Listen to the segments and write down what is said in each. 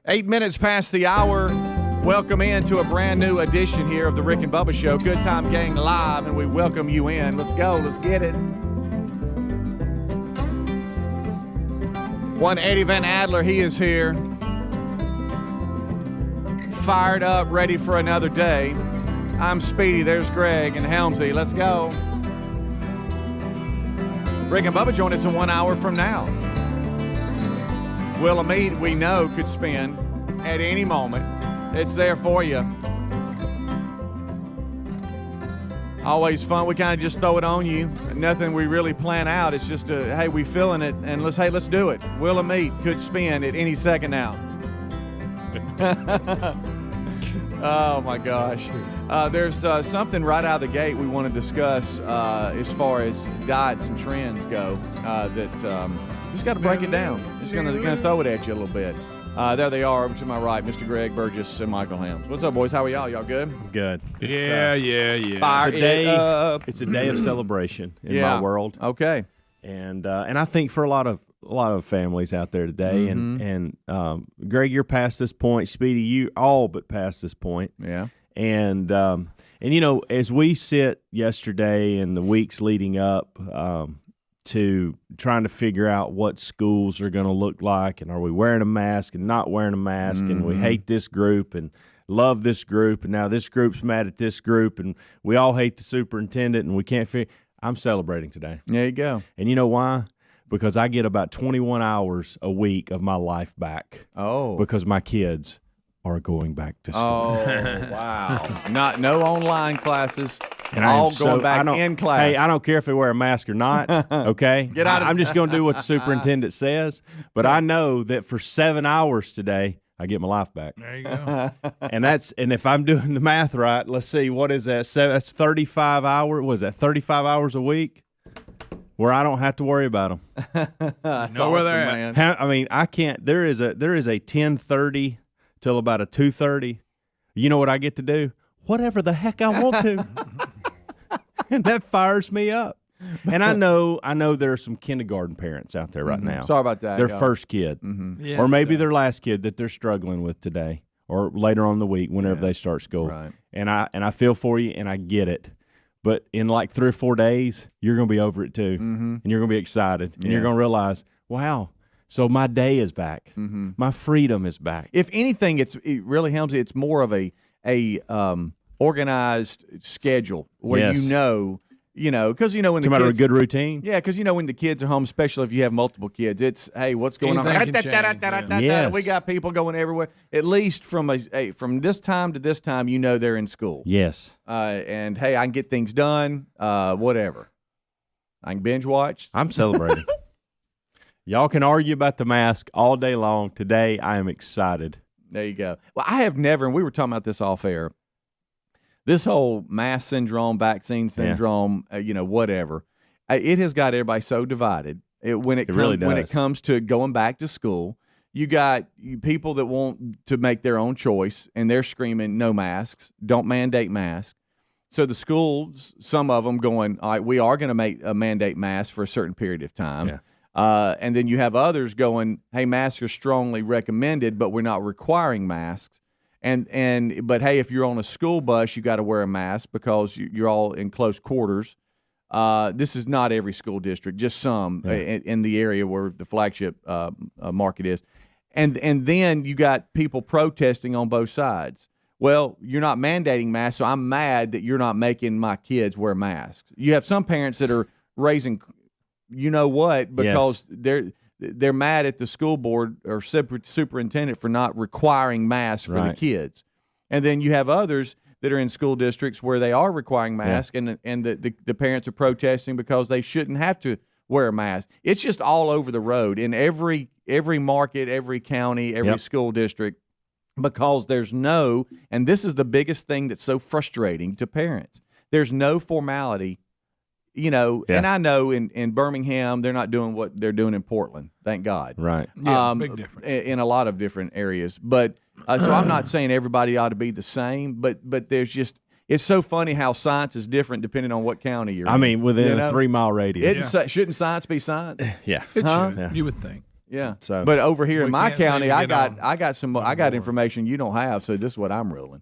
8 minutes past the hour. Welcome in to a brand new edition here of the Rick and Bubba Show. Good Time Gang Live, and we welcome you in. Let's go. Let's get it. One Eddie Van Adler, he is here. Fired up, ready for another day. I'm Speedy. There's Greg and Helmsy. Let's go. Rick and Bubba join us in 1 hour from now. Will a meet we know could spin at any moment. It's there for you. Always fun. We kind of just throw it on you. Nothing we really plan out. It's just hey, we feeling it, and let's do it. Will a meet could spin at any second now. Oh my gosh. There's something right out of the gate we want to discuss as far as diets and trends go that just got to break it down. Just gonna throw it at you a little bit. There they are over to my right, Mr. Greg, Burgess, and Michael Helms. What's up, boys? How are y'all? Y'all good? Good. Yeah. Fire It's a day of celebration in my world. Okay. And I think for a lot of families out there today, and Greg, you're past this point. Speedy, you all but past this point. Yeah. And you know, as we sit yesterday and the weeks leading up to trying to figure out what schools are going to look like, and are we wearing a mask and not wearing a mask, and we hate this group and love this group, and now this group's mad at this group, and we all hate the superintendent, and we can't figure. I'm celebrating today. There you go. And you know why? Because I get about 21 hours a week of my life back. Oh. Because my kids are going back to school. Oh, wow. No online classes. And all going back in class. Hey, I don't care if they wear a mask or not, okay? Get out of I'm just going to do what the superintendent says. But I know that for 7 hours today, I get my life back. There you go. And if I'm doing the math right, let's see, what is that? That's 35 hours. Was that 35 hours a week? Where I don't have to worry about them. Know where they're at. I mean, I can't. There is a 10:30 till about a 2:30. You know what I get to do? Whatever the heck I want to, and that fires me up. And I know there are some kindergarten parents out there right now. Sorry about that. Their first kid, Yes, or maybe their last kid that they're struggling with today, or later on in the week whenever they start school. Right. And I feel for you, and I get it. But in like 3 or 4 days, you're going to be over it too, and you're going to be excited, and you're going to realize, wow, so my day is back, my freedom is back. If anything, it really helps. It's more of a organized schedule where Yes. you know, because when It's the a matter of kids, a good routine. yeah, because when the kids are home, especially if you have multiple kids, it's hey, what's going on? Anything can change, yeah. We got people going everywhere. At least from this time to this time, they're in school. Yes. And hey, I can get things done. Whatever. I can binge watch. I'm celebrating. Y'all can argue about the mask all day long. Today, I am excited. There you go. Well, I have never, and we were talking about this off air, this whole mask syndrome, vaccine syndrome, whatever, it has got everybody so divided. When it comes to going back to school, you got people that want to make their own choice, and they're screaming, no masks, don't mandate masks. So the schools, some of them going, all right, we are going to make a mandate masks for a certain period of time. Yeah. And then you have others going, hey, masks are strongly recommended, but we're not requiring masks. But hey, if you're on a school bus, you got to wear a mask because you're all in close quarters. This is not every school district, just some in the area where the flagship market is. And then you got people protesting on both sides. Well, you're not mandating masks, so I'm mad that you're not making my kids wear masks. You have some parents that are raising, because they're mad at the school board or superintendent for not requiring masks for the kids. And then you have others that are in school districts where they are requiring masks, and the parents are protesting because they shouldn't have to wear a mask. It's just all over the road in every market, every county, every school district, because there's no, and this is the biggest thing that's so frustrating to parents, there's no formality. And I know in Birmingham, they're not doing what they're doing in Portland, thank God. Right. Yeah, big difference. In a lot of different areas. But so I'm not saying everybody ought to be the same, but there's just, it's so funny how science is different depending on what county you're in. I mean, within a 3 mile radius. Shouldn't science be science? Yeah. It should. Yeah. You would think. Yeah. So, but over here in my can't seem county, to I get got information you don't have. So this is what I'm ruling.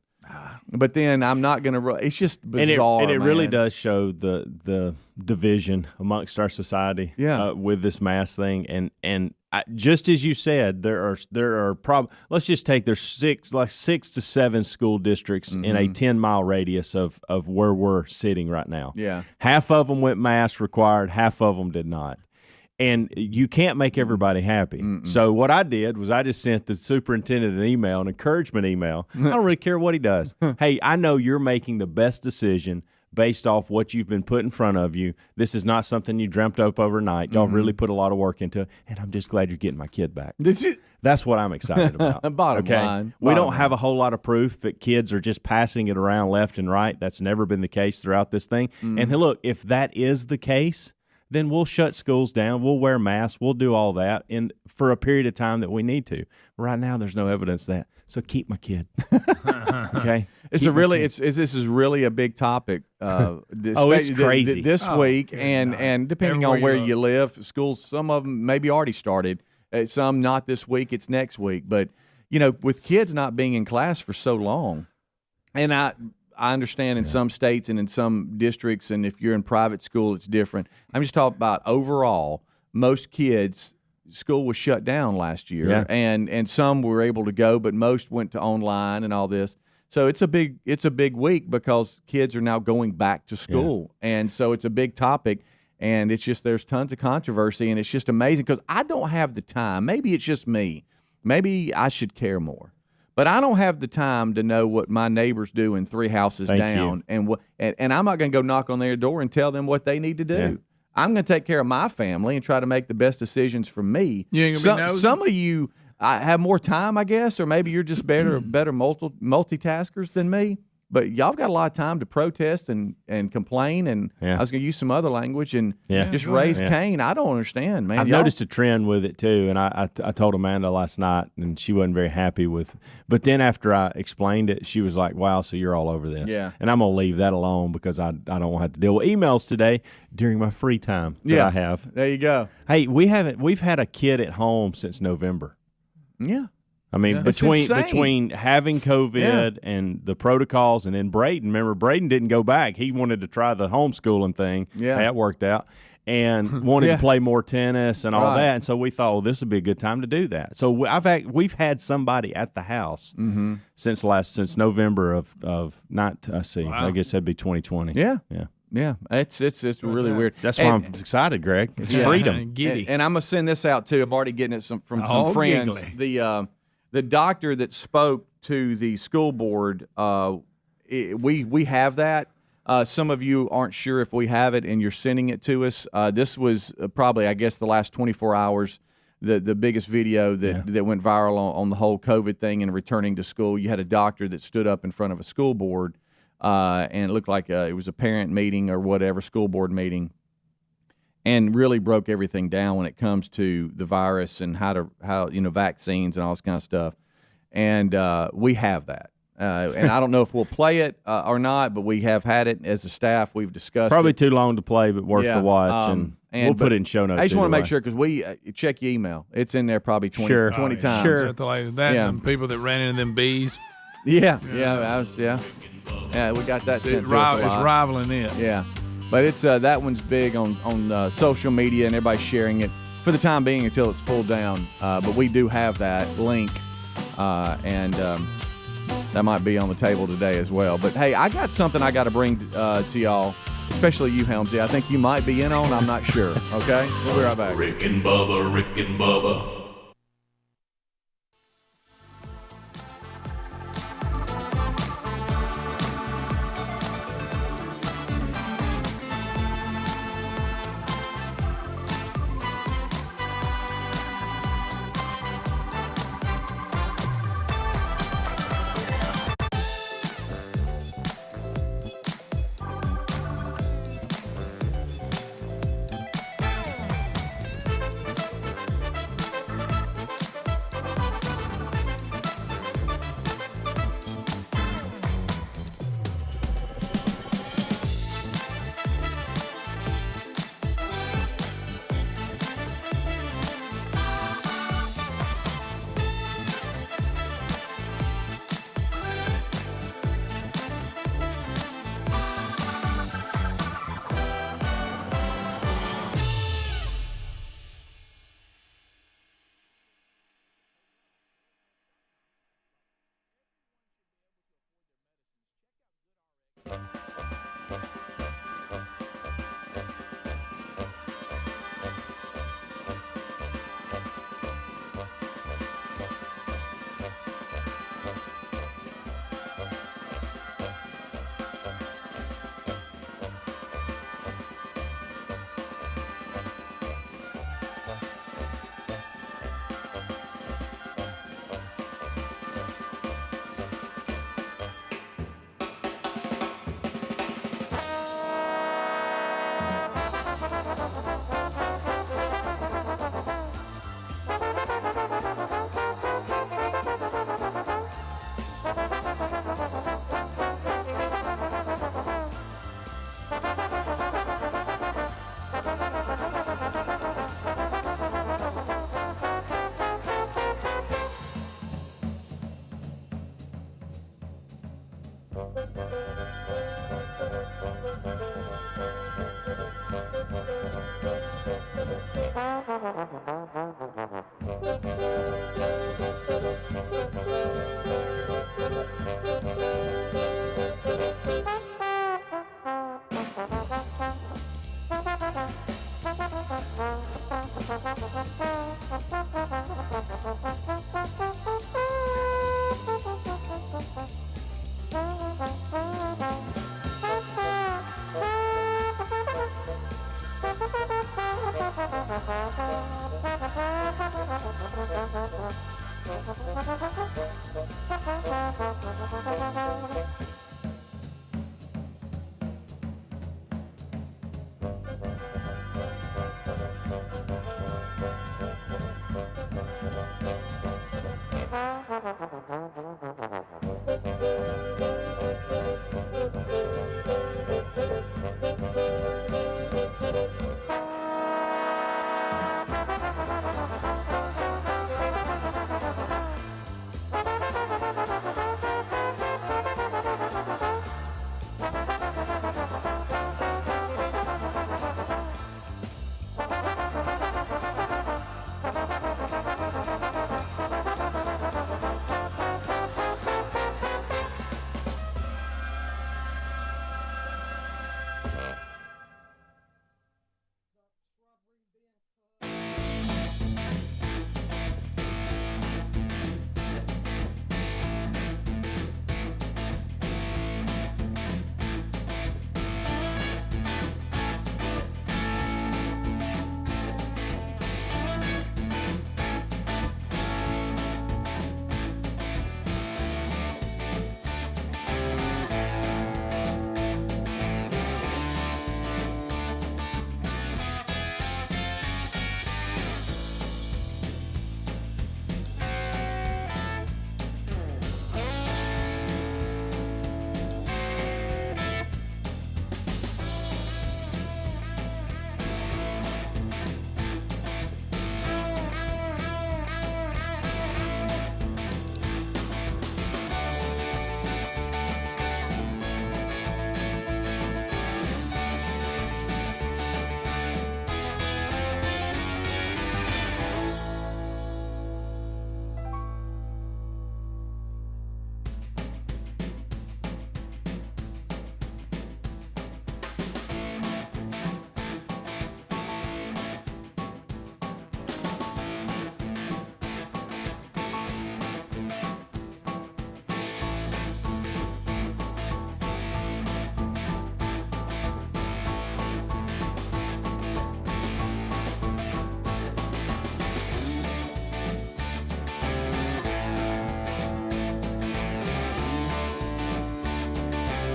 But then I'm not going to. It's just bizarre, and it really man. does show the division amongst our society. Yeah. With this mask thing, and just as you said, there are let's just take there's 6 to 7 school districts in a 10-mile radius of where we're sitting right now. Yeah. Half of them went mask required, half of them did not. And you can't make everybody happy. So what I did was I just sent the superintendent an email, an encouragement email. I don't really care what he does. Hey, I know you're making the best decision based off what you've been put in front of you. This is not something you dreamt up overnight. Y'all really put a lot of work into it, and I'm just glad you're getting my kid back. That's what I'm excited about. Bottom line. We don't have a whole lot of proof that kids are just passing it around left and right. That's never been the case throughout this thing. And look, if that is the case, then we'll shut schools down. We'll wear masks. We'll do all that for a period of time that we need to. Right now, there's no evidence of that. So keep my kid. Okay. This is really a big topic. It's crazy this week, and depending on where you live, schools, some of them maybe already started. Some not this week. It's next week. But with kids not being in class for so long, and I understand in some states and in some districts, and if you're in private school, it's different. I'm just talking about overall, most kids, school was shut down last year, and some were able to go, but most went to online and all this. So it's a big week because kids are now going back to school, and so it's a big topic. And it's just there's tons of controversy, and it's just amazing because I don't have the time. Maybe it's just me. Maybe I should care more. But I don't have the time to know what my neighbors do in 3 houses down, and I'm not going to go knock on their door and tell them what they need to do. Yeah. I'm going to take care of my family and try to make the best decisions for me. Some of you have more time, I guess, or maybe you're just better multitaskers than me. But y'all got a lot of time to protest and complain, and I was going to use some other language and just raise Cain. I don't understand, man. I've noticed a trend with it, too, and I told Amanda last night, and she wasn't very happy with – but then after I explained it, she was like, wow, so you're all over this. Yeah. And I'm going to leave that alone because I don't want to have to deal with emails today during my free time that I have. There you go. Hey, we've had a kid at home since November. Yeah. I mean, between having COVID and the protocols, and then Braden, remember, Braden didn't go back. He wanted to try the homeschooling thing. Yeah. That worked out. And wanted to play more tennis and all that. And so we thought, well, this would be a good time to do that. So we've had somebody at the house since November of I guess that'd be 2020. Yeah. Yeah. Yeah, it's really weird. That's why I'm excited, Greg. It's freedom. And I'm going to send this out, too. I'm already getting it from some friends. Giggly. The doctor that spoke to the school board, we have that. Some of you aren't sure if we have it, and you're sending it to us. This was probably, I guess, the last 24 hours, the biggest video that went viral on the whole COVID thing and returning to school. You had a doctor that stood up in front of a school board, and it looked like it was a parent meeting or whatever, school board meeting, and really broke everything down when it comes to the virus and how vaccines and all this kind of stuff. And we have that. And I don't know if we'll play it or not, but we have had it as a staff. We've discussed probably it. Too long to play, but worth to watch. And we'll put it in show notes. I just want to make sure because we check your email. It's in there probably 20 times. Sure. And people that ran into them bees. Yeah, we got that sense. It's rivaling it. Yeah. But it's that one's big on social media and everybody sharing it for the time being until it's pulled down. But we do have that link, and that might be on the table today as well. But, hey, I got something I got to bring to y'all, especially you, Helmsy. I think you might be in on. I'm not sure. Okay? We'll be right back. Rick and Bubba.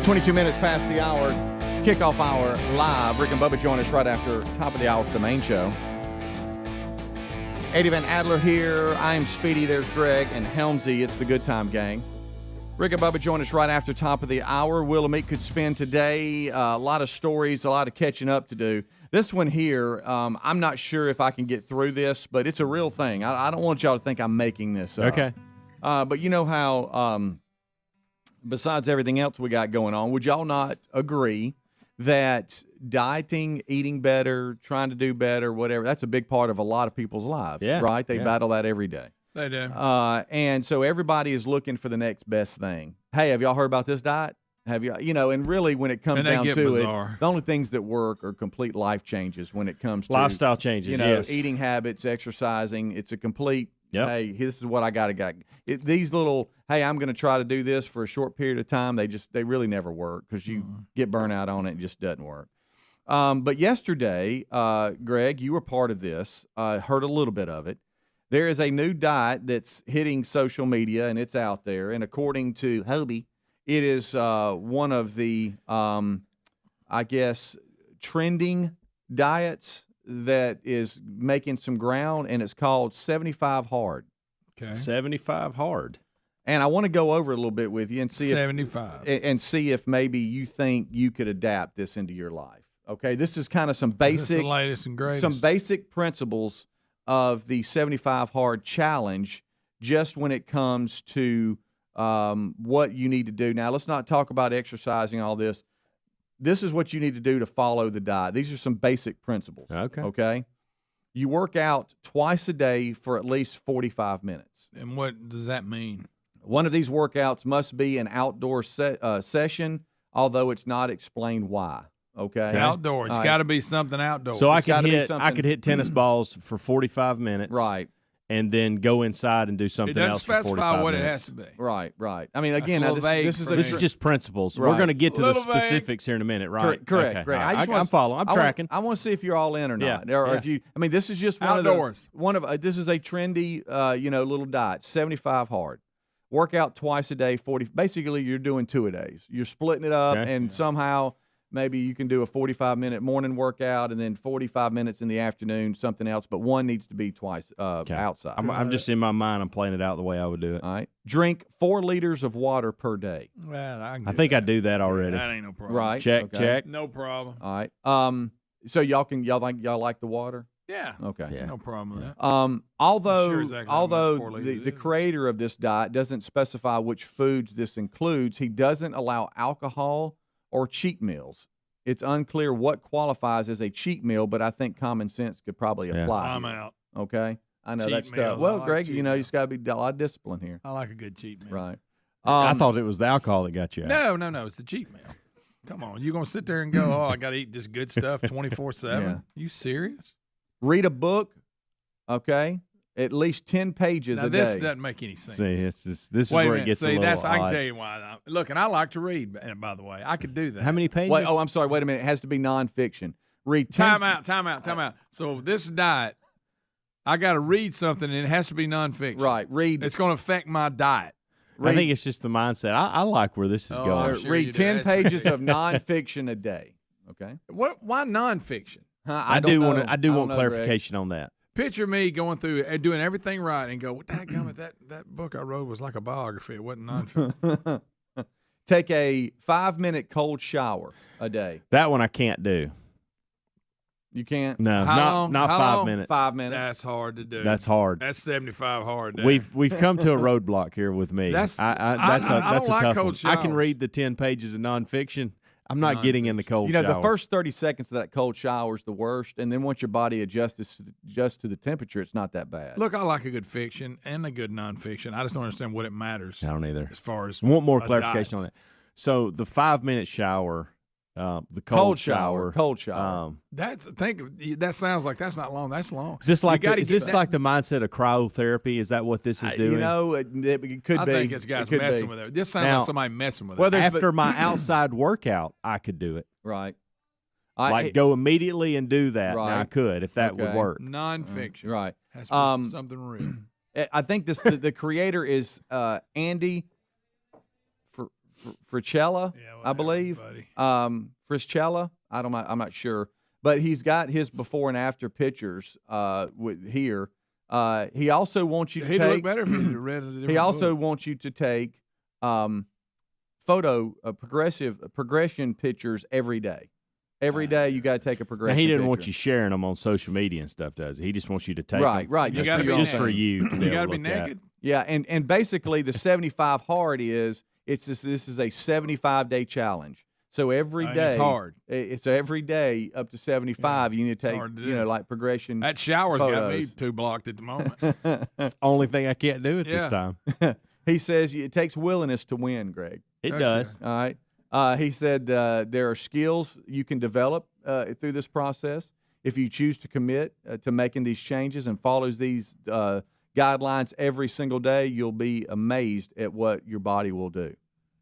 22 minutes past the hour, kickoff hour live. Rick and Bubba join us right after top of the hour for the main show. Eddie Van Adler here. I'm Speedy. There's Greg and Helmsy. It's the Good Time Gang. Rick and Bubba join us right after top of the hour. Will and Meat could spend today. A lot of stories, a lot of catching up to do. This one here, I'm not sure if I can get through this, but it's a real thing. I don't want y'all to think I'm making this up. Okay. But you know how, besides everything else we got going on, would y'all not agree that dieting, eating better, trying to do better, whatever, that's a big part of a lot of people's lives, right? They battle that every day. They do. And so everybody is looking for the next best thing. Hey, have y'all heard about this diet? Have you, and really when it comes down to bizarre. it, the only things that work are complete life changes when it comes to lifestyle changes, eating habits, exercising. It's a complete, hey, this is what I got to get. These little, hey, I'm going to try to do this for a short period of time, they really never work because you get burnt out on it and it just doesn't work. But yesterday, Greg, you were part of this, heard a little bit of it. There is a new diet that's hitting social media, and it's out there. And according to Hobie, it is one of the, I guess, trending diets that is making some ground, and it's called 75 Hard. Okay. 75 Hard. And I want to go over it a little bit with you and see 75. and see if maybe you think you could adapt this into your life. Okay, this is kind of some basic, the latest and greatest. some basic principles of the 75 Hard challenge, just when it comes to what you need to do. Now, let's not talk about exercising, all this. This is what you need to do to follow the diet. These are some basic principles. Okay. You work out twice a day for at least 45 minutes. And what does that mean? One of these workouts must be an outdoor session, although it's not explained why. Okay. Outdoor. It's got to be something outdoor. So I could hit tennis balls for 45 minutes. Right. And then go inside and do something else for 45 minutes. It doesn't specify what it has to be. Right. I mean, again, this is just principles. Right. We're going to get to the specifics here in a minute, right? Correct. Okay. I'm following. I'm tracking. I want to see if you're all in or not. Or if you. I mean, this is just outdoors. This is a trendy, little diet. 75 Hard. Work out twice a day. 40. Basically, you're doing 2 a days. You're splitting it up, and somehow. Maybe you can do a 45-minute morning workout and then 45 minutes in the afternoon, something else. But one needs to be twice outside. I'm just in my mind. I'm playing it out the way I would do it. All right. Drink 4 liters of water per day. Well, I think I do that already. That ain't no problem. Right. Check. No problem. All right. So y'all like the water? Yeah. Okay. Yeah. No problem with that. Although the creator of this diet doesn't specify which foods this includes, he doesn't allow alcohol or cheat meals. It's unclear what qualifies as a cheat meal, but I think common sense could probably apply. I'm out. Okay, I know cheat that stuff. meals, Well, like Greg, you've got to be a lot of discipline here. I like a good cheat meal. Right. I thought it was the alcohol that got you out. No. It's the cheat meal. Come on, you gonna sit there and go, oh, I got to eat this good stuff 24/7? Yeah. You serious? Read a book. Okay. At least 10 pages a day. This doesn't make any sense. See, this is where it gets a little odd. I can tell you why. Look, and I like to read, by the way. I could do that. How many pages? I'm sorry. Wait a minute. It has to be nonfiction. Read 10. Time out. So this diet, I got to read something, and it has to be nonfiction. Right. Read. It's going to affect my diet. I think it's just the mindset. I like where this is going. Sure read 10 pages of nonfiction a day. Okay. Why nonfiction? I do want clarification on that. Picture me going through and doing everything right and go, dadgummit, that book I wrote was like a biography. It wasn't nonfiction. Take a 5-minute cold shower a day. That one I can't do. You can't? No, not 5 minutes. 5 minutes. That's hard to do. That's hard. That's 75 hard. There. We've come to a roadblock here with me. That's a tough one. Cold I can read the 10 pages of nonfiction. I'm not getting in the cold shower. The first 30 seconds of that cold shower is the worst, and then once your body adjusts to the temperature, it's not that bad. Look, I like a good fiction and a good nonfiction. I just don't understand what it matters. I don't either. As far as want more clarification on that. So the 5-minute shower, the cold shower. That sounds like that's not long. That's long. Is this like the mindset of cryotherapy? Is that what this is doing? It could be. I think it's guys messing with it. This sounds like somebody messing with it. After my outside workout, I could do it. Right. Go immediately and do that. Right. Now I could if that would work. Nonfiction. Right. Has to be something real. I think the creator is Andy Fricella, I believe. Frischella, I'm not sure, but he's got his before and after pictures here. He also wants you to He'd take. look better if he read a different He also book. wants you to take progression pictures every day. Every day you got to take a progression. Now, he didn't picture. want you sharing them on social media and stuff, does he? He just wants you to take Right, them. right. You Just gotta for be your just own for thing. you. To You got to able be to look at. naked. Yeah, and basically the 75 hard is this is a 75-day challenge. So every day It's hard. It's every day up to 75. You need to take hard to do. like progression. That shower's got me photos. too blocked at the moment. It's the only thing I can't do at Yeah. this time. He says it takes willingness to win, Greg. It Okay. does. All right. He said there are skills you can develop through this process if you choose to commit to making these changes and follows these guidelines every single day. You'll be amazed at what your body will do.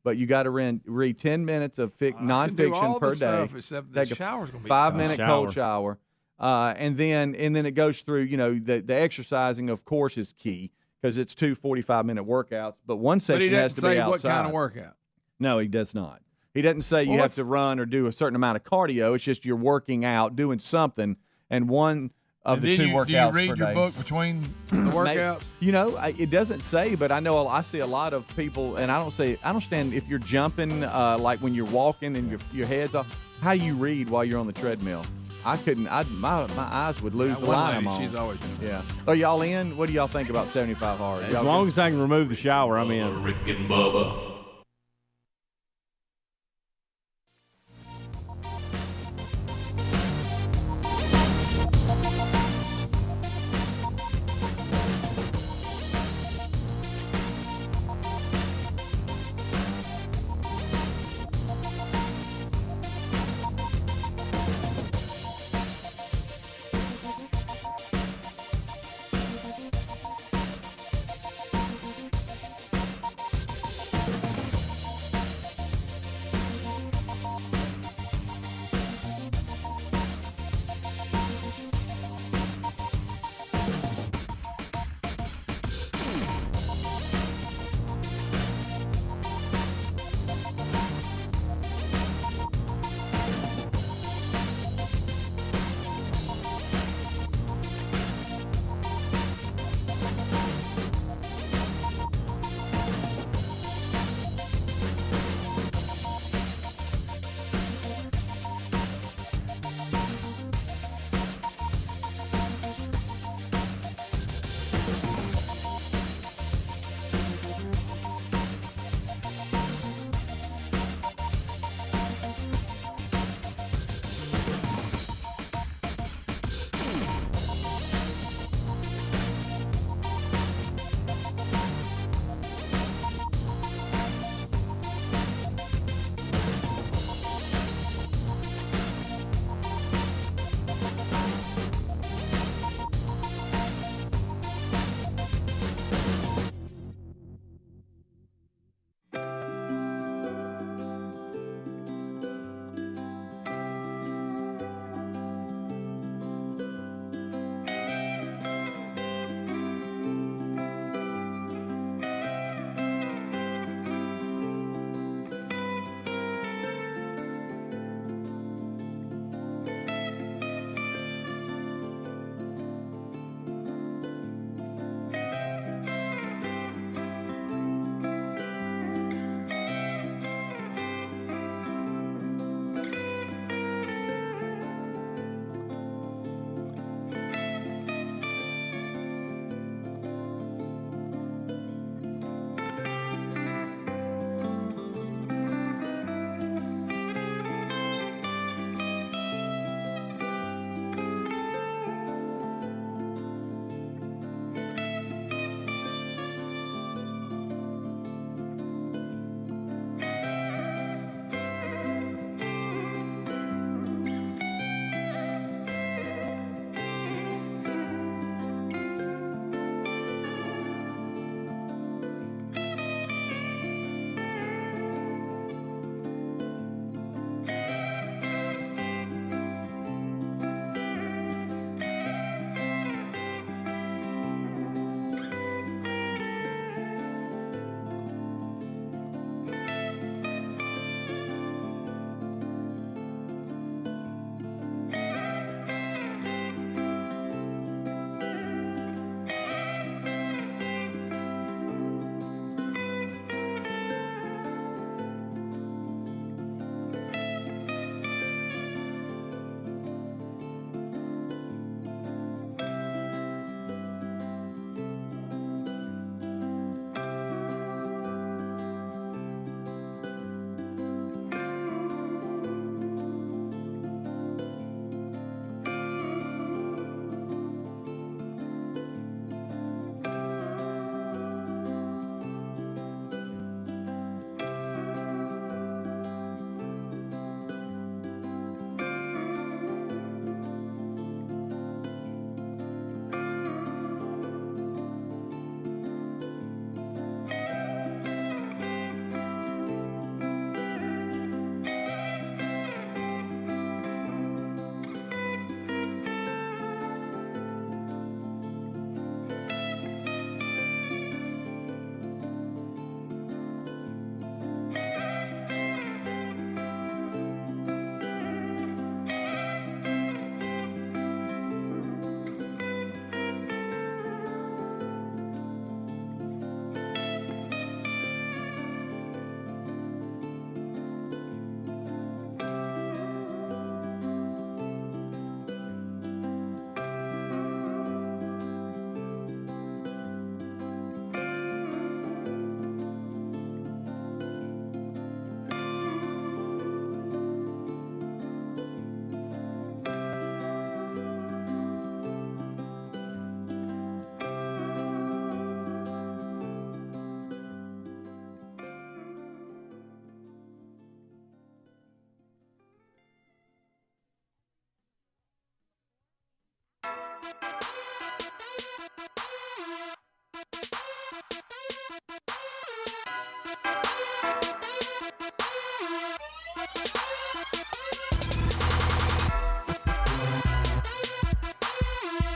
But you got to read 10 minutes of I can do nonfiction all per the stuff day. except the Take a shower's gonna be 5-minute Shower. cold shower, and then it goes through. The exercising, of course, is key because it's 2 45-minute workouts. But one But he session has doesn't to be say outside. what kind of workout. No, he does not. He doesn't say you Well, have to run or do a certain amount of cardio. It's just you're working out, doing something, and one of And the then two workouts do you read per your day. book between the workouts? It doesn't say, but I know I see a lot of people, and I don't understand if you're jumping, like when you're walking and your head's off. How do you read while you're on the treadmill? I couldn't. My eyes would lose That the one line lady, I'm on. she's always doing that. Yeah. Are y'all in? What do y'all think about 75 hard? As long as I can remove the shower, I'm in. Rick and Bubba.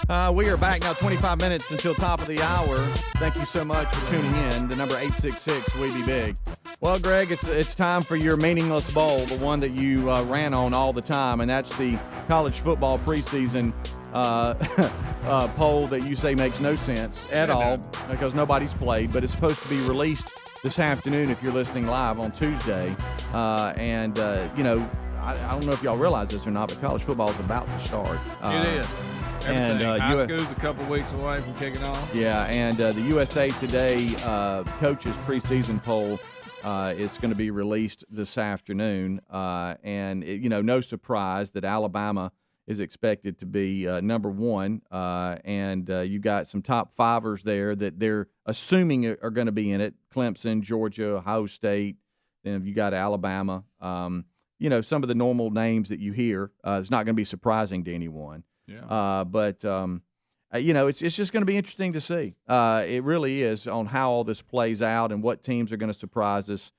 We are back now, 25 minutes until top of the hour. Thank you so much for tuning in. The number 866, We Be Big. Well, Greg, it's time for your meaningless bowl, the one that you ran on all the time, and that's the college football preseason poll that you say makes no sense at all because nobody's played, but it's supposed to be released this afternoon if you're listening live on Tuesday. I don't know if y'all realize this or not, but college football is about to start. It is. High school's a couple weeks away from kicking off. Yeah, and the USA Today coaches preseason poll is going to be released this afternoon. No surprise that Alabama is expected to be number one. You got some top fivers there that they're assuming are going to be in it. Clemson, Georgia, Ohio State. Then you got Alabama. Some of the normal names that you hear. It's not going to be surprising to anyone. Yeah. It's just going to be interesting to see. It really is on how all this plays out and what teams are going to surprise us.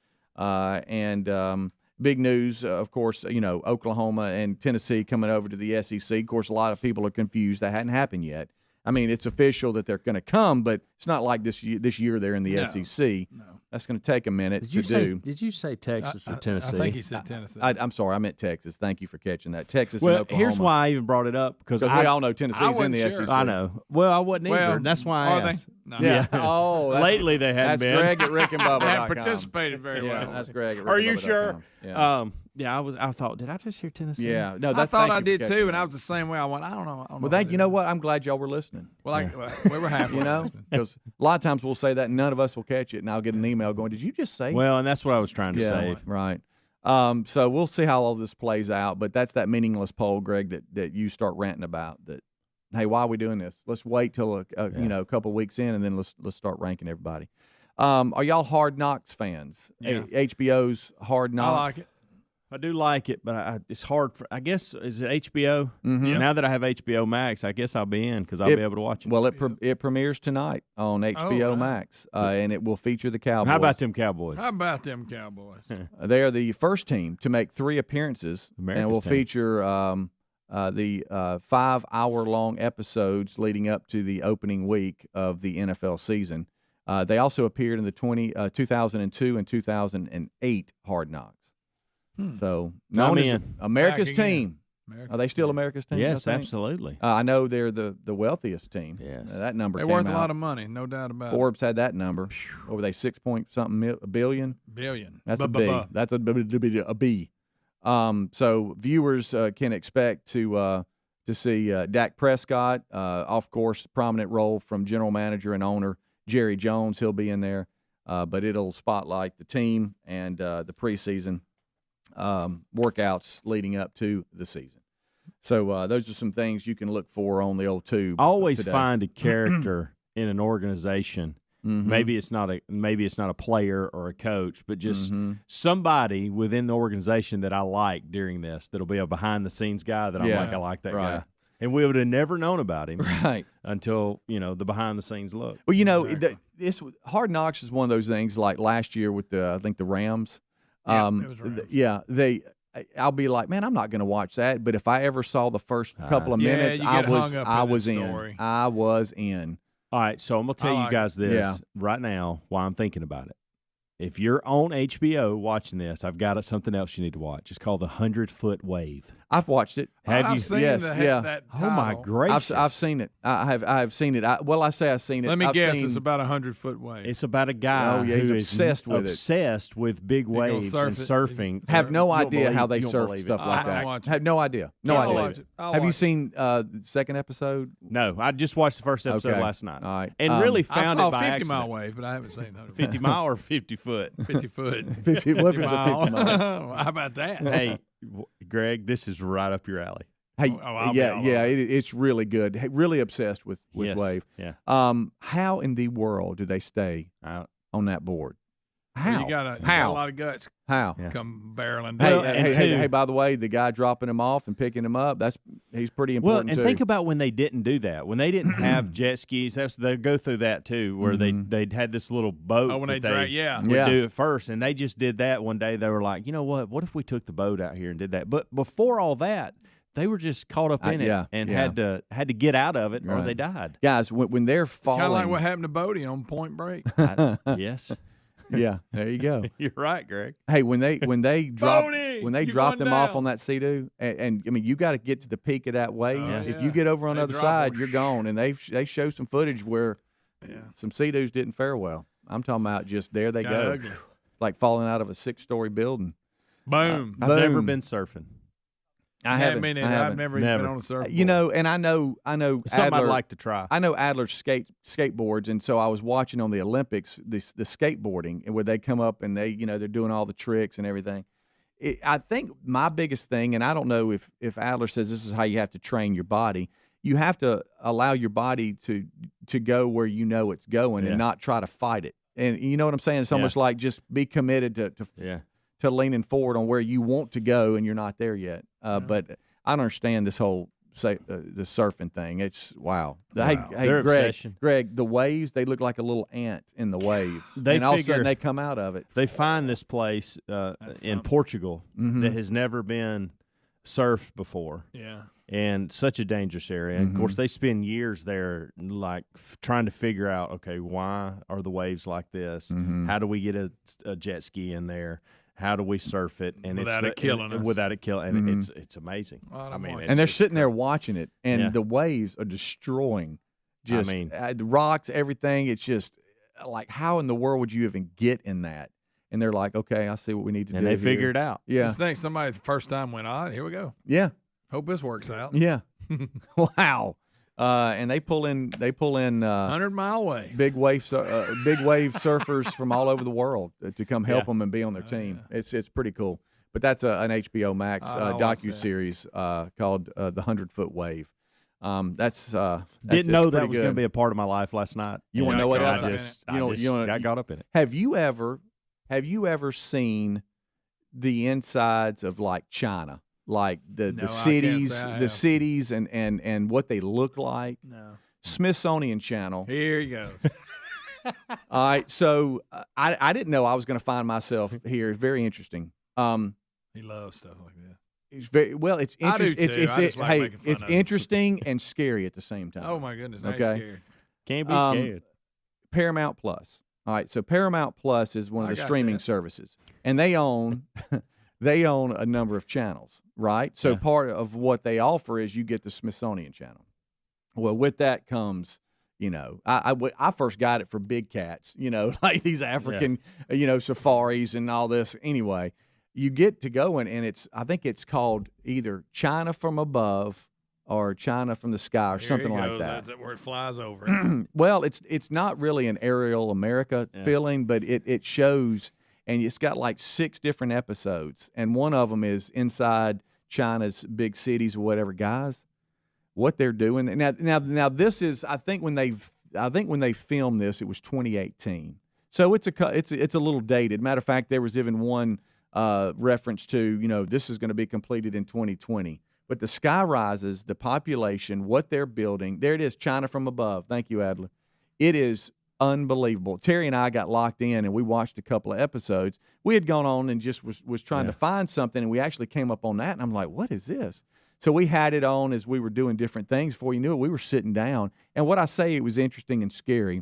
Big news, of course, Oklahoma and Tennessee coming over to the SEC. Of course, a lot of people are confused. That hadn't happened yet. I mean, it's official that they're going to come, but it's not like this year they're in the SEC. No. That's going to take a minute to do. Did you say Texas or Tennessee? I think he said Tennessee. I'm sorry, I meant Texas. Thank you for catching that. Texas and Oklahoma. Here's why I even brought it up because we all know Tennessee's in the SEC. I know. Well, I wasn't either. That's why I asked. No. Yeah. Oh, lately they hadn't been. That's Greg at Rick and Bubba. They haven't participated very well. That's Greg at Rick Are and you Bubba. sure? Yeah. I thought, did I just hear Tennessee? Yeah. No, I thought I did too, and I was the same way. I went, I don't know. Well, you know what? I'm glad y'all were listening. Well, we were happy. Because a lot of times we'll say that and none of us will catch it, and I'll get an email going, did you just say? Well, and that's what I was trying to say. Right. So we'll see how all this plays out, but that's that meaningless poll, Greg, that you start ranting about. That, hey, why are we doing this? Let's wait till a couple weeks in, and then let's start ranking everybody. Are y'all Hard Knocks fans? Yeah. HBO's Hard Knocks. I like it. I do like it, but it's hard for. I guess is it HBO? Mm-hmm. Yep. Now that I have HBO Max, I guess I'll be in because I'll be able to watch it. Well, it premieres tonight on HBO Max, and it will feature the Cowboys. How about them Cowboys? They are the first team to make 3 appearances, and will feature the 5-hour-long episodes leading up to the opening week of the NFL season. They also appeared in the 2002 and 2008 Hard Knocks. So, America's team. Are they still America's team? Yes, absolutely. I know they're the wealthiest team. Yes. That number they're came worth out. a lot of money, no doubt about Forbes had that number. What were they, 6-point-something billion? Billion. That's a B. That's a B. So viewers can expect to see Dak Prescott, off course, prominent role from general manager and owner Jerry Jones. He'll be in there, but it'll spotlight the team and the preseason workouts leading up to the season. So those are some things you can look for on the old tube. I always today. find a character in an organization. Mm-hmm. Maybe it's not a player or a coach, but just somebody within the organization that I like during this. That'll be a behind the scenes guy that I'm like, I like that guy. And we would have never known about him until, the behind the scenes look. Well, this Hard Knocks is one of those things like last year with I think the Rams. Yeah, it was Rams. I'll be like, man, I'm not going to watch that. But if I ever saw the first couple of minutes, I was in. I was in. All right, so I'm going to tell you guys this right now why I'm thinking about it. If you're on HBO watching this, I've got something else you need to watch. It's called The 100-Foot Wave. I've watched it. Have you seen that oh my gracious! I've seen it. I've seen it. I say I've seen it. Let me guess. It's about 100-foot wave. It's about a guy who's obsessed with big waves and surfing. Have no idea how they surf stuff like that. Have no idea. No idea. Have you seen the second episode? No, I just watched the first episode last night. All right, and really found it by accident. 50 mile wave, but I haven't seen 50 mile or 50 foot. 50 foot. 50 mile. How about that? Hey, Greg, this is right up your alley. Hey, it's really good. Really obsessed with wave. Yeah. How in the world do they stay on that board? How? Well, you got a lot of guts. How? Come barreling down. Hey, by the way, the guy dropping him off and picking him up, he's pretty important too. Well, and think about when they didn't do that. When they didn't have jet skis, they go through that too, where they'd had this little boat when they would do it first, and they just did that one day. They were like, you know what if we took the boat out here and did that? But before all that, they were just caught up in it and had to get out of it or they died. Guys, when they're falling, kind of like what happened to Bodie on Point Break. Yes. Yeah, there you go. You're right, Greg. Hey, when they drop Bodie, them off on that Sea-Doo, and I mean you got to get to the peak of that wave. If you get over on the other side, you're gone. And they show some footage where some Sea-Doos didn't fare well. I'm talking about just there they go, ugly. like falling out of a 6-story building. Boom. I've never been surfing. I haven't. I've never even been on a surfboard. You know, and I know It's something Adler, I'd like to try. I know Adler skateboards, and so I was watching on the Olympics the skateboarding, and where they come up and they're doing all the tricks and everything. I think my biggest thing, and I don't know if Adler says this is how you have to train your body. You have to allow your body to go where you know it's going and not try to fight it. And you know what I'm saying? It's almost like just be committed to leaning forward on where you want to go, and you're not there yet. But I don't understand this whole the surfing thing. It's wow. Hey, Greg, the waves, they look like a little ant in the wave. And all of a sudden they come out of it. They find this place in Portugal that has never been surfed before. Yeah. And such a dangerous area. And of course, they spend years there, like trying to figure out, okay, why are the waves like this? How do we get a jet ski in there? How do we surf it? And without it killing us. Without it killing, and it's amazing. Well, I mean, and they're sitting there watching it, and the waves are destroying. Just the rocks, everything. It's just like, how in the world would you even get in that? And they're like, okay, I see what we need to do. And they figure here. it out. Yeah. Just think somebody the first time went on. Here we go. Yeah. Hope this works out. Yeah. Wow. And they pull in 100-mile wave. big wave surfers from all over the world to come help them and be on their team. Yeah. It's pretty cool. But that's an HBO Max docu-series called The 100-Foot Wave. That's didn't know that was going to be a part of my life last night. You want to know what else? I just got caught up in it. Have you ever seen the insides of like China? Like the cities and what they look like. No. Smithsonian Channel. Here he goes. All right, so I didn't know I was going to find myself here. It's very interesting. He loves stuff like that. It's very well. It's interesting. It's of interesting and scary at the same time. Oh my goodness! Okay. Scared. Can't be scared. Paramount Plus. All right, so Paramount Plus is one of the streaming services, and they own a number of channels, right? So part of what they offer is you get the Smithsonian Channel. Well, with that comes, I first got it for big cats, like these African, safaris and all this. Anyway, you get to go and I think it's called either China from Above or China from the Sky or something like that. That's where it flies over. Well, it's not really an aerial America feeling, but it shows. And it's got like 6 different episodes, and one of them is inside China's big cities or whatever. Guys, what they're doing now. This is I think when they filmed this, it was 2018, so it's a little dated. Matter of fact, there was even one reference to this is going to be completed in 2020. But the sky rises, the population, what they're building. There it is, China from Above. Thank you, Adler. It is unbelievable. Terry and I got locked in, and we watched a couple of episodes. We had gone on and just was trying to find something, and we actually came up on that, and I'm like, what is this? So we had it on as we were doing different things. Before you knew it, we were sitting down. And what I say it was interesting and scary,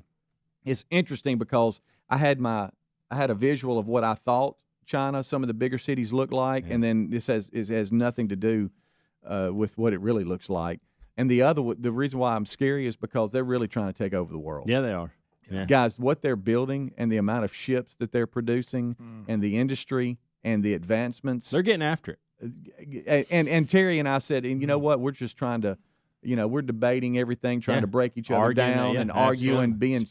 it's interesting because I had a visual of what I thought China, some of the bigger cities look like, and then this has nothing to do with what it really looks like. And the reason why I'm scary is because they're really trying to take over the world. Yeah, they are. Yeah. Guys, what they're building and the amount of ships that they're producing and the industry and the advancements. They're getting after it. And Terry and I said, and you know what? We're just trying to, we're debating everything, trying to break each other down and arguing, being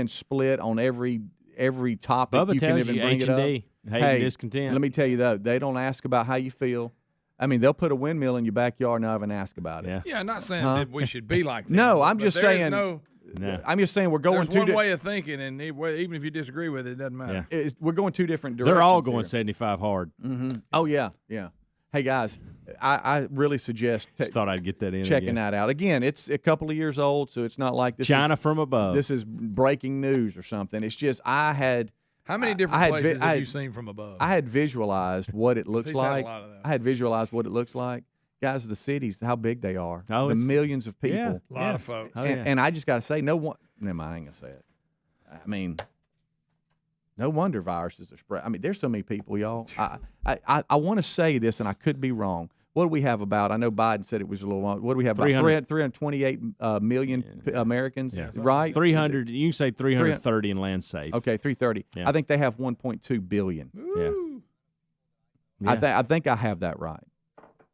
split on every topic. Bubba you can tells even you bring it up. H&D, Hey, discontent. Let me tell you, though, they don't ask about how you feel. I mean, they'll put a windmill in your backyard and not even ask about it. Yeah, not saying that we should be like that. No, I'm just saying. I'm just saying we're going there's one way of thinking, and even if you disagree with it, it doesn't matter. Yeah. We're going 2 different directions. They're all going here. 75 hard. Mm-hmm. Oh, yeah. Hey, guys, I really suggest just thought I'd get that in checking that out. Again, it's a couple of years old, so it's not like this China from Above. This is breaking news or something. It's just How many different places have you seen from above? I had visualized what it looks like. I had visualized what it looks like. guys, the cities, how big they are, Oh, the it's- millions of people. Yeah. A lot of folks. Oh, And I just got to say, no one. Never mind, I ain't gonna say it. I mean, no wonder viruses are spread. I mean, there's so many people, y'all. I want to say this, and I could be wrong. What do we have about? I know Biden said it was a little long. What do we have about? 328 million Americans, right? 300. You can say 330 in land safe. Okay, 330. Yeah. I think they have 1.2 billion. Yeah. I think I have that right.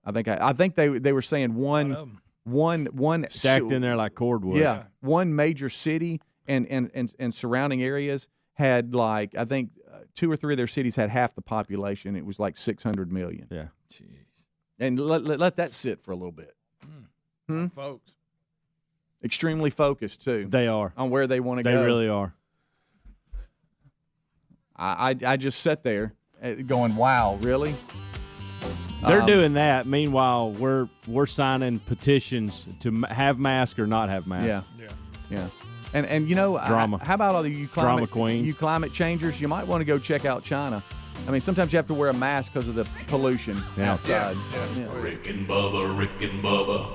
I think they were saying one Stacked in there like cordwood. Yeah, one major city and surrounding areas had like I think 2 or 3 of their cities had half the population. It was like 600 million. Yeah. Jeez. And let that sit for a little bit. Folks. Extremely focused too. They are. On where they want to They go. really are. I just sat there going, wow, really? They're doing that. Meanwhile, we're signing petitions to have masks or not have masks. Yeah. And you know, Drama. How about all you Drama climate queens. You climate changers? You might want to go check out China. I mean, sometimes you have to wear a mask because of the pollution outside. Yeah. Rick and Bubba, Rick and Bubba.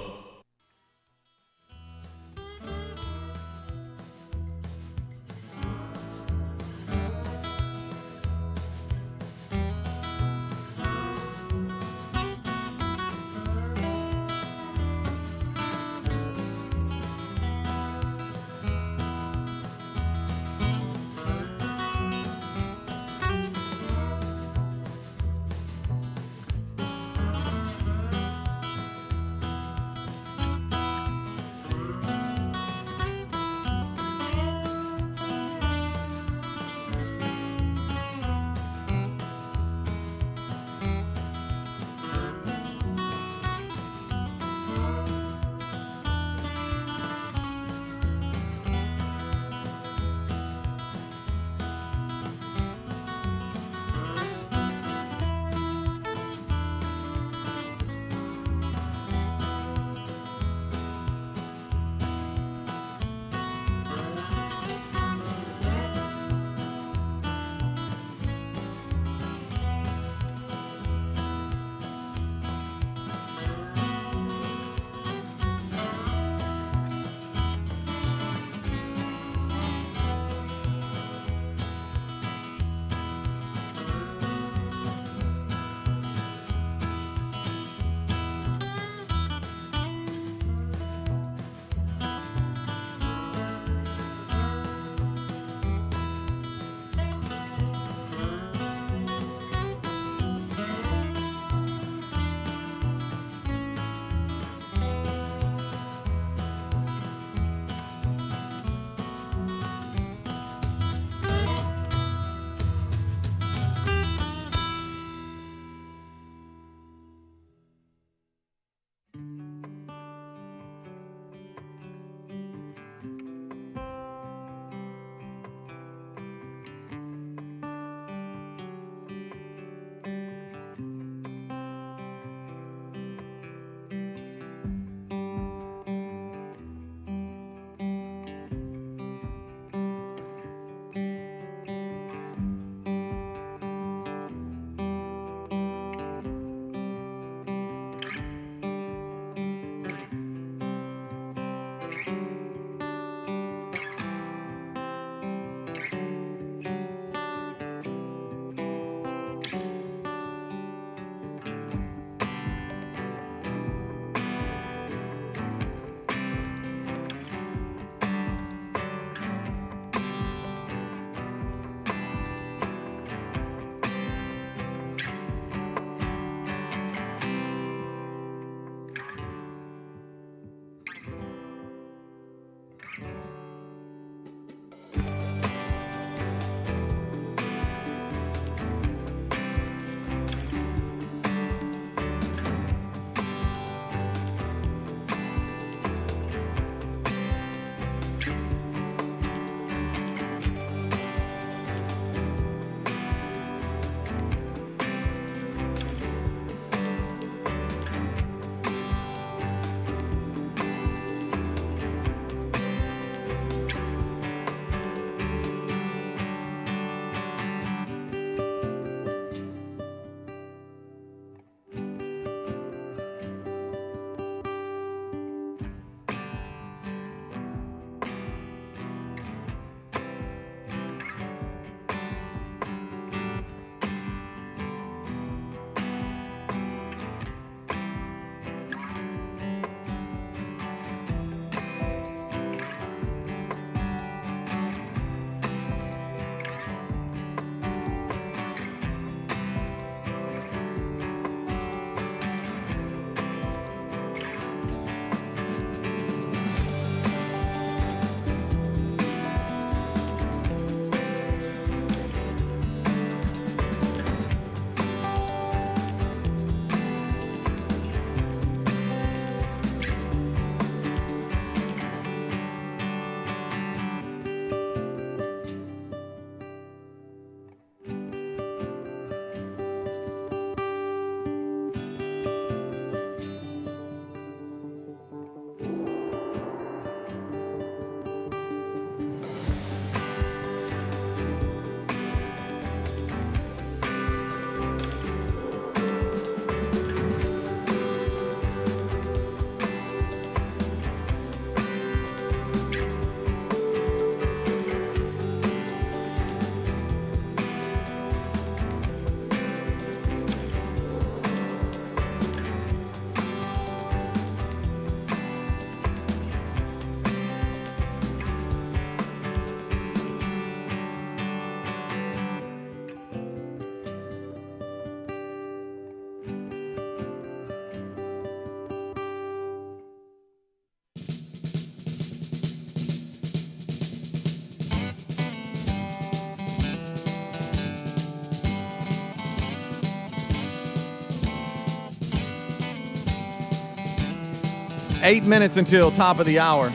8 minutes until top of the hour.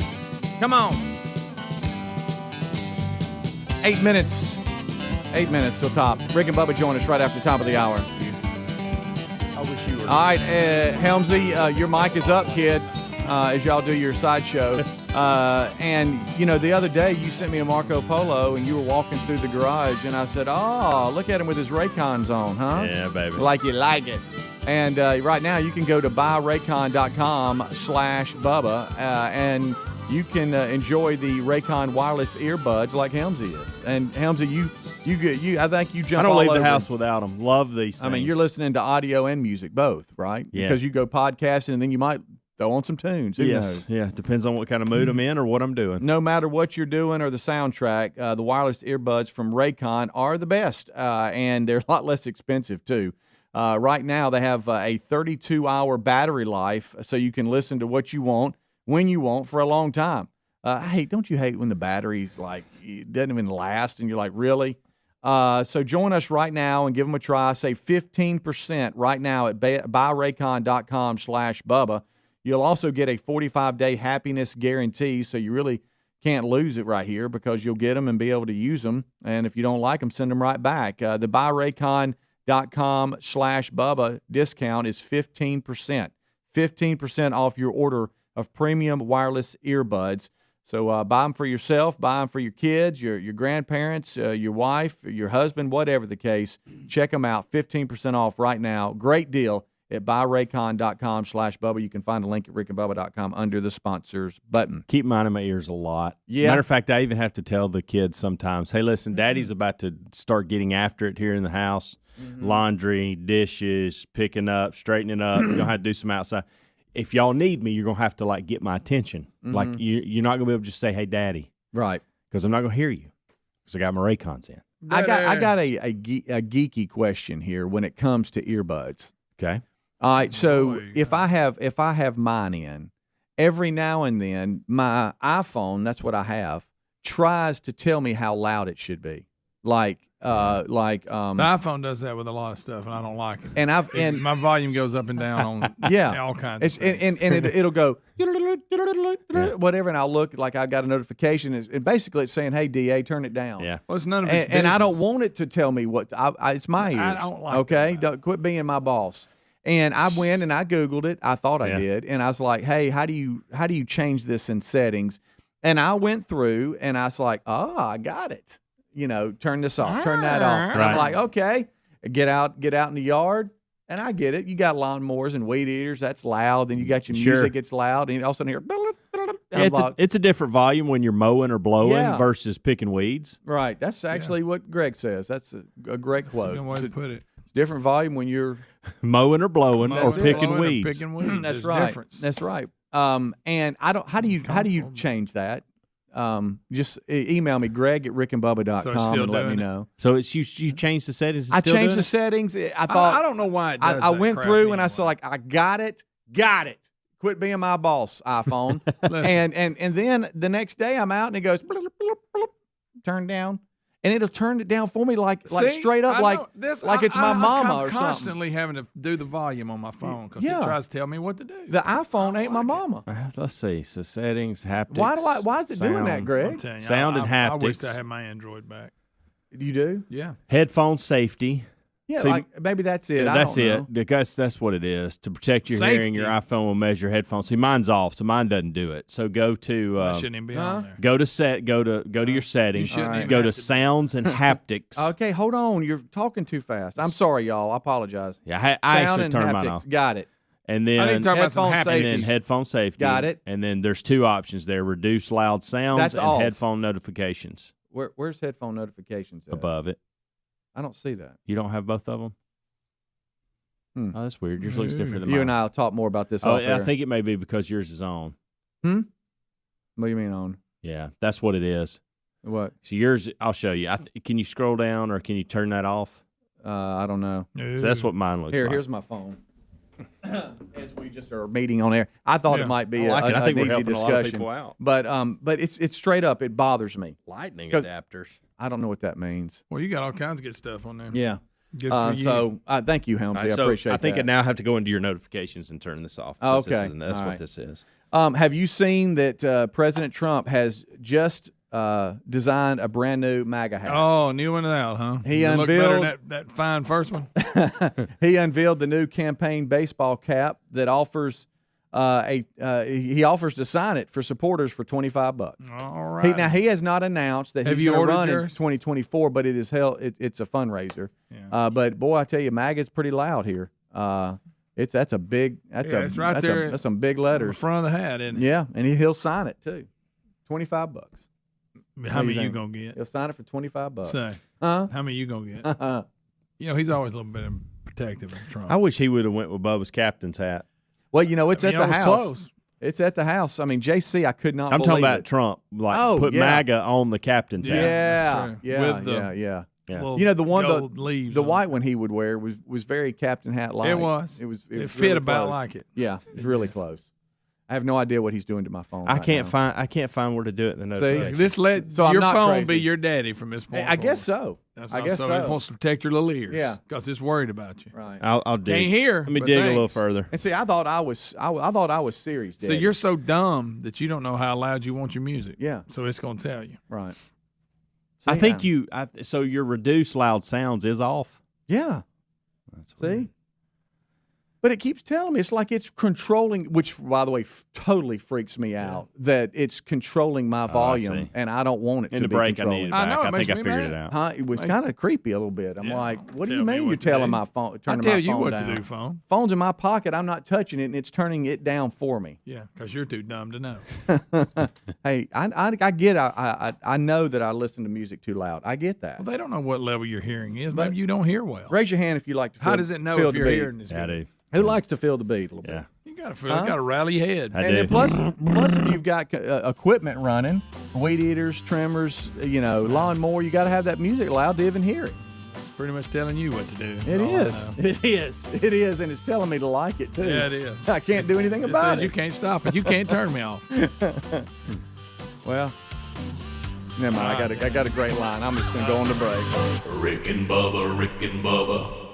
Come on. 8 minutes. 8 minutes till top. Rick and Bubba join us right after top of the hour. I wish you were. All right, Helmsy, your mic is up, kid, as y'all do your sideshow. And, you know, the other day you sent me a Marco Polo and you were walking through the garage and I said, oh, look at him with his Raycons on, huh? Yeah, baby. Like you like it. And right now you can go to buyraycon.com/Bubba and you can enjoy the Raycon wireless earbuds like Helmsy is. And Helmsy, I think you jump. I don't all leave the over. house without them. Love these things. I mean, you're listening to audio and music both, right? Yeah. Because you go podcasting and then you might throw on some tunes. Who knows? Yeah. Depends on what kind of mood I'm in or what I'm doing. No matter what you're doing or the soundtrack, the wireless earbuds from Raycon are the best, and they're a lot less expensive too. Right now, they have a 32-hour battery life, so you can listen to what you want when you want for a long time. Don't you hate when the battery's like it doesn't even last, and you're like, really? So join us right now and give them a try. Save 15% right now at buyraycon.com/Bubba. You'll also get a 45-day happiness guarantee, so you really can't lose it right here because you'll get them and be able to use them. And if you don't like them, send them right back. The buyraycon.com/Bubba discount is 15%. 15% off your order of premium wireless earbuds. So buy them for yourself, buy them for your kids, your grandparents, your wife, your husband, whatever the case. Check them out, 15% off right now. Great deal at buyraycon.com/Bubba. You can find a link at rickandbubba.com under the sponsors button. Keep mine in my ears a lot. Yeah. Matter of fact, I even have to tell the kids sometimes, hey, listen, Daddy's about to start getting after it here in the house. Laundry, dishes, picking up, straightening up. You're going to have to do some outside. If y'all need me, you're going to have to, like, get my attention. Like, you're not going to be able to just say, hey, Daddy. Right. Because I'm not going to hear you. Because I got my Raycons in. I got a geeky question here when it comes to earbuds. Okay. All right, so if I have mine in, every now and then my iPhone, that's what I have, tries to tell me how loud it should be. The iPhone does that with a lot of stuff, and I don't like it. And my volume goes up and down on all kinds of things. And it'll go whatever, and I'll look like I got a notification, and basically it's saying, "Hey, DA, turn it down." Yeah. Well, it's none of its and I don't business. want it to tell me what. It's my ears. I don't like okay, that. don't quit being my boss. And I went and I Googled it. I thought I did, and I was like, "Hey, how do you change this in settings?" And I went through, and I was like, "Oh, I got it. Turn this off, turn that off." And I'm like, "Okay, get out in the yard." And I get it. You got lawnmowers and weed eaters. That's loud. Then you got your music. It's loud. And you also hear. It's a different volume when you're mowing or blowing Yeah. versus picking weeds. Right. That's actually what Greg says. That's a great That's quote. a good way to put it. It's different volume when you're. Mowing or blowing That's or it. picking Blowing or weeds. Picking weeds. That's There's right. Difference. That's right. And I don't. How do you change that? Just email me, Greg at rickandbubba.com, So it's still and let me doing it? know. So it's you changed the settings. I changed the settings. I thought I don't know why it does I that went crap through and I anyway. saw like I got it. Quit being my boss, iPhone. Listen. and then the next day I'm out and it goes turn down, and it'll turn it down for me like See? straight up I like know. This- like it's my mama I'm or something. constantly having to do the volume on my phone because Yeah. it tries to tell me what to do. The iPhone ain't my mama. Let's see. So settings, haptics. Why is it doing that, sound. Greg? I'm telling you, Sound and I wish haptics. I had my Android back. You do? Yeah. Headphone safety. Yeah, See, like maybe that's it. That's I don't know. it. That's what it is. To protect your hearing, your Safety. iPhone will measure headphones. See, mine's off, so mine doesn't do it. So go to That shouldn't even be on there. go to your settings. shouldn't even Go have to to- sounds and haptics. Okay, hold on. You're talking too fast. I'm sorry, y'all. I apologize. Yeah, I Sound actually and turned mine haptics. off. Got it. And I then need to talk about some Headphone happy. and then safety. headphone safety. Got it. And then there's two options there: reduce loud sounds That's and off. headphone notifications Where's headphone notifications at? above it. I don't see that. You don't have both of them. Hmm. Oh, that's weird. Yours looks different than You mine. and I will talk more about this Oh, off I air. think it may be because yours is on. What do you mean on? Yeah, that's what it is. What? So yours, I'll show you. Can you scroll down or can you turn that off? I don't know. So that's what mine looks like. Here's my phone. As we just are meeting on air, I thought Yeah. it might be I like it. I think an we're easy helping a lot of discussion. people out. But it's straight up. It bothers me. Lightning 'Cause- adapters. I don't know what that means. Well, you got all kinds of good stuff on there. Yeah. Good for you. So thank you, Helmsley. I appreciate I think that. I now have to go into your notifications and turn this off. Oh, since this okay. is- that's All what right. this is. Have you seen that President Trump has just designed a brand new MAGA hat? Oh, new one out, huh? He Does it look better unveiled than that fine first one. He unveiled the new campaign baseball cap that offers he offers to sign it for supporters for $25. All right. Now he has not announced that Have he's you going to ordered run yours? in 2024, but it is it's a fundraiser. Yeah. But boy, I tell you, MAGA's pretty loud here. That's a big it's right there that's some big On the letters. front of the hat, isn't it? Yeah, and he'll sign it too. $25. How many you think? gonna get? He'll sign it for $25. Say, Huh? how many you gonna get? He's always a little bit protective of Trump. I wish he would have went with Bubba's captain's hat. Well, it's at it the was house. close. It's at the house. I mean, JC, I could not. I'm talking believe about it. Trump. Put yeah. MAGA on the captain's hat. Yeah, That's true. yeah, With the yeah. Yeah. The one gold leaves the on white it. one he would wear was very Captain Hat like. It was. It fit really about close. like it. Yeah, it's really close. I have no idea what he's doing to my phone. I right can't now. find where to do it in the See? notification. Just let So I'm your not phone crazy. be your daddy from this point. I guess forward. so. That's I all. guess so. so. It wants to protect your little ears. Yeah. because it's worried about you. Right. I'll dig. Can't hear. Let me but dig a little thanks. further. And see, I thought I was serious. So Daddy. you're so dumb that you don't know how loud you want your music. Yeah. So it's going to tell you. right. I See, think so your reduced loud sounds is off. Yeah. That's See. weird. But it keeps telling me it's like it's controlling, which, by the way, totally freaks me out that it's controlling my volume, see. and I don't want it In to the be break, I controlling. needed it I back. know, it I makes think I me figured mad. it out. Huh? It was kind of creepy a little bit. I'm Yeah, like, what do tell you me mean what you're to telling do. my phone, I turning tell my you phone what down? to do, phone. Phone's in my pocket. I'm not touching it, and it's turning it down for me. Yeah, because you're too dumb to know. Hey, I get. I know that I listen to music too loud. I get that. Well, they don't know what level your hearing is. Maybe you don't hear well. Raise your hand if you like to. How feel, does it know feel if the your beat. hearing is Yeah, I good? do. Who likes to feel the beat a little bit? Yeah. You got to feel. Got to rally your head. I And do. then plus, if you've got equipment running, weed eaters, trimmers, lawnmower, you got to have that music loud to even hear it. Pretty much telling you what to do. It All I is. know. It is. It is, and it's telling me to like it too. Yeah, it is. I can't do anything It about says it. you can't stop it. You can't turn me off. Well, never mind. I got a great line. I'm just gonna go on the break. Rick and Bubba, Rick and Bubba.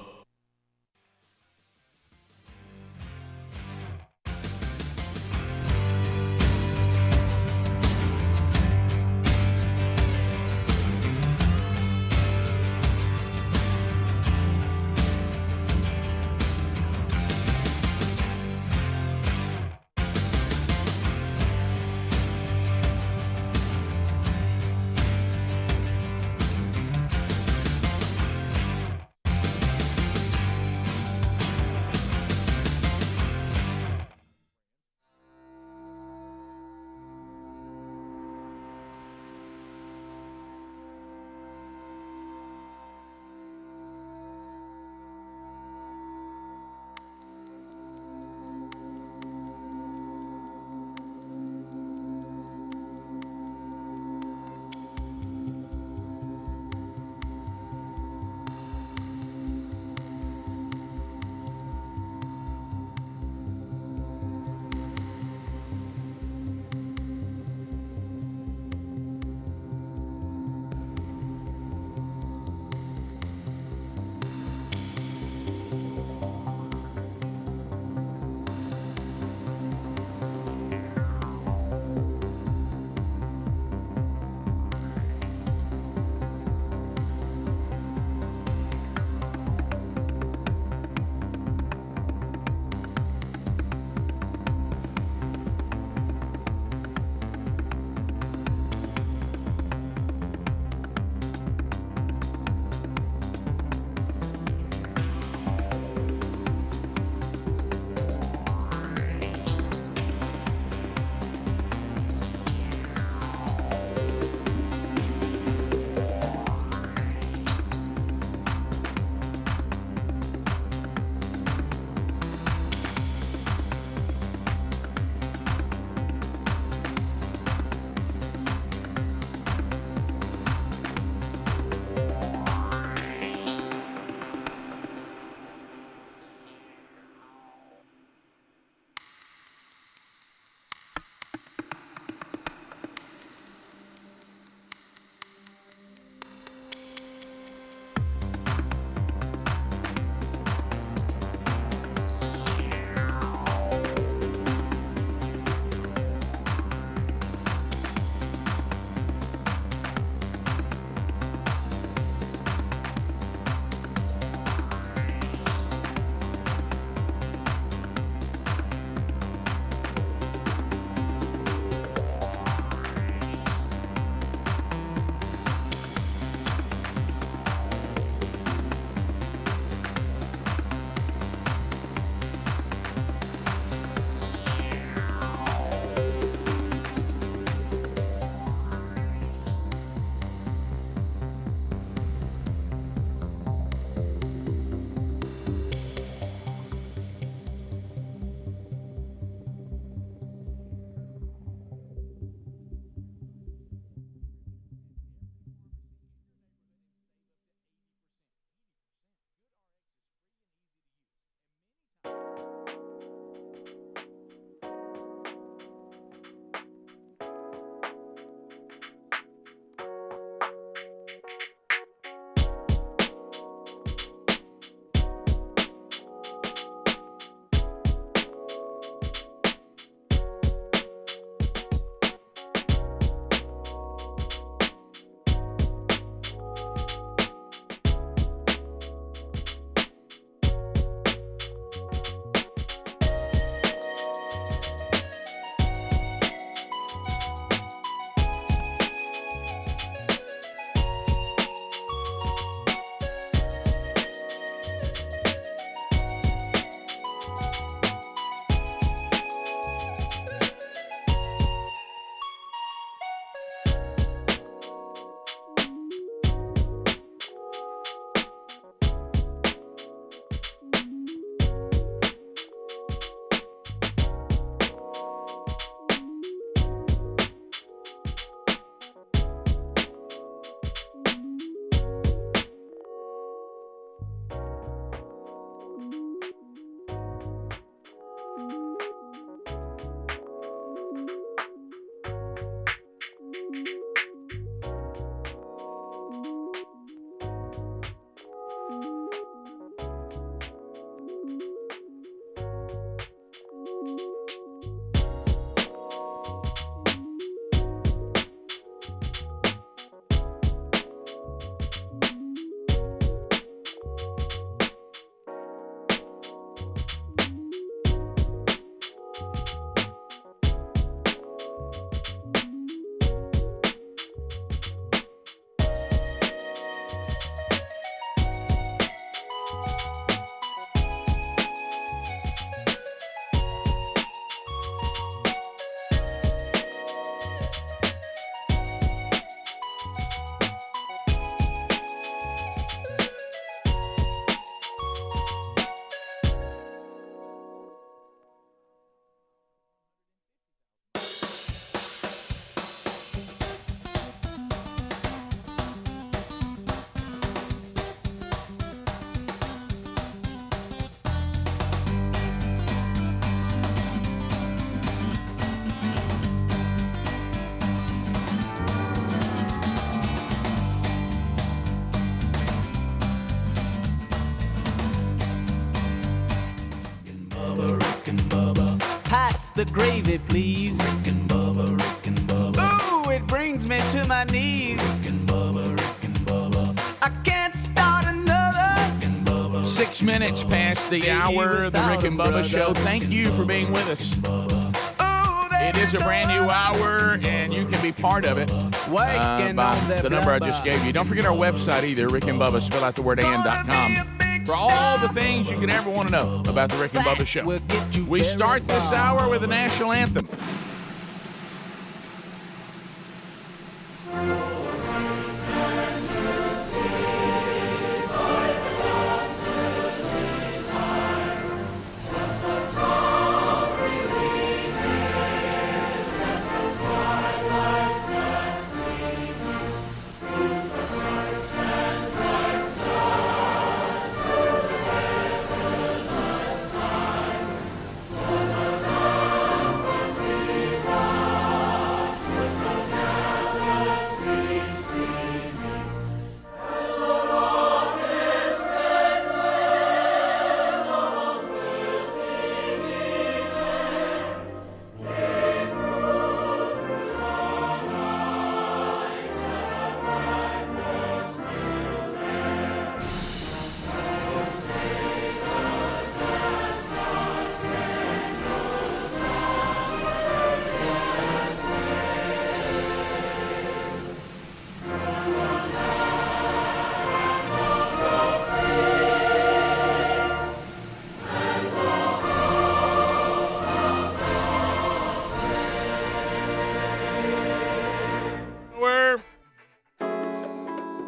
the gravy, please. Rick and Bubba. Ooh, it brings me to my knees. Rick and Bubba. I can't start another. 6 minutes past the hour of the Rick and Bubba Show. Thank you for being with us. It is a brand new hour, and you can be part of it by the number I just gave you. Don't forget our website either, Rick and Bubba, spell out the word and.com, for all the things you could ever want to know about the Rick and Bubba Show. We start this hour with the national anthem.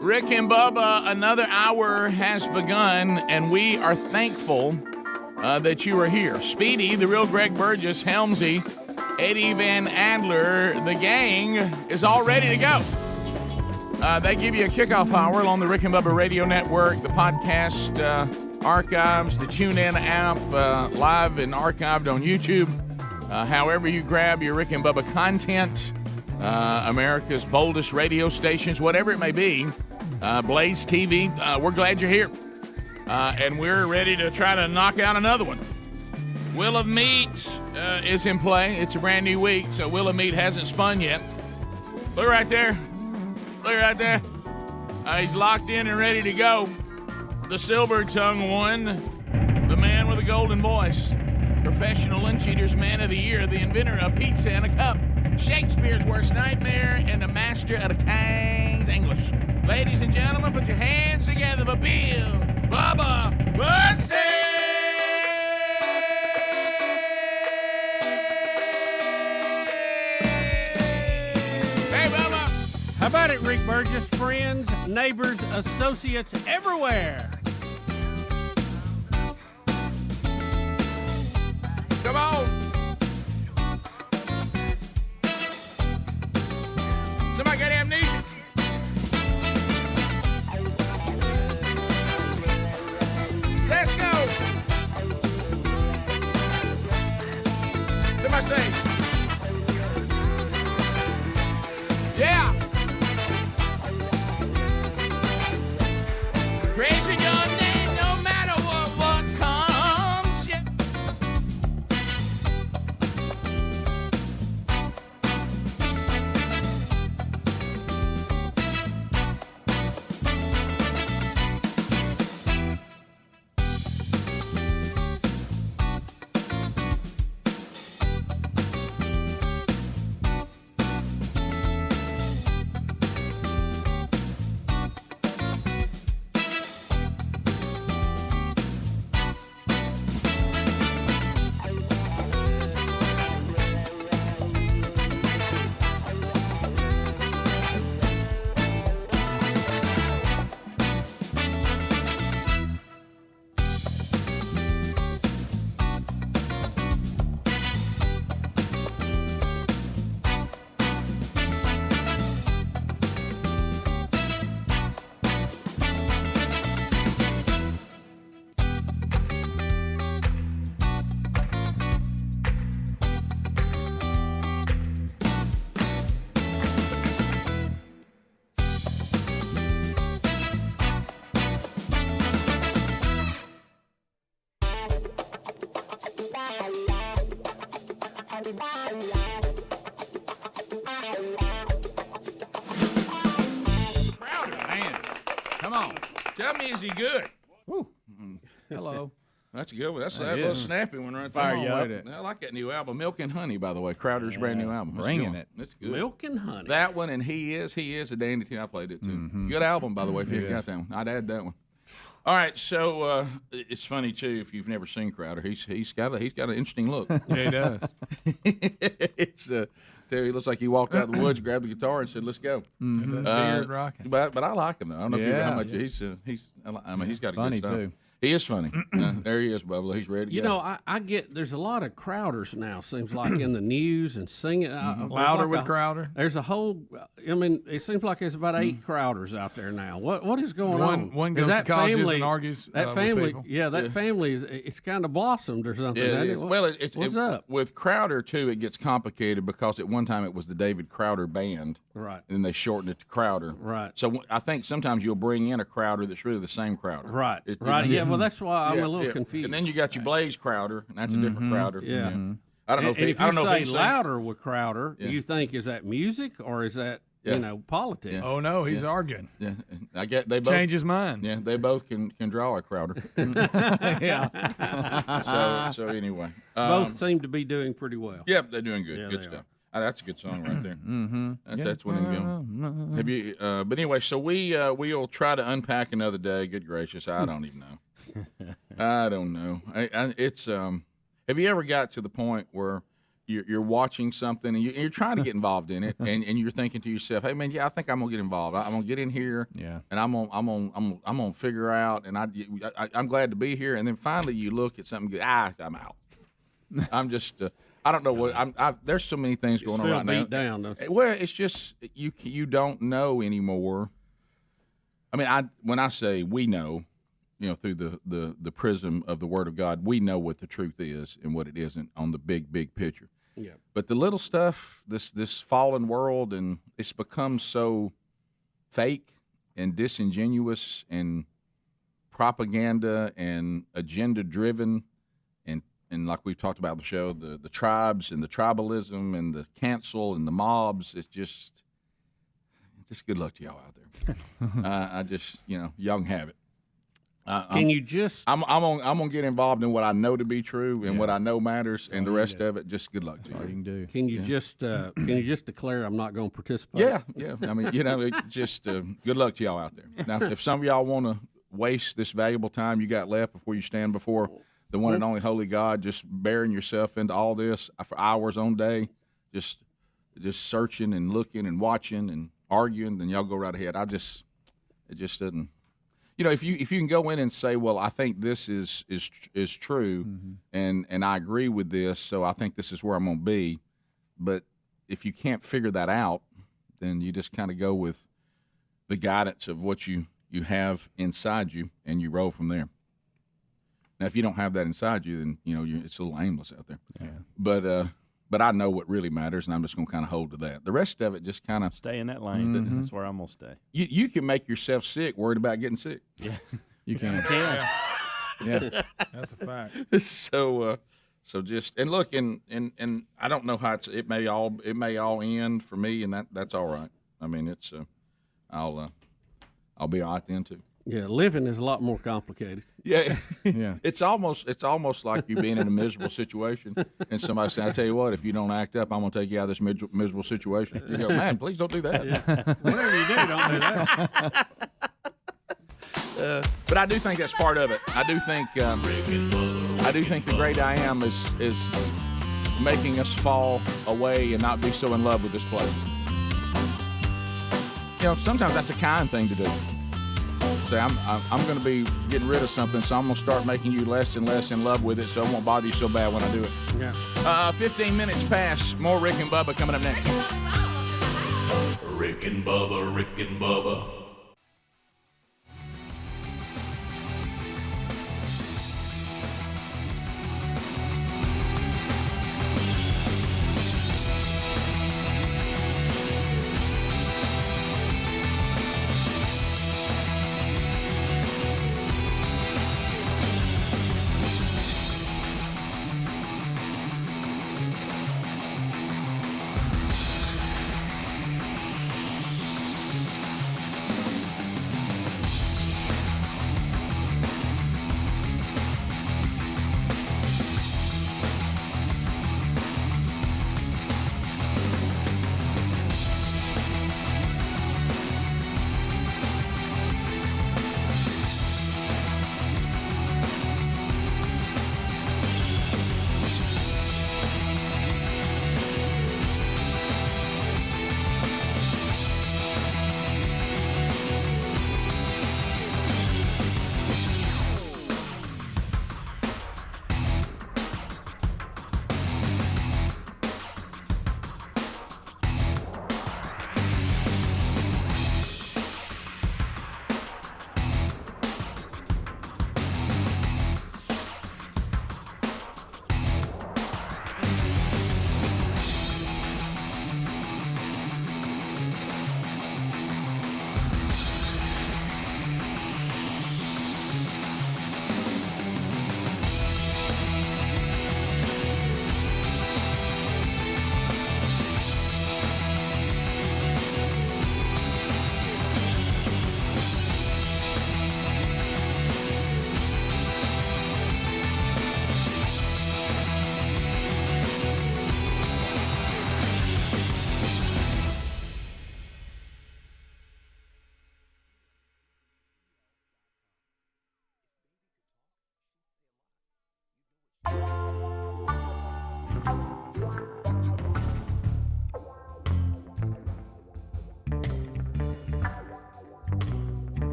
Rick and Bubba, another hour has begun, and we are thankful that you are here. Speedy, the real Greg Burgess, Helmsy, Eddie Van Adler, the gang is all ready to go. They give you a kickoff hour on the Rick and Bubba Radio Network, the podcast archives, the TuneIn app, live and archived on YouTube. However you grab your Rick and Bubba content, America's boldest radio stations, whatever it may be, Blaze TV, we're glad you're here. And we're ready to try to knock out another one. Wheel of Meat is in play. It's a brand new week, so Wheel of Meat hasn't spun yet. Look right there. Look right there. He's locked in and ready to go. The Silver Tongue one, the man with a golden voice, Professional Lunch Eaters Man of the Year, the inventor of pizza in a cup, Shakespeare's worst nightmare, and the master of the King's English. Ladies and gentlemen, put your hands together for Bill Bubba Bussey! Hey, Bubba! How about it, Rick Burgess? Friends, neighbors, associates everywhere. Come on! Somebody got amnesia. Let's go. Somebody say, yeah. Praising your name no matter what comes. Yeah. Crowder, man. Come on. Tell me, is he good? Hello. That's a good one. That's that little snappy one right there. Fire you up. I like that new album, Milk and Honey, by the way. Crowder's brand new album. That's Bringing good. it. That's good. Milk and honey. That one and He Is a dandy tune. I played it too. Good album, by the way, if you got that one. I'd add that one. All right, so it's funny too if you've never seen Crowder. He's got an interesting look. Yeah, he does. It's he looks like he walked out of the woods, grabbed the guitar, and said, "Let's go." Beard rocking. But I like him though. I don't know if you know how much Yeah. he's got a Funny, good style. too. He is funny. There he is, Bubba. He's ready to You go. know, I get there's a lot of Crowders now. Seems like in the news and singing Louder with Crowder. There's a whole. I mean, it seems like there's about 8 Crowders out there now. What is going on? One Is goes to colleges and argues That with family, people. that family is it's kind of blossomed or something. Yeah, hasn't it it? is. Well, What's up? With Crowder too? It gets complicated because at one time it was the David Crowder Band, Right. and then they shortened it to Crowder. Right. So I think sometimes you'll bring in a Crowder that's really the same Crowder. Right. It- Right. it- Yeah. Well, that's why I'm yeah, a little yeah. confused. And then you got your Blaze Crowder, and that's a different Crowder. Yeah. I don't know And if if I you don't know say if he's louder with Crowder, Yeah. you think is that music or is that politics? Oh no, he's arguing. Yeah, I get they both Change his mind. Yeah, they both can draw a Crowder. So anyway, Both seem to be doing pretty well. Yep, they're doing good. Yeah, Good they stuff. That's a good song right there. That's one of them. Have you? But anyway, so we'll try to unpack another day. Good gracious, I don't even know. I don't know. It's Have you ever got to the point where you're watching something and you're trying to get involved in it, and you're thinking to yourself, "Hey man, yeah, I think I'm gonna get involved. I'm gonna get in here, and I'm gonna figure out, and I'm glad to be here." And then finally, you look at something, I'm out. I'm just. I don't know what there's so many things going on right now. Beat down, don't you? Well, it's just you don't know anymore. I mean, when I say we know, through the prism of the Word of God, we know what the truth is and what it isn't on the big picture. Yeah. But the little stuff, this fallen world, and it's become so fake and disingenuous and propaganda and agenda driven. And like we've talked about in the show, the tribes and the tribalism and the cancel and the mobs, it's just good luck to y'all out there. I just, y'all can have it. Can you just? I'm gonna get involved in what I know to be true and what I know matters, and the rest of it, just good luck to you. All you can do. Can you just declare I'm not going to participate? Yeah. I mean, it's just good luck to y'all out there. Now, if some of y'all want to waste this valuable time you got left before you stand before the one and only holy God, just bearing yourself into all this for hours on day, just searching and looking and watching and arguing, then y'all go right ahead. It just doesn't. If you can go in and say, well, I think this is true, and I agree with this, so I think this is where I'm going to be. But if you can't figure that out, then you just kind of go with the guidance of what you have inside you, and you roll from there. Now, if you don't have that inside you, then it's a little aimless out there. Yeah. But I know what really matters, and I'm just going to kind of hold to that. The rest of it just kind of Stay in that lane. That's where I'm gonna stay. You can make yourself sick, worried about getting sick. Yeah, You can. Yeah. That's a fact. So just and look and I don't know how it may all end for me, and that's all right. I mean, it's I'll be all right then too. Yeah, living is a lot more complicated. Yeah, Yeah. It's almost like you being in a miserable situation, and somebody saying, "I tell you what, if you don't act up, I'm going to take you out of this miserable situation." You go, "Man, please don't do that." Whatever you do, don't do that. But I do think that's part of it. I do think the great I am is making us fall away and not be so in love with this place. Sometimes that's a kind thing to do. Say, I'm going to be getting rid of something, so I'm going to start making you less and less in love with it, so it won't bother you so bad when I do it. Yeah. 15 minutes past. More Rick and Bubba coming up next. Rick and Bubba, Rick and Bubba.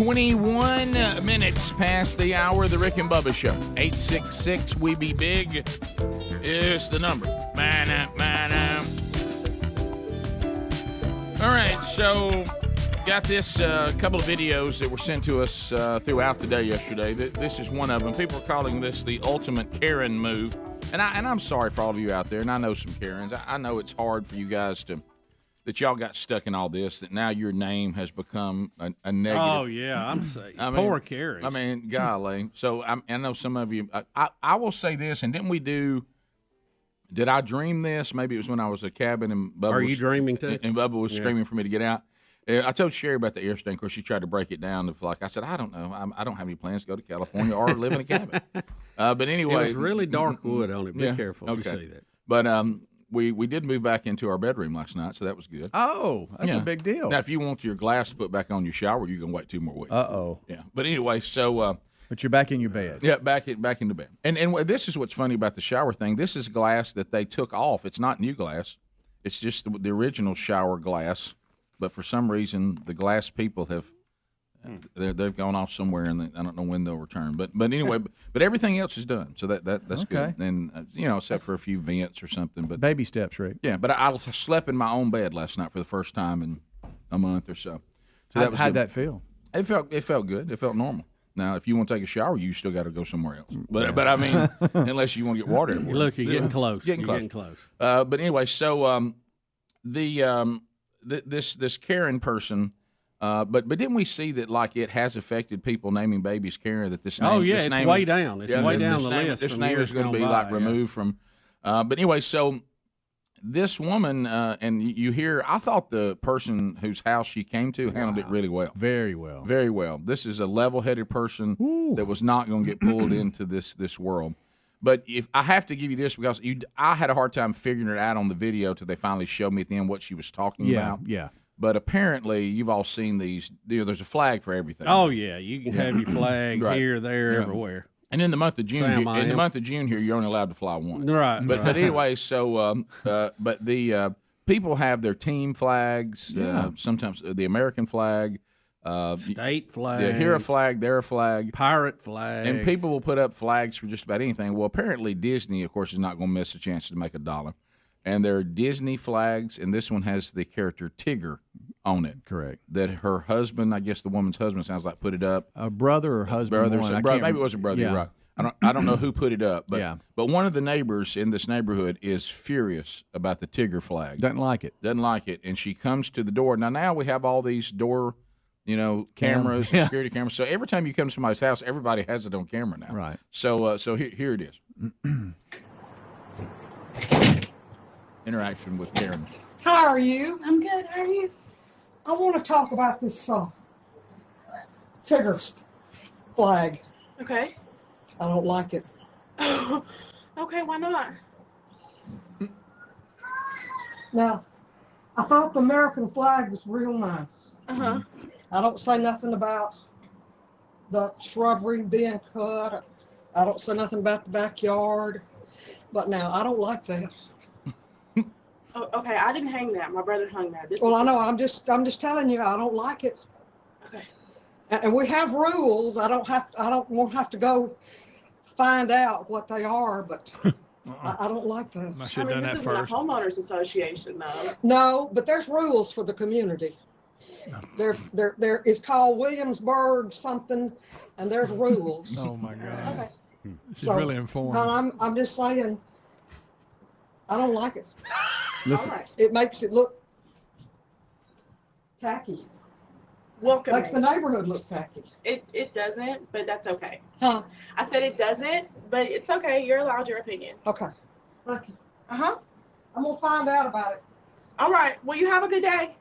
21 minutes past the hour of the Rick and Bubba Show. 866 We Be Big is the number. All right, so got this couple of videos that were sent to us throughout the day yesterday. This is one of them. People are calling this the ultimate Karen move. And I'm sorry for all of you out there, and I know some Karens. I know it's hard for you guys that y'all got stuck in all this, that now your name has become a negative. Oh, yeah, I'm saying. Poor Karen. I mean, golly. So I know some of you, I will say this, and did I dream this? Maybe it was when I was at a cabin and Bubba Are you dreaming too? And Bubba was screaming for me to get out. I told Sherry about the air stay. Of course, she tried to break it down. I said, I don't know. I don't have any plans to go to California or live in a cabin. But anyway. It was really dark wood on it. Be careful if you see that. But we did move back into our bedroom last night, so that was good. Oh, that's a big deal. Now, if you want your glass to put back on your shower, you can wait 2 more weeks. Uh-oh. Yeah. But anyway, so. But you're back in your bed. Yeah, back into bed. And this is what's funny about the shower thing. This is glass that they took off. It's not new glass. It's just the original shower glass. But for some reason, the glass people they've gone off somewhere, and I don't know when they'll return. But anyway, but everything else is done, so that's okay. good. And except for a few vents or something. But baby steps, Rick. Yeah, but I slept in my own bed last night for the first time in a month or so. So how'd that feel? It felt good. It felt normal. Now, if you want to take a shower, you still got to go somewhere else. But I mean, unless you want to get water everywhere. Look, you're getting close. Getting close. But anyway, so this Karen person, but didn't we see that like it has affected people naming babies Karen? That this name, oh yeah, this it's name way is, down. It's way down the list. This name is going to be like removed from. But anyway, so this woman, and you hear, I thought the person whose house she came to handled it really well. Very well. Very well. This is a level-headed person that was not going to get pulled into this world. But if I have to give you this, because I had a hard time figuring it out on the video till they finally showed me at the end what she was talking about. Yeah. But apparently, you've all seen these. There's a flag for everything. Oh yeah, you can have your flag here, there, everywhere. And in the month of June, here, you're only allowed to fly one. Right. But anyway, so but the people have their team flags. Sometimes the American flag. State flag. Yeah, here a flag, there a flag. Pirate flag. And people will put up flags for just about anything. Well, apparently Disney, of course, is not going to miss a chance to make $1. And there are Disney flags, and this one has the character Tigger on it. Correct. That her husband, I guess the woman's husband sounds like, put it up. A brother or husband. Maybe it was a brother. Yeah. You're right. I don't know who put it up, but Yeah. but one of the neighbors in this neighborhood is furious about the Tigger flag. Doesn't like it. Doesn't like it, and she comes to the door. Now we have all these door, cameras, and security cameras. So every time you come to somebody's house, everybody has it on camera now. Right. So here it is. Interaction with Karen. How are you? I'm good. How are you? I want to talk about this Tigger flag. Okay. I don't like it. Okay, why not? Now, I thought the American flag was real nice. Uh-huh. I don't say nothing about the shrubbery being cut. I don't say nothing about the backyard. But now, I don't like that. Oh, okay, I didn't hang that. My brother hung that. I know. I'm just telling you, I don't like it. Okay. And we have rules. I won't have to go find out what they are, but I don't like that. I should have done that this first. Isn't a homeowners association, though. No, but there's rules for the community. There is called Williamsburg something, and there's rules. Oh my God. Okay. She's really informed. I'm just saying, I don't like it. Listen, It makes it look tacky. Welcome. Makes the neighborhood look tacky. It doesn't, but that's okay. Huh? I said it doesn't, but it's okay. You're allowed your opinion. Okay. Thank you. Uh-huh. I'm gonna find out about it. All right. Well, you have a good day.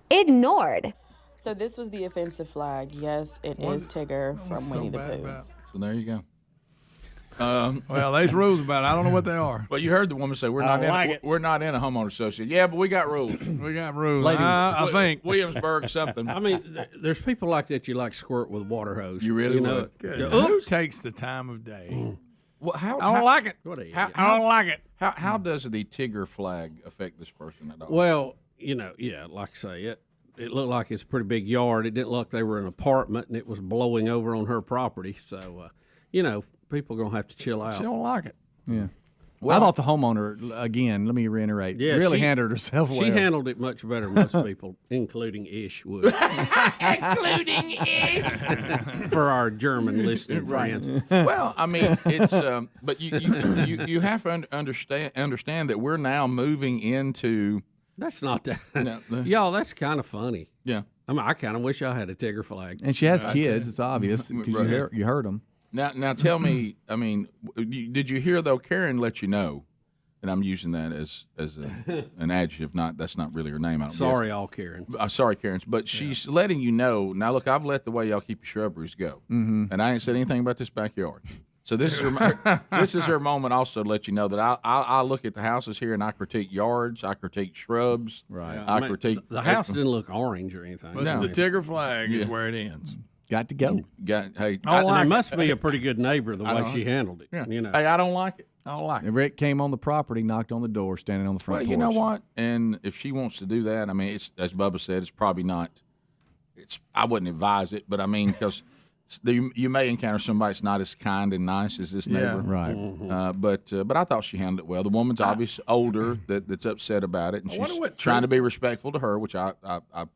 Ignored. So this was the offensive flag. Yes, it is Tigger from Winnie the Pooh. So there you go. Well, there's rules about it. I don't know what they are. Well, you heard the woman say we're not in a homeowner association. Yeah, but we got rules. We got rules. Ladies, I think Williamsburg something. I mean, there's people like that you like squirt with water hose. You really know. would. who takes the time of day? Well, I don't like it. What are you? I don't like it. How does the Tigger flag affect this person at all? Well, yeah, like I say, it looked like it's a pretty big yard. It didn't look like they were an apartment, and it was blowing over on her property. So, people are going to have to chill out. She don't like it. yeah. Well, I thought the homeowner, again, let me reiterate, Yeah, really she- handled herself well. She handled it much better than most people, including Ish would. Including Ish. For our German listening friends. Well, I mean, it's but you have to understand that we're now moving into. That's not that. No, Y'all, that's kind of funny. Yeah. I mean, I kind of wish I had a Tigger flag. And she has kids. It's obvious because Right. you heard them. Now tell me. I mean, did you hear though? Karen let you know, and I'm using that as an adjective. That's not really her name. I don't Sorry, guess. all Karen. Sorry, Karen. But she's letting you know. Now, look, I've let the way y'all keep your shrubberies go, and I ain't said anything about this backyard. So this is her moment also to let you know that I look at the houses here and I critique yards, I critique shrubs, Right. Yeah, I critique the house didn't look orange or anything. But No. the Tigger flag is where it ends. Got to go. Hey, I must be a pretty good neighbor the way don't- she handled it. yeah. You know. Hey, I don't like it. I don't like it. And Rick came on the property, knocked on the door, standing on the front Well, porch. you know what? And if she wants to do that, I mean, it's as Bubba said, it's probably not. I wouldn't advise it, but I mean, because you may encounter somebody that's not as kind and nice as this neighbor. Right. But I thought she handled it well. The woman's obviously older that's upset about it, and wonder she's what trying to be respectful to her, which I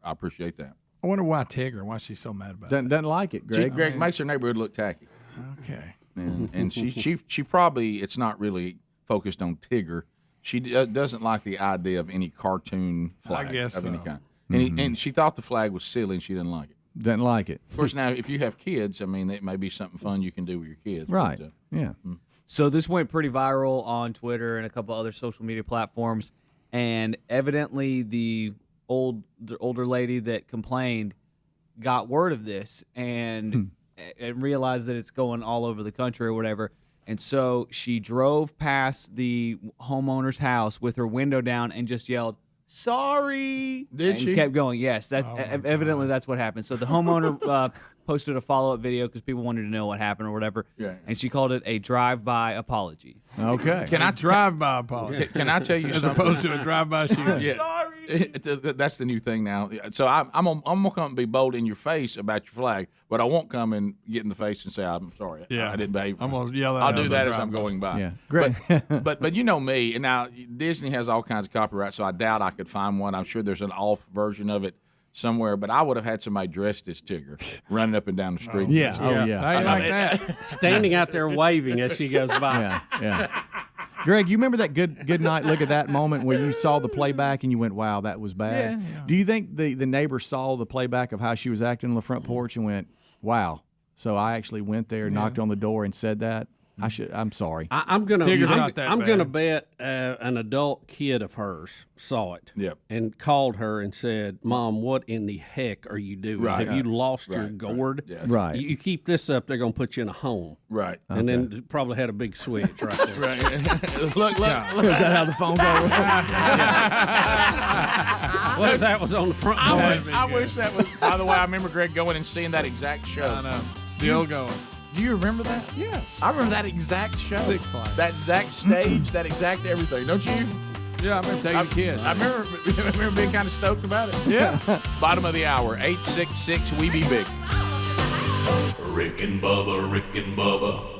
appreciate that. I wonder why Tigger, why she's so mad about Doesn't like it, Greg. Greg makes her neighborhood look tacky, it. Okay. and she probably it's not really focused on Tigger. She doesn't like the idea of any cartoon flag guess of any so. kind, and she thought the flag was silly, and she didn't like it. Doesn't like it. Of course, now if you have kids, I mean, it may be something fun you can do with your kids. Right. But, Yeah. So this went pretty viral on Twitter and a couple other social media platforms, and evidently the older lady that complained got word of this and realized that it's going all over the country or whatever. And so she drove past the homeowner's house with her window down and just yelled, "Sorry!" Did and she? kept going. Yes, that's evidently that's what happened. So the homeowner posted a follow-up video because people wanted to know what happened or whatever. Yeah. And she called it a drive-by apology. Okay. Can I Drive-by apology. Can I tell you As something? opposed to a drive-by shooting. Yeah. Sorry. That's the new thing now. So I'm gonna come and be bold in your face about your flag, but I won't come and get in the face and say I'm sorry. Yeah. I didn't behave. I'm gonna yell at I'll her do as that I as I'm drive by. going by. Yeah. Great. But you know me, and now Disney has all kinds of copyright, so I doubt I could find one. I'm sure there's an off version of it somewhere, but I would have had somebody dressed as Tigger running up and down the street. Yeah. Oh, yeah. How you like that? Standing out there waving as she goes by. Yeah. Yeah. Greg, you remember that good night look at that moment where you saw the playback and you went, wow, that was bad? Yeah. Do you think the neighbor saw the playback of how she was acting on the front porch and went, wow, so I actually went there, knocked on the door and said that? I'm sorry. I'm gonna. Tigger's not that I'm bad. gonna bet an adult kid of hers saw it. Yep. And called her and said, "Mom, what in the heck are you doing? Right. Have you lost your Right. gourd? Yeah. Right. You keep this up, they're gonna put you in a home." Right. And then probably had a big switch right there. Right. look. Is that how the phone goes? What if that was on the front door? I wish that was. By the way, I remember Greg going and seeing that exact show. I know. Still going. Do you remember that? Yes. I remember that exact show. Six Flags. That exact stage, that exact everything. Don't you? Yeah, I remember taking kids. I remember being kind of stoked about it. Yeah. Bottom of the hour, 866 We Be Big. Rick and Bubba, Rick and Bubba.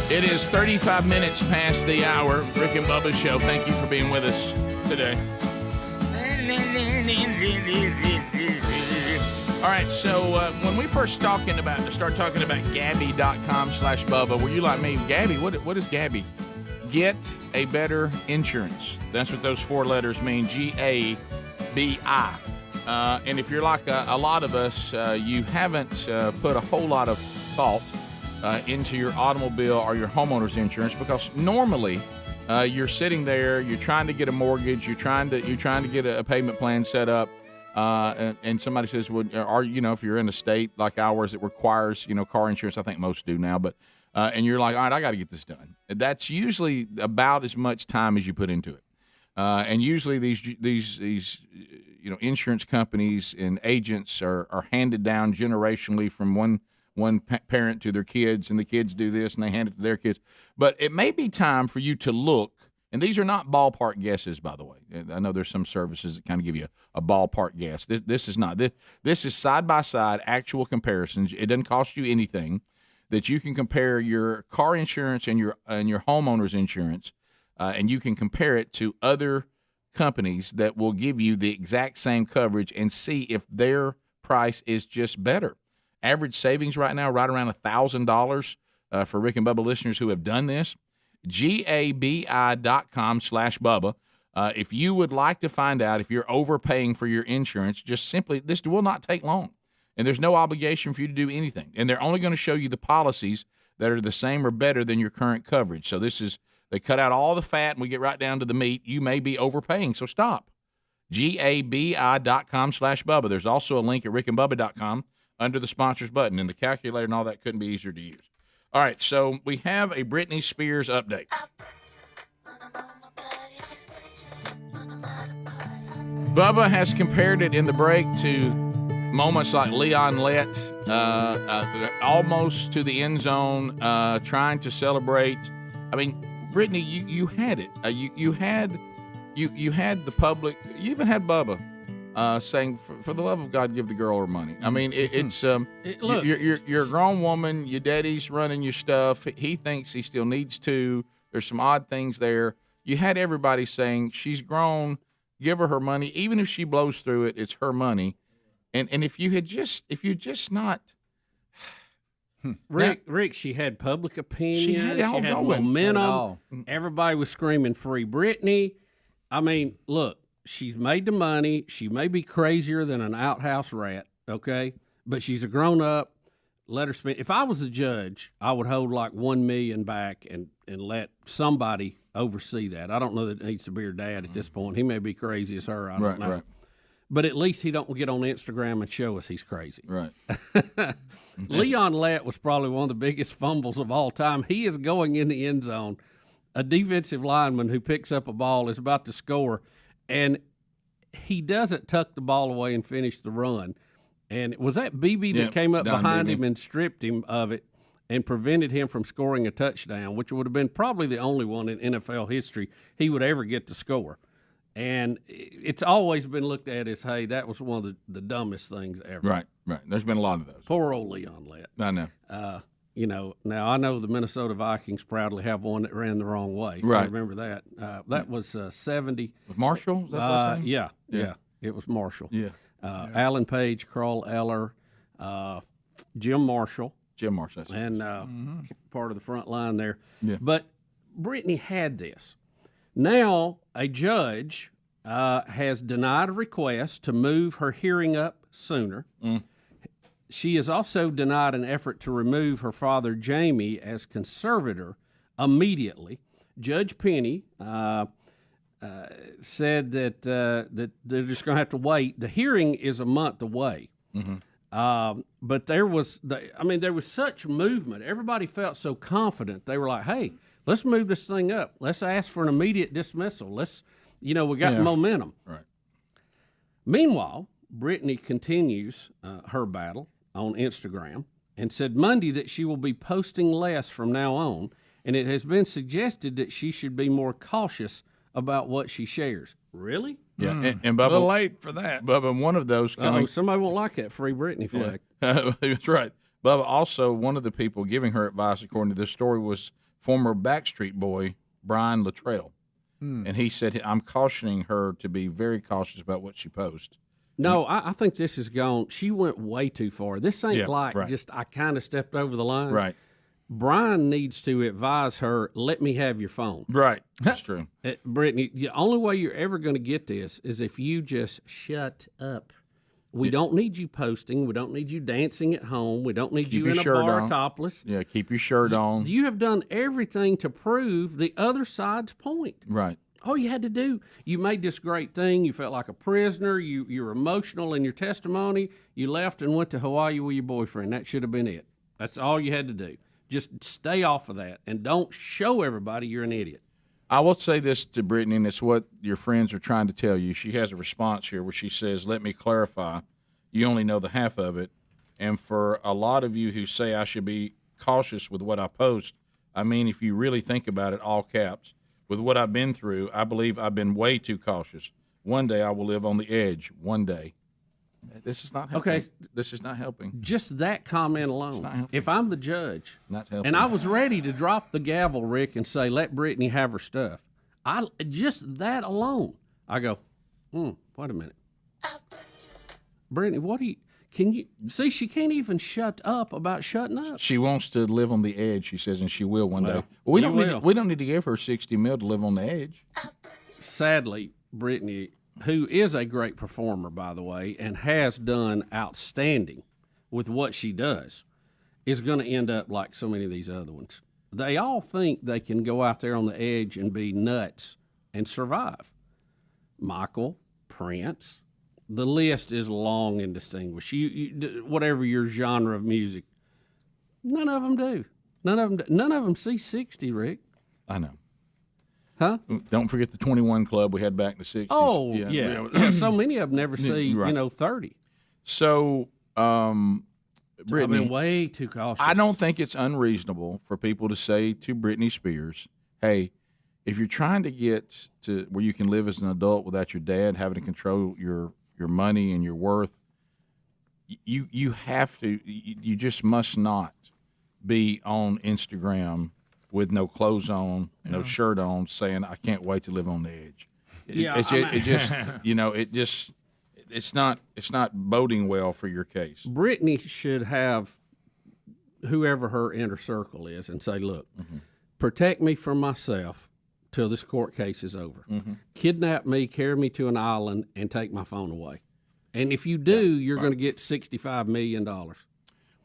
It is 35 minutes past the hour. Rick and Bubba Show. Thank you for being with us today. All right, so when we first start talking about Gabby.com/Bubba, were you like me? Gabby, what is Gabby? Get a better insurance. That's what those 4 letters mean, GABI. And if you're like a lot of us, you haven't put a whole lot of thought into your automobile or your homeowner's insurance, because normally you're sitting there, you're trying to get a mortgage, you're trying to get a payment plan set up, and somebody says, well, if you're in a state like ours that requires car insurance, I think most do now, but and you're like, all right, I got to get this done. That's usually about as much time as you put into it, and usually these insurance companies and agents are handed down generationally from one parent to their kids, and the kids do this and they hand it to their kids. But it may be time for you to look, and these are not ballpark guesses, by the way. I know there's some services that kind of give you a ballpark guess. This is not. This is side-by-side actual comparisons. It doesn't cost you anything, that you can compare your car insurance and your homeowner's insurance, and you can compare it to other companies that will give you the exact same coverage and see if their price is just better. Average savings right now, right around $1,000 for Rick and Bubba listeners who have done this. GABI.com/Bubba. If you would like to find out if you're overpaying for your insurance, just simply, this will not take long. And there's no obligation for you to do anything. And they're only going to show you the policies that are the same or better than your current coverage. So they cut out all the fat and we get right down to the meat. You may be overpaying, so stop. GABI.com/Bubba. There's also a link at rickandbubba.com under the sponsors button, and the calculator and all that couldn't be easier to use. All right, so we have a Britney Spears update. Bubba has compared it in the break to moments like Leon Lett, almost to the end zone, trying to celebrate. I mean, Britney, you had it. You had the public. You even had Bubba saying, for the love of God, give the girl her money. I mean, look, you're a grown woman. Your daddy's running your stuff. He thinks he still needs to. There's some odd things there. You had everybody saying she's grown. Give her money, even if she blows through it. It's her money. And if you just not. Rick, she had public opinion. She had momentum. Everybody was screaming "Free Britney." I mean, look, she's made the money. She may be crazier than an outhouse rat, okay? But she's a grown up. Let her spend. If I was a judge, I would hold like $1 million back and let somebody oversee that. I don't know that it needs to be her dad at this point. He may be crazy as her. I don't know. Right. But at least he don't get on Instagram and show us he's crazy. Right. Leon Lett was probably one of the biggest fumbles of all time. He is going in the end zone. A defensive lineman who picks up a ball is about to score, and he doesn't tuck the ball away and finish the run. And was that BB that came up behind him and stripped him of it and prevented him from scoring a touchdown, which would have been probably the only one in NFL history he would ever get to score. And it's always been looked at as, hey, that was one of the dumbest things ever. Right. There's been a lot of those. Poor old Leon Lett. I know. Now I know the Minnesota Vikings proudly have one that ran the wrong way. Right. I remember that. That was 70. With Marshall? Is that what I'm saying? Yeah. It was Marshall. Yeah. Alan Page, Carl Eller, Jim Marshall. That's and part of the front line there. Yeah. But Britney had this. Now a judge has denied a request to move her hearing up sooner. She has also denied an effort to remove her father, Jamie, as conservator immediately. Judge Penny said that they're just going to have to wait. The hearing is a month away. But there was such movement. Everybody felt so confident. They were like, hey, let's move this thing up. Let's ask for an immediate dismissal. We got momentum. Right. Meanwhile, Britney continues her battle on Instagram and said Monday that she will be posting less from now on, and it has been suggested that she should be more cautious about what she shares. Really? Yeah, and Bubba, a little late for that. Bubba, one of those coming. Somebody won't like that Free Britney flag. Yeah. That's right. Bubba, also one of the people giving her advice, according to this story, was former Backstreet Boy Brian Luttrell. Hmm. And he said, I'm cautioning her to be very cautious about what she posts. No, I think this is gone. She went way too far. This ain't right. just I kind of stepped over the line. Right. Brian needs to advise her, let me have your phone. Right. That's true. Brittany, the only way you're ever going to get this is if you just shut up. We don't need you posting. We don't need you dancing at home. We don't need Keep you your in a shirt bar on. topless. Yeah, keep your shirt on. You have done everything to prove the other side's point. Right. All you had to do, you made this great thing. You felt like a prisoner. You were emotional in your testimony. You left and went to Hawaii with your boyfriend. That should have been it. That's all you had to do. Just stay off of that and don't show everybody you're an idiot. I will say this to Brittany, and it's what your friends are trying to tell you. She has a response here where she says, let me clarify. You only know the half of it. And for a lot of you who say I should be cautious with what I post, I mean, if you really think about it, all caps, with what I've been through, I believe I've been way too cautious. One day I will live on the edge. One day. This is not helping. Okay. This is not helping. Just that comment alone. If I'm the judge, Not helping. and I was ready to drop the gavel, Rick, and say, let Brittany have her stuff, just that alone, I go, wait a minute. Brittany, what do you, can you, see, she can't even shut up about shutting up. She wants to live on the edge, she says, and she will one day. Well, We you don't need. will. We don't need to give her $60 million to live on the edge. Sadly, Brittany, who is a great performer, by the way, and has done outstanding with what she does, is going to end up like so many of these other ones. They all think they can go out there on the edge and be nuts and survive. Michael, Prince, the list is long and distinguished. You whatever your genre of music, none of them do. None of them see 60, Rick. I know. Huh? Don't forget the 21 Club we had back in the 60s. Oh, yeah. So many of them never see, Right. 30. So, Brittany, I've been way too cautious. I don't think it's unreasonable for people to say to Britney Spears, hey, if you're trying to get to where you can live as an adult without your dad having to control your money and your worth, you have to, you just must not be on Instagram with no clothes on, no shirt on, saying, I can't wait to live on the edge. It's not boding well for your case. Brittany should have whoever her inner circle is and say, look, protect me from myself till this court case is over. Kidnap me, carry me to an island, and take my phone away. And if you do, you're going to get $65 million.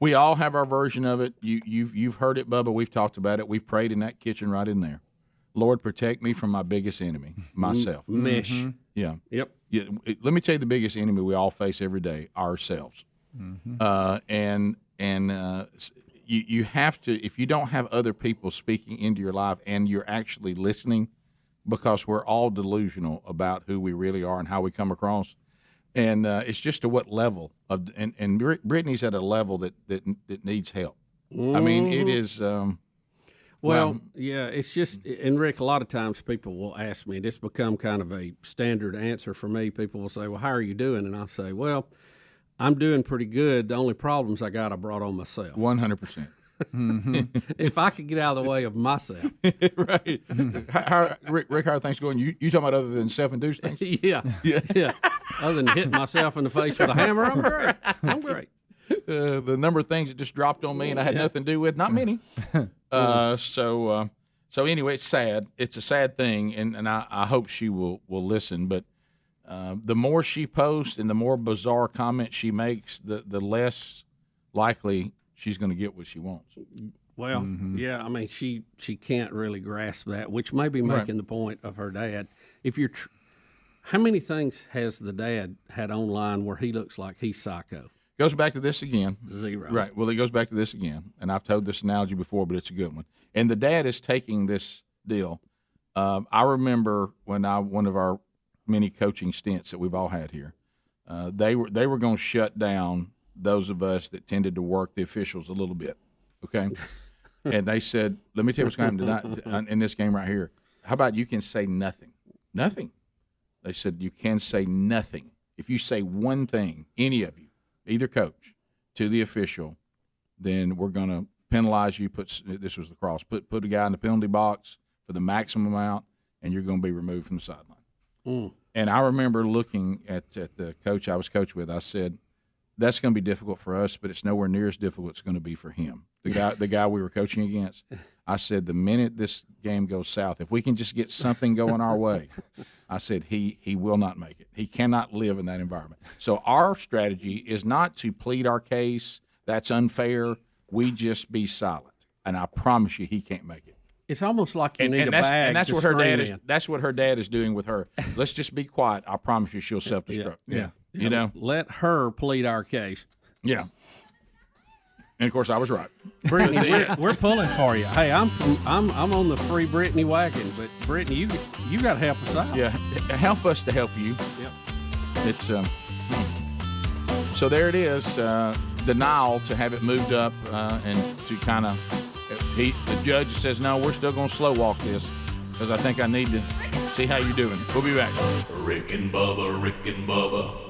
We all have our version of it. You've heard it, Bubba. We've talked about it. We've prayed in that kitchen right in there. Lord, protect me from my biggest enemy, myself. Mesh. Yeah. Yep. Yeah. Let me tell you the biggest enemy we all face every day: ourselves. You have to. If you don't have other people speaking into your life and you're actually listening, because we're all delusional about who we really are and how we come across. And it's just to what level of and Brittany's at a level that needs help. I mean, it is. Yeah, it's just, and Rick, a lot of times people will ask me, and it's become kind of a standard answer for me. People will say, well, how are you doing? And I'll say, well, I'm doing pretty good. The only problems I brought on myself. 100%. If I could get out of the way of myself. Right. Rick, how are things going? You talking about other than self-induced things? Yeah. Other than hitting myself in the face with a hammer, I'm great. The number of things that just dropped on me and I had nothing to do with, not many. So anyway, it's sad. It's a sad thing, and I hope she will listen. But the more she posts and the more bizarre comments she makes, the less likely she's going to get what she wants. Well, yeah, I mean, she can't really grasp that, which may be making the point of her dad. If you're, how many things has the dad had online where he looks like he's psycho? Goes back to this again. 0. Right. Well, it goes back to this again, and I've told this analogy before, but it's a good one. And the dad is taking this deal. I remember when one of our many coaching stints that we've all had here, they were going to shut down those of us that tended to work the officials a little bit, okay? And they said, let me tell you what's going to happen tonight in this game right here. How about you can say nothing? Nothing. They said you can say nothing. If you say one thing, any of you, either coach, to the official, then we're going to penalize you. This was lacrosse. Put a guy in the penalty box for the maximum amount, and you're going to be removed from the sideline. And I remember looking at the coach I was coached with. I said, that's going to be difficult for us, but it's nowhere near as difficult it's going to be for him, the guy we were coaching against. I said, the minute this game goes south, if we can just get something going our way, I said, he will not make it. He cannot live in that environment. So our strategy is not to plead our case. That's unfair. We just be silent. And I promise you he can't make it. It's almost like you need a bag. And that's to what her dad scream is. That's what her dad is doing with her. Let's just be quiet. I promise you, she'll self-destruct. Yeah. You know, let her plead our case. Yeah. And of course, I was right. Brittany, we're pulling for you. Hey, I'm on the free Britney wagon, but Brittany, you got to help us out. Yeah, help us to help you. Yep. It's so there it is. Denial to have it moved up and to kind of. The judge says, no, we're still going to slow walk this because I think I need to see how you're doing. We'll be back. Rick and Bubba, Rick and Bubba.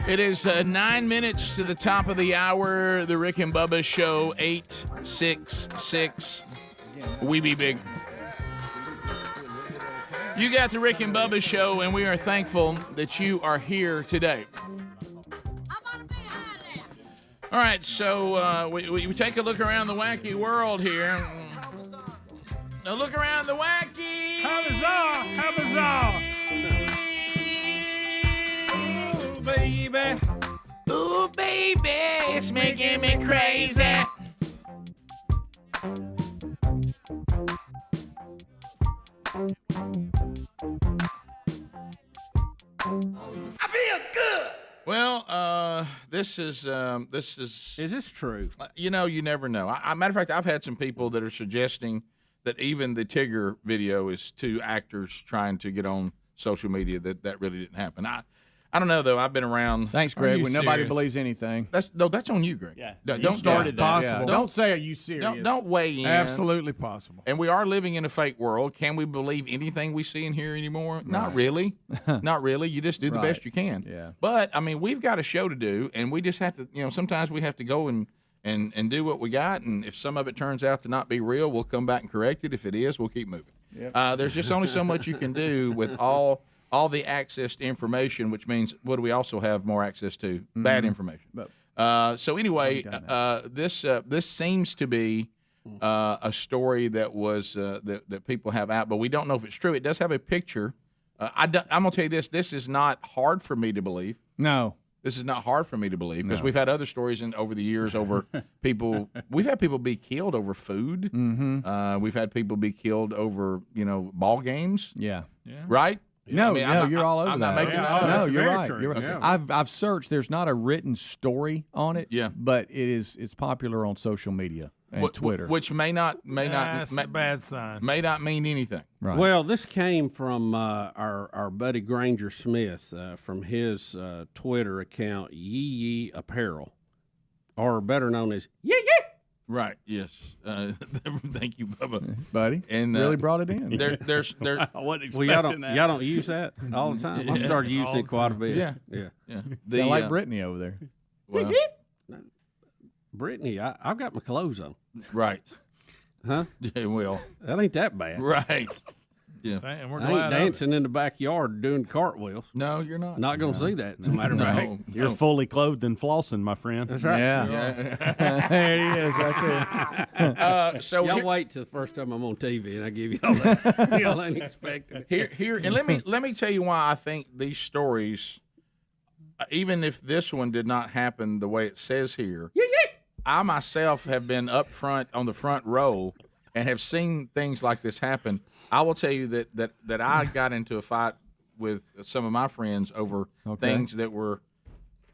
It is 9 minutes to the top of the hour. The Rick and Bubba Show, 866. We be big. You got the Rick and Bubba Show, and we are thankful that you are here today. All right, so we take a look around the wacky world here. Now look around the wacky. How bizarre! How bizarre! Ooh, baby. Ooh, baby, it's making me crazy. I feel good. Well, this is. Is this true? You know, you never know. Matter of fact, I've had some people that are suggesting that even the Tigger video is two actors trying to get on social media. That really didn't happen. I don't know though. I've been around. Thanks, Greg. When nobody believes anything. That's on you, Greg. Yeah. Don't start it. Possible. Yeah. Don't say, "Are you serious?" Don't weigh in. Absolutely possible. And we are living in a fake world. Can we believe anything we see and hear anymore? Right. Not really. Not really. You just do the best you can. Yeah. But I mean, we've got a show to do, and we just have to. You know, sometimes we have to go and do what we got. And if some of it turns out to not be real, we'll come back and correct it. If it is, we'll keep moving. Yep. There's just only so much you can do with all the access to information, which means what do we also have more access to? Mm-hmm. Bad information. So anyway, this seems to be a story that was that people have out, but we don't know if it's true. It does have a picture. I'm gonna tell you this. This is not hard for me to believe. No. This is not hard for me to believe because we've had other stories over the years over people. We've had people be killed over food. Mm-hmm. We've had people be killed over ball games. Yeah. Right. No, you're all over I'm that. not making that up. No, you're right. True. You're right. Yeah. I've searched. There's not a written story on it. Yeah. But it's popular on social media and Twitter, which may not That's a bad sign. may not mean anything. Right. Well, this came from our buddy Granger Smith from his Twitter account, Yee Apparel, or better known as Yee. Right. Yes. Thank you, Bubba. Buddy. And really brought it in. There's. I wasn't expecting Well, y'all don't use that all the time. I started using it quite a bit. Yeah. Sound like Britney over there. Well, Britney, I've got my clothes on. right. Huh? Yeah. Well. That ain't that bad. Right. Yeah. And we're I ain't glad of it. dancing in the backyard doing cartwools. No, you're not. Not going to see that, as a matter of fact. No. You're fully clothed and flossing, my friend. That's right. Yeah. There he is, right there. So Y'all wait till the first time I'm on TV and I give y'all that. Y'all ain't expecting it. here, and let me tell you why I think these stories, even if this one did not happen the way it says here, I myself have been up front on the front row and have seen things like this happen. I will tell you that I got into a fight with some of my friends over things that were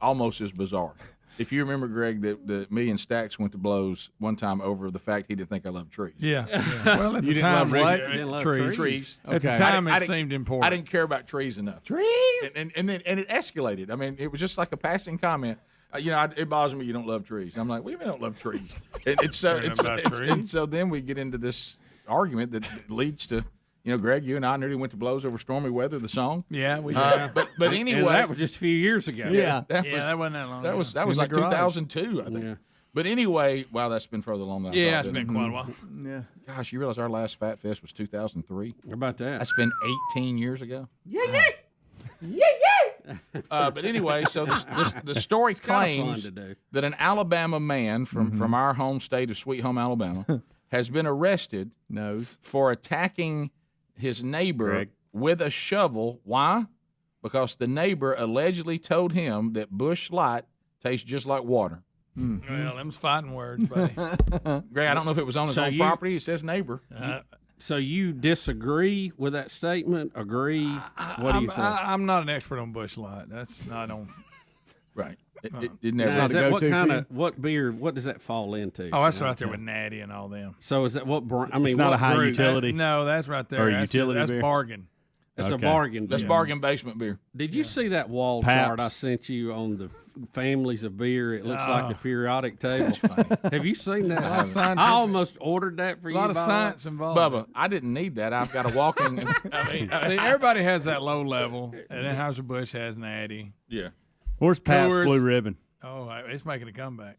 almost as bizarre. If you remember, Greg, that me and Stax went to blows one time over the fact he didn't think I loved trees. Yeah. Well, at the time, what? You didn't love Trees. At the Okay. time, I it didn't- seemed important. I didn't care about trees enough. Trees. And then it escalated. I mean, it was just like a passing comment. It bothers me you don't love trees. I'm like, we don't love trees. And so then we get into this argument that leads to, Greg, you and I nearly went to blows over Stormy Weather, the song. Yeah, we did. But anyway, And that was just a few years ago. Yeah. that wasn't that long. That was like 2002, I think. Yeah. But anyway, wow, that's been further along than I Yeah, thought, it's been didn't quite a while. Yeah. it? Gosh, you realize our last Fat Fest was 2003? How about that? That's been 18 years ago. But anyway, so the story Kinda fun claims to do. that an Alabama man from our home state of Sweet Home Alabama has been arrested Nose. for attacking his neighbor Greg. with a shovel. Why? because the neighbor allegedly told him that Busch Light tastes just like water. Well, them's fighting words, buddy. Greg, I don't know if it was on his own property. It says neighbor. So you disagree with that statement? Agree? What do you think? I'm not an expert on Busch Light. That's not on. Right. It never. Now, is that what kind of what beer? What does that fall into? Oh, that's right there with Natty and all them. So is that what? I mean, it's not what a high group? utility. No, that's right there. Or That's utility that's beer? bargain. That's a bargain. That's beer. bargain basement beer. Did you see that wall Pabst. chart I sent you on the families of beer? It looks like the periodic table. Have you seen that? I almost ordered that for you. A lot of science involved. Bubba, I didn't need that. I've got a walking. See, everybody has that low level, and then Anheuser-Busch has Natty. Yeah. Where's Pabst Coors. Blue Ribbon? Oh, it's making a comeback.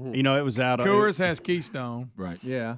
You know, it was out. Coors has Keystone. Right. Yeah.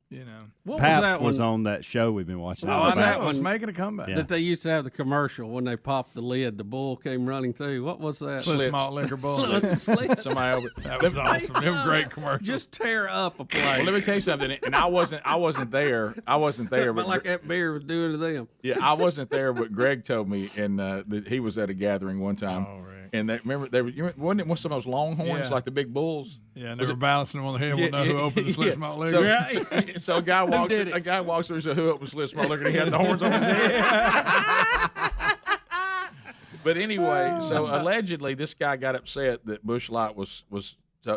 You know, What Pabst was was that one on that show we've been watching. What was that was one? making a comeback. Yeah. that they used to have the commercial when they popped the lid? The bull came running through. What was that? Slits Malt Liquor Bull. Was it Slits? Somebody over. That was awesome. Them great commercials. Just tear up a place. Well, let me tell you something. And I wasn't there. But But like that beer was doing to them. yeah, I wasn't there. But Greg told me, and that he was at a gathering one time. Oh, right. And remember, wasn't it one of those Longhorns, Yeah. like the big bulls? Yeah, and they were balancing them on the head. We'll know who opened the Slits Malt Liquor. So a guy walks. did it? A guy walks through. Said, "Who opened Slits Malt Liquor?" And he had the horns on his head. But anyway, so allegedly, this guy got upset that Busch Light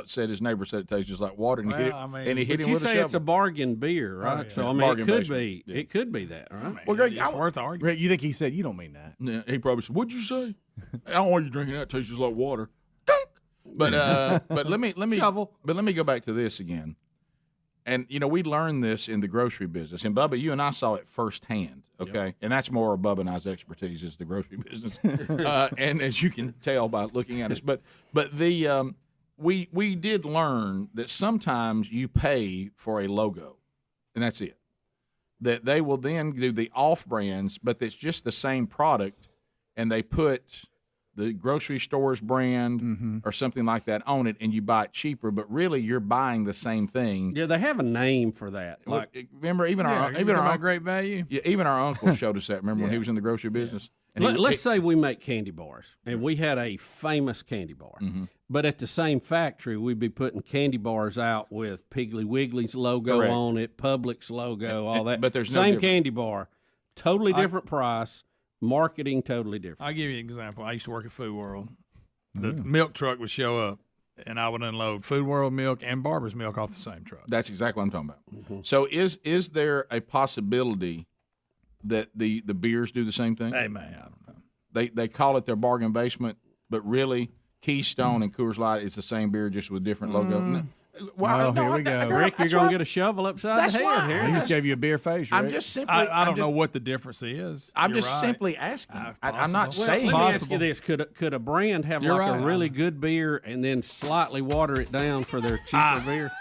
said his neighbor said it tastes just like water, and he hit But him you with a say shovel. it's a bargain beer, right? yeah. So I mean, Bargain it could basement. be. Yeah. It could be that, right? Well, Greg, It's worth arguing. Greg, you think he said, you don't mean that? Yeah, he probably said, "What'd you say? I don't want you drinking that. It tastes just like water." But let me Shovel. but let me go back to this again. And you know, we learned this in the grocery business. And Bubba, you and I saw it firsthand. Okay, and that's more of Bubba and I's expertise is the grocery business. And as you can tell by looking at us, but the we did learn that sometimes you pay for a logo, and that's it. That they will then do the off brands, but it's just the same product, and they put the grocery store's brand or something like that on it, and you buy it cheaper, but really you're buying the same thing. Yeah, they have a name for that. Like, Remember, even our great value. yeah, even our uncle showed us that. Remember when he was in the grocery business? And let's say we make candy bars, and we had a famous candy bar. But at the same factory, we'd be putting candy bars out with Piggly Wiggly's logo Correct. on it, Publix logo, all that. But there's no same difference. candy bar, totally different price, marketing totally different. I'll give you an example. I used to work at Food World. The milk truck would show up, and I would unload Food World milk and Barber's milk off the same truck. That's exactly what I'm talking about. So is there a possibility that the beers do the same thing? Hey, man, I don't know. They call it their bargain basement, but really Keystone and Coors Light is the same beer just with different logo. Well, here we go. Rick, you're going to get a shovel upside the head here. He just gave you a beer face, I'm Rick. just simply. I don't know what the difference is. I'm You're just right. simply asking. I'm not Possible. saying. Let me ask Possible. you this: Could a brand have You're like right. a really good beer and then slightly water it down for their cheaper beer?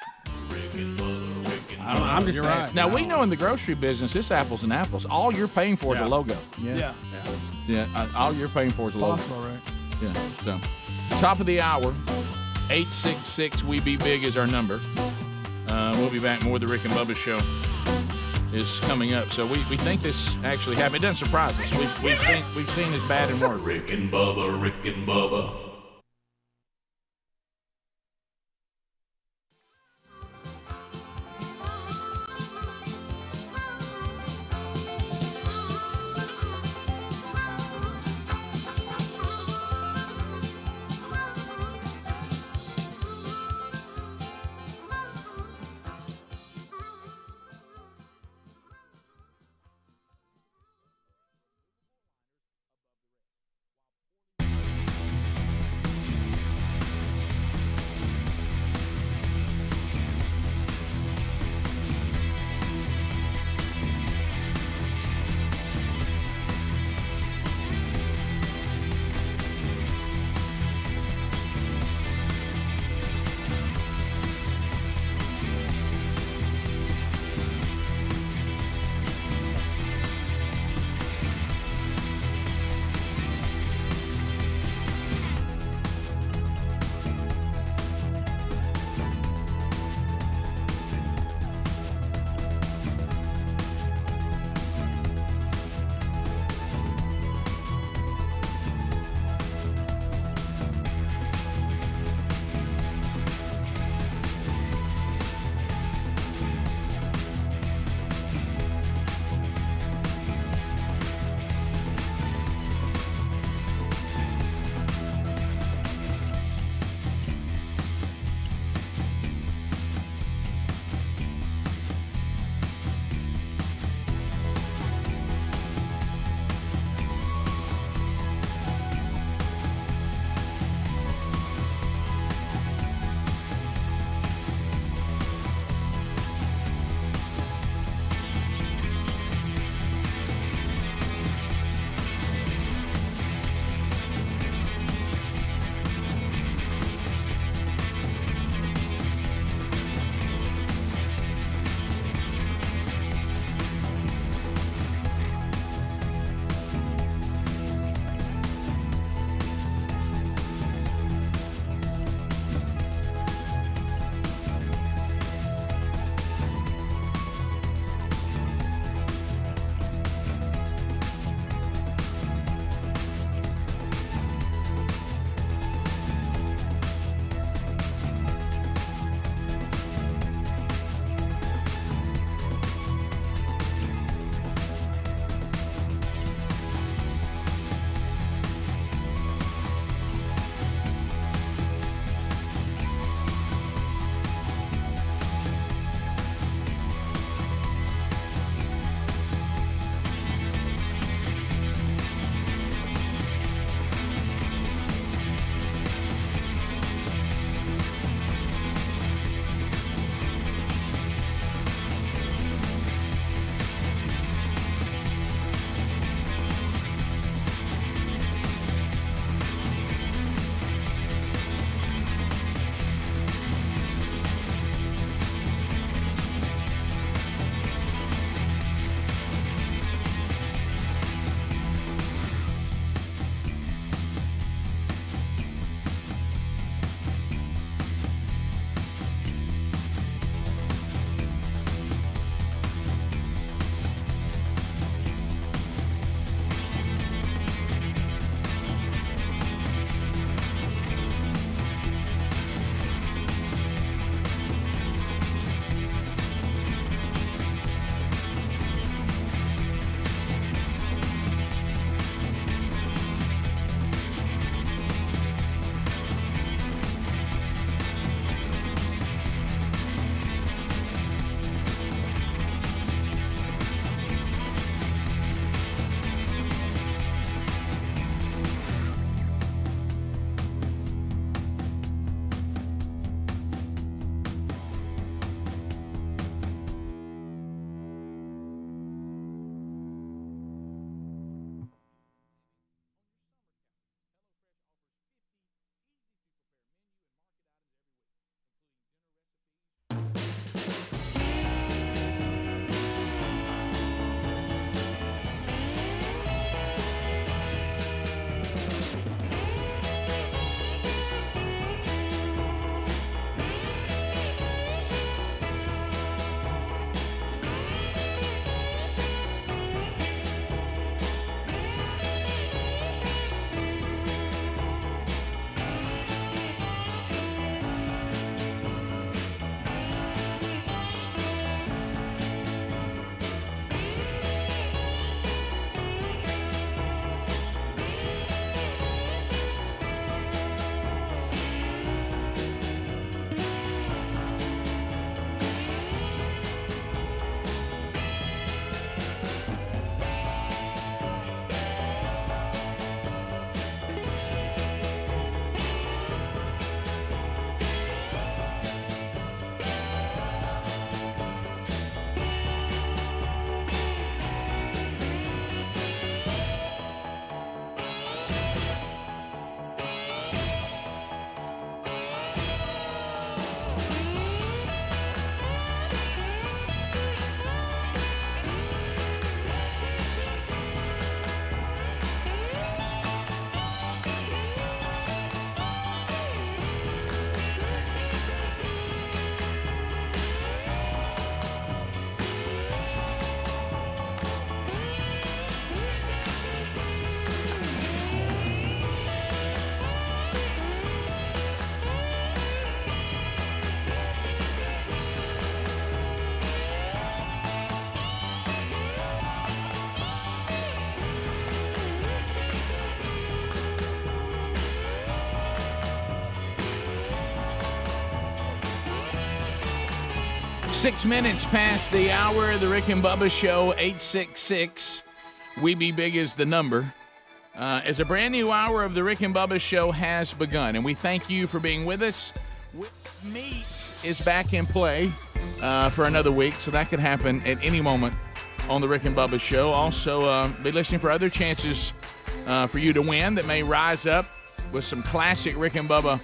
I'm just You're asking. right. Now we know in the grocery business, it's apples and apples. All you're paying for is a logo. Yeah. All you're paying for is a logo. Possible, right? Yeah. So, top of the hour, 866 We Be Big is our number. We'll be back more. The Rick and Bubba show is coming up. So we think this actually happened. It doesn't surprise us. We've seen this bad and worse. Rick and Bubba, Rick and Bubba. 6 minutes past the hour of the Rick and Bubba Show, 866. We Be Big is the number. As a brand new hour of the Rick and Bubba Show has begun, and we thank you for being with us. Meat is back in play for another week, so that could happen at any moment on the Rick and Bubba Show. Also, be listening for other chances for you to win that may rise up with some classic Rick and Bubba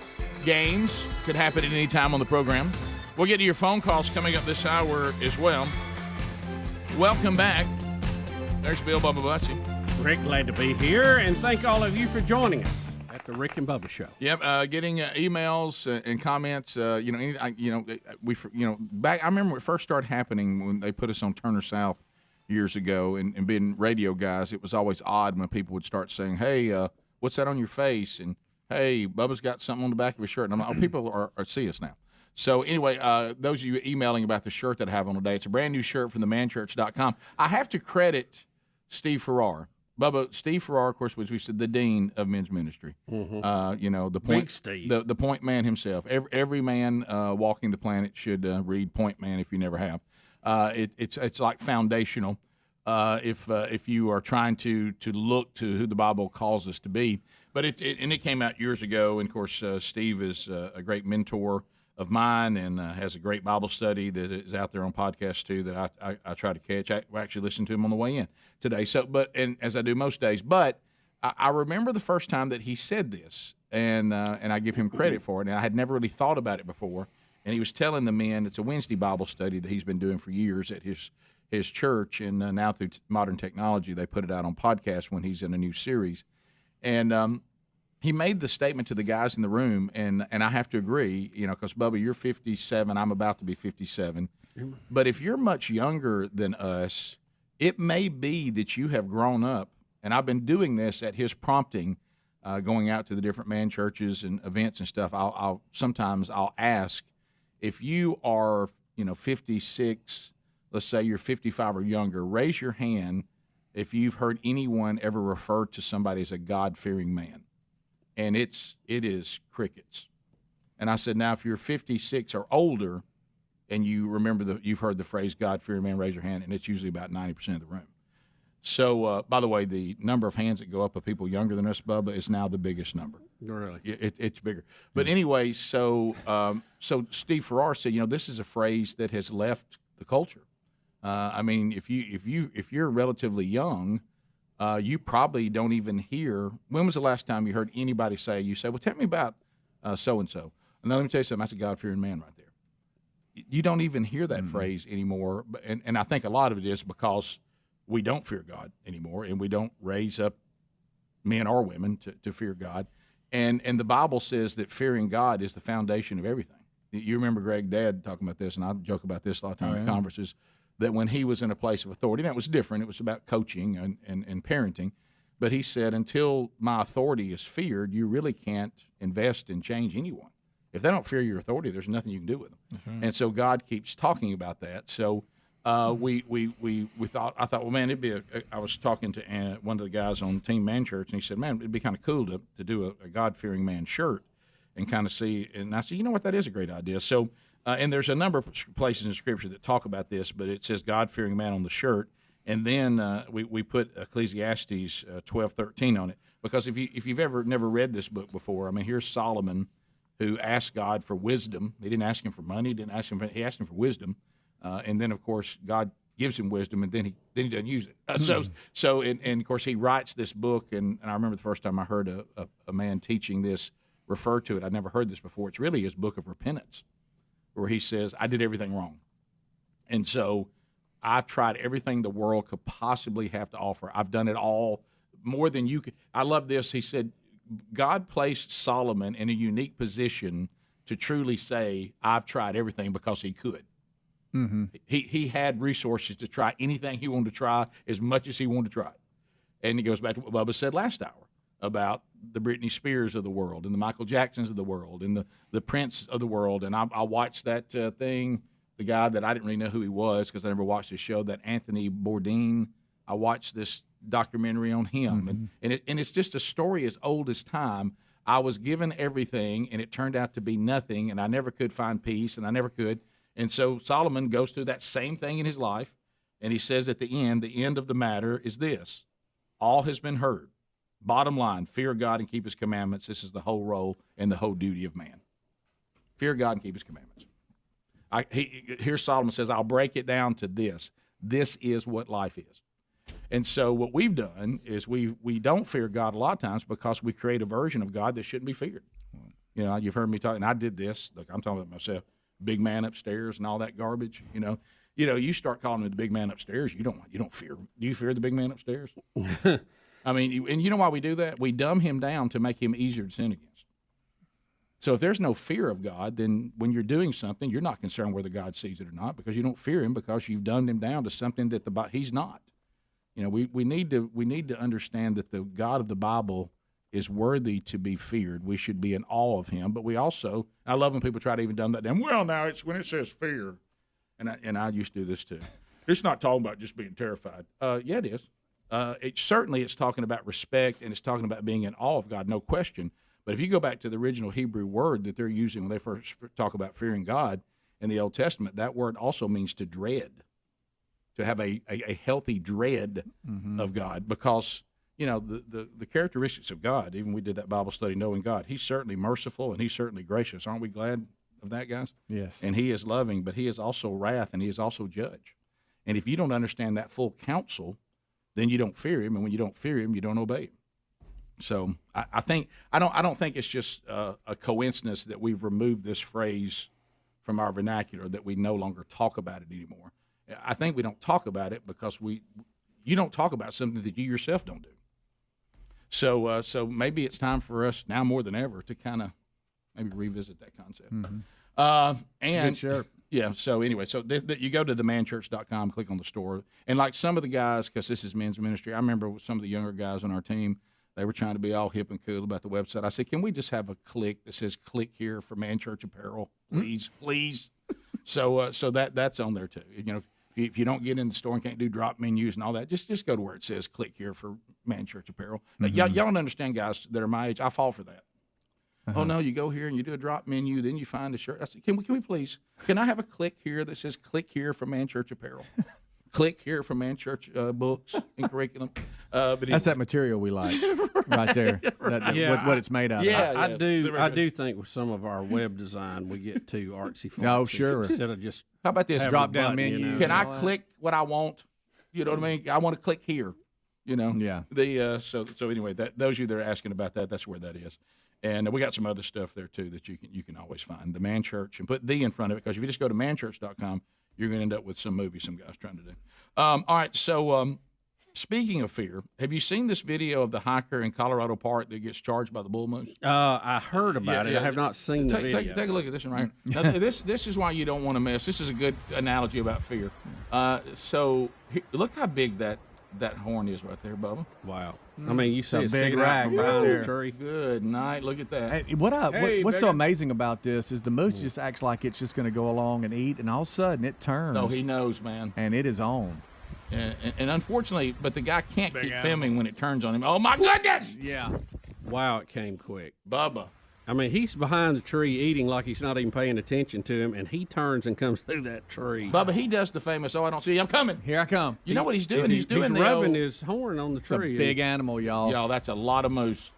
games. Could happen at any time on the program. We'll get to your phone calls coming up this hour as well. Welcome back. There's Bill Bubba Bussy. Rick, glad to be here, and thank all of you for joining us at the Rick and Bubba Show. Yep, getting emails and comments. Back. I remember when it first started happening when they put us on Turner South years ago, and being radio guys, it was always odd when people would start saying, "Hey, what's that on your face?" and "Hey, Bubba's got something on the back of his shirt." And I'm like, "Oh, people are see us now." So anyway, those of you emailing about the shirt that I have on today, it's a brand new shirt from themanchurch.com. I have to credit Steve Farrar. Bubba, Steve Farrar, of course, was, we said, the dean of men's ministry. Mm-hmm. The point, Big Steve. the point man himself. Every man walking the planet should read Point Man if you never have. It's like foundational. If you are trying to look to who the Bible calls us to be, but it came out years ago. And of course, Steve is a great mentor of mine and has a great Bible study that is out there on podcasts too that I try to catch. I actually listened to him on the way in today. So, and as I do most days, but I remember the first time that he said this, and I give him credit for it. And I had never really thought about it before. And he was telling the men, it's a Wednesday Bible study that he's been doing for years at his church, and now through modern technology, they put it out on podcast when he's in a new series. And he made the statement to the guys in the room, and I have to agree, because, Bubba, you're 57, I'm about to be 57. But if you're much younger than us, it may be that you have grown up, and I've been doing this at his prompting, going out to the different man churches and events and stuff. Sometimes I'll ask, if you are, 56, let's say you're 55 or younger, raise your hand if you've heard anyone ever refer to somebody as a God-fearing man. And it is crickets. And I said, now if you're 56 or older and you remember you've heard the phrase God-fearing man, raise your hand, and it's usually about 90% of the room. So, by the way, the number of hands that go up of people younger than us, Bubba, is now the biggest number. Really? It's bigger. But anyway, so Steve Farrar said, this is a phrase that has left the culture. I mean, if you're relatively young, you probably don't even hear. When was the last time you heard anybody say? You say, "Well, tell me about so and so." And now let me tell you something. That's a God-fearing man right there. You don't even hear that phrase anymore, and I think a lot of it is because we don't fear God anymore, and we don't raise up men or women to fear God. And the Bible says that fearing God is the foundation of everything. You remember Greg Dad talking about this, and I joke about this a lot of times in conferences, that when he was in a place of authority, and it was different, it was about coaching and parenting, but he said, until my authority is feared, you really can't invest and change anyone. If they don't fear your authority, there's nothing you can do with them. Right. And so God keeps talking about that. So I thought, well, man, I was talking to one of the guys on Team Man Church, and he said, man, it'd be kind of cool to do a God-fearing man shirt and kind of see. And I said, you know what, that is a great idea. So, and there's a number of places in Scripture that talk about this, but it says God-fearing man on the shirt, and then we put Ecclesiastes 12:13 on it, because if you've never read this book before, I mean, here's Solomon who asked God for wisdom. He didn't ask him for money. He asked him for wisdom, and then of course God gives him wisdom, and then he doesn't use it. So and of course he writes this book, and I remember the first time I heard a man teaching this refer to it. I'd never heard this before. It's really his book of repentance, where he says, I did everything wrong. And so I've tried everything the world could possibly have to offer. I've done it all, more than you could. I love this. He said, God placed Solomon in a unique position to truly say, I've tried everything, because he could. Mm-hmm. He had resources to try anything he wanted to try, as much as he wanted to try. And he goes back to what Bubba said last hour about the Britney Spears of the world and the Michael Jacksons of the world and the Prince of the world. And I watched that thing, the guy that I didn't really know who he was because I never watched his show, that Anthony Bourdain. I watched this documentary on him. Mm-hmm. And it's just a story as old as time. I was given everything, and it turned out to be nothing, and I never could find peace, and I never could. And so Solomon goes through that same thing in his life, and he says at the end of the matter is this: all has been heard. Bottom line, fear God and keep his commandments. This is the whole role and the whole duty of man. Fear God and keep his commandments. Here Solomon says, I'll break it down to this. This is what life is. And so what we've done is we don't fear God a lot of times because we create a version of God that shouldn't be feared. You know, you've heard me talk, and I did this. Look, I'm talking about myself. Big man upstairs and all that garbage. You start calling him the big man upstairs. You don't fear. Do you fear the big man upstairs? I mean, and you know why we do that? We dumb him down to make him easier to sin against. So if there's no fear of God, then when you're doing something, you're not concerned whether God sees it or not because you don't fear him because you've dumbed him down to something that he's not. We need to understand that the God of the Bible is worthy to be feared. We should be in awe of him, but we also, I love when people try to even dumb that down. Well, now it's when it says fear, and I used to do this too. It's not talking about just being terrified. Yeah, it is. It's talking about respect, and it's talking about being in awe of God, no question. But if you go back to the original Hebrew word that they're using when they first talk about fearing God in the Old Testament, that word also means to dread, to have a healthy dread of God, because the characteristics of God. Even we did that Bible study, knowing God. He's certainly merciful and he's certainly gracious. Aren't we glad of that, guys? Yes. And he is loving, but he is also wrath, and he is also judge. And if you don't understand that full counsel, then you don't fear him, and when you don't fear him, you don't obey him. So I don't think it's just a coincidence that we've removed this phrase from our vernacular, that we no longer talk about it anymore. I think we don't talk about it because you don't talk about something that you yourself don't do. So maybe it's time for us now more than ever to kind of maybe revisit that concept. And sure. Yeah. So anyway, you go to themanchurch.com, click on the store, and like some of the guys, because this is men's ministry, I remember some of the younger guys on our team. They were trying to be all hip and cool about the website. I said, can we just have a click that says "click here" for Man Church Apparel, please, please? So that's on there too. If you don't get in the store and can't do drop menus and all that, just go to where it says "click here" for Man Church Apparel. Y'all don't understand, guys that are my age. I fall for that. Oh no, you go here and you do a drop menu, then you find a shirt. I said, can we please? Can I have a click here that says "click here for Man Church Apparel"? Click here for Man Church books and curriculum. But anyway. That's that material we like, right there. What it's made out of. I do think with some of our web design we get too artsy. Oh, sure. Instead of just how about this drop down menu? Can I click what I want? You know what I mean? I want to click here. Yeah. So anyway, those of you that are asking about that, that's where that is. And we got some other stuff there too that you can always find. The Man Church, and put "the" in front of it, because if you just go to manchurch.com, you're going to end up with some movie some guy's trying to do. All right, so speaking of fear, have you seen this video of the hiker in Colorado Park that gets charged by the bull moose? I heard about it. I have not seen the video. Take a look at this one right here. Now, this is why you don't want to mess. This is a good analogy about fear. So look how big that horn is right there, Bubba. Wow. I mean, you see a it big sticking rack out from right behind there. the tree. Good night. Look at that. Hey, what's so amazing about this is the moose just acts like it's just going to go along and eat, and all of a sudden it turns. Oh, he knows, man. And it is on. And unfortunately, but the guy can't keep filming when it turns on him. Oh, my goodness! Yeah. Wow, it came quick. Bubba. I mean, he's behind the tree eating like he's not even paying attention to him, and he turns and comes through that tree. Bubba, he does the famous, "Oh, I don't see you, I'm coming. Here I come." You know what he's doing? He's doing rubbing his horn on the It's tree. a big animal, y'all. Y'all, that's a lot of moose.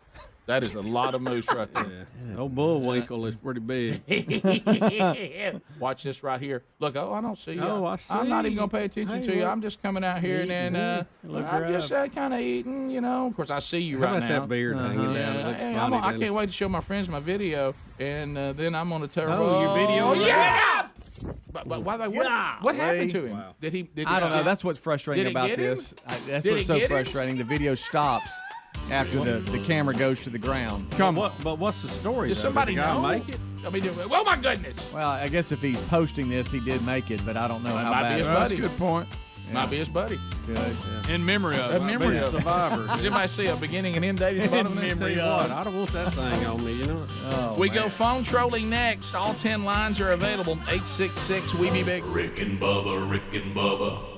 That is a lot of moose right there. Yeah. Old Bullwinkle is pretty big. Watch this right here. Look, I don't see you. Oh, I see. I'm not even going to pay attention to you. look. I'm just coming out here and I'm just kind of eating, Of course, I see you How right about now. that beard hanging down? It looks funny, I can't wait to show my friends my video, and then I'm going to tell your video? Yeah! But what happened to him? Wow. Did he I don't know. That's what's frustrating Did it about get him? this. That's Did what's it so get him? frustrating. The video stops after the camera goes to the ground. But what's the story? Does though? somebody Did the guy know? make it? I mean, oh my goodness! Well, I guess if he's posting this, he did make it, but I don't know That how might bad. be his it buddy. was. That's a good point. Might be his buddy. Good. In memory of. In memory of Survivor. Does anybody see a beginning and end date at the bottom of that? Tell you what, I don't want that thing on me, Oh, We man. go phone trolling next. All 10 lines are available. 866 We Be Big. Rick and Bubba, Rick and Bubba.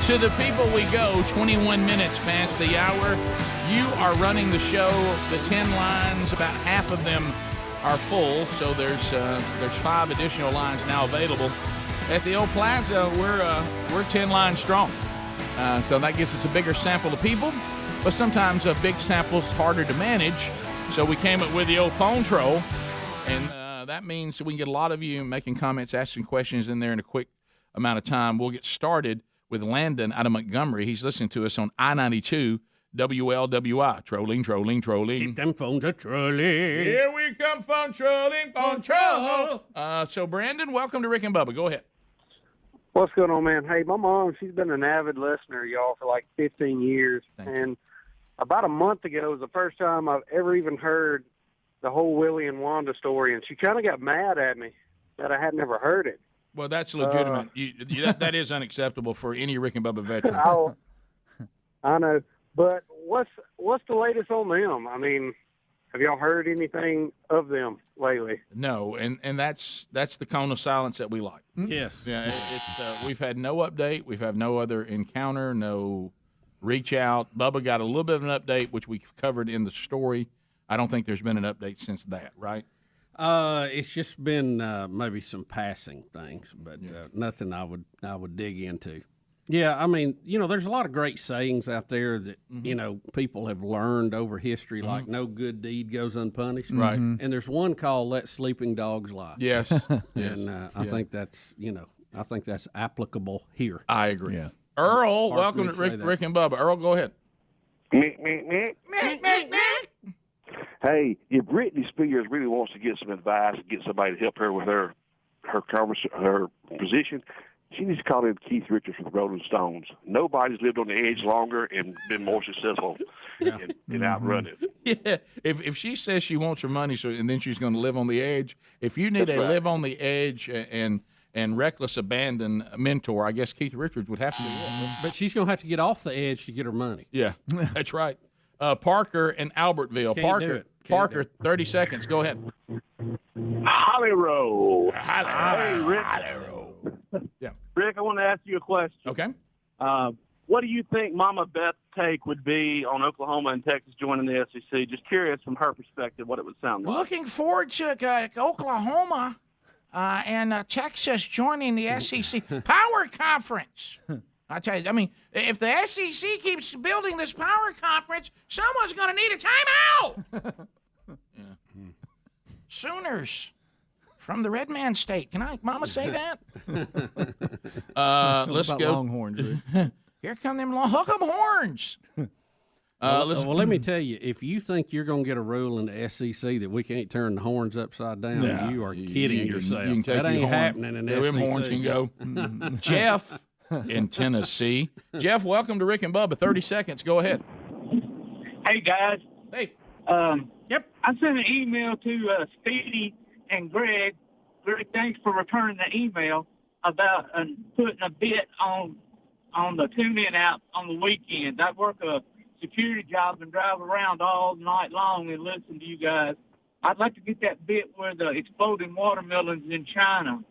To the people we go, 21 minutes past the hour. You are running the show. The 10 lines, about half of them are full, so there's 5 additional lines now available. At the old Plaza, we're 10 lines strong. So that gives us a bigger sample of people, but sometimes a big sample's harder to manage. So we came up with the old phone troll, and that means we can get a lot of you making comments, asking questions in there in a quick amount of time. We'll get started with Landon out of Montgomery. He's listening to us on I-92 WLWI. Trolling. Keep them phones a trolling. Here we come, phone trolling, phone troll. So, Brandon, welcome to Rick and Bubba. Go ahead. What's going on, man? Hey, my mom, she's been an avid listener, y'all, for like 15 years. And about a month ago was the first time I've ever even heard the whole Willie and Wanda story, and she kind of got mad at me that I had never heard it. Well, that's legitimate. That is unacceptable for any Rick and Bubba veteran. I know. But what's the latest on them? I mean, have y'all heard anything of them lately? No, and that's the cone of silence that we like. Yes. Yeah, it's we've had no update. We've had no other encounter, no reach out. Bubba got a little bit of an update, which we covered in the story. I don't think there's been an update since that, right? It's just been maybe some passing things, but nothing I would dig into. Yeah, I mean, there's a lot of great sayings out there that, people have learned over history, like no good deed goes unpunished. Right. And there's one called Let Sleeping Dogs Lie. Yes. And I think that's, applicable here. I agree. Yeah. Earl, welcome to Rick and Bubba. Earl, go ahead. Hey, if Britney Spears really wants to get some advice, get somebody to help her with her position, she needs to call in Keith Richards from the Rolling Stones. Nobody's lived on the edge longer and been more successful and outrun it. Yeah, if she says she wants her money, and then she's going to live on the edge. If you need live on the edge and reckless abandon mentor, I guess Keith Richards would have to be it. But she's going to have to get off the edge to get her money. Yeah, that's right. Parker in Albertville. Parker, 30 seconds. Go ahead. Hollywood. Hey, Rick. Yeah. Rick, I want to ask you a question. Okay. What do you think Mama Beth's take would be on Oklahoma and Texas joining the SEC? Just curious from her perspective what it would sound like. Looking forward to Oklahoma and Texas joining the SEC Power Conference. I tell you, I mean, if the SEC keeps building this power conference, someone's going to need a timeout. Sooners from the Red Man State. Can Mama say that? Let's go. Longhorns. Here come them hook 'em horns. Let me tell you, if you think you're going to get a rule in the SEC that we can't turn the horns upside down, you are kidding yourself. That ain't happening in the SEC. Them horns can go. Jeff in Tennessee. Jeff, welcome to Rick and Bubba. 30 seconds. Go ahead. Hey, guys. Hey. Yep. I sent an email to Speedy and Greg. Greg, thanks for returning the email about putting a bit on the tune-in app on the weekends. I work a security job and drive around all night long and listen to you guys. I'd like to get that bit where the exploding watermelons in China.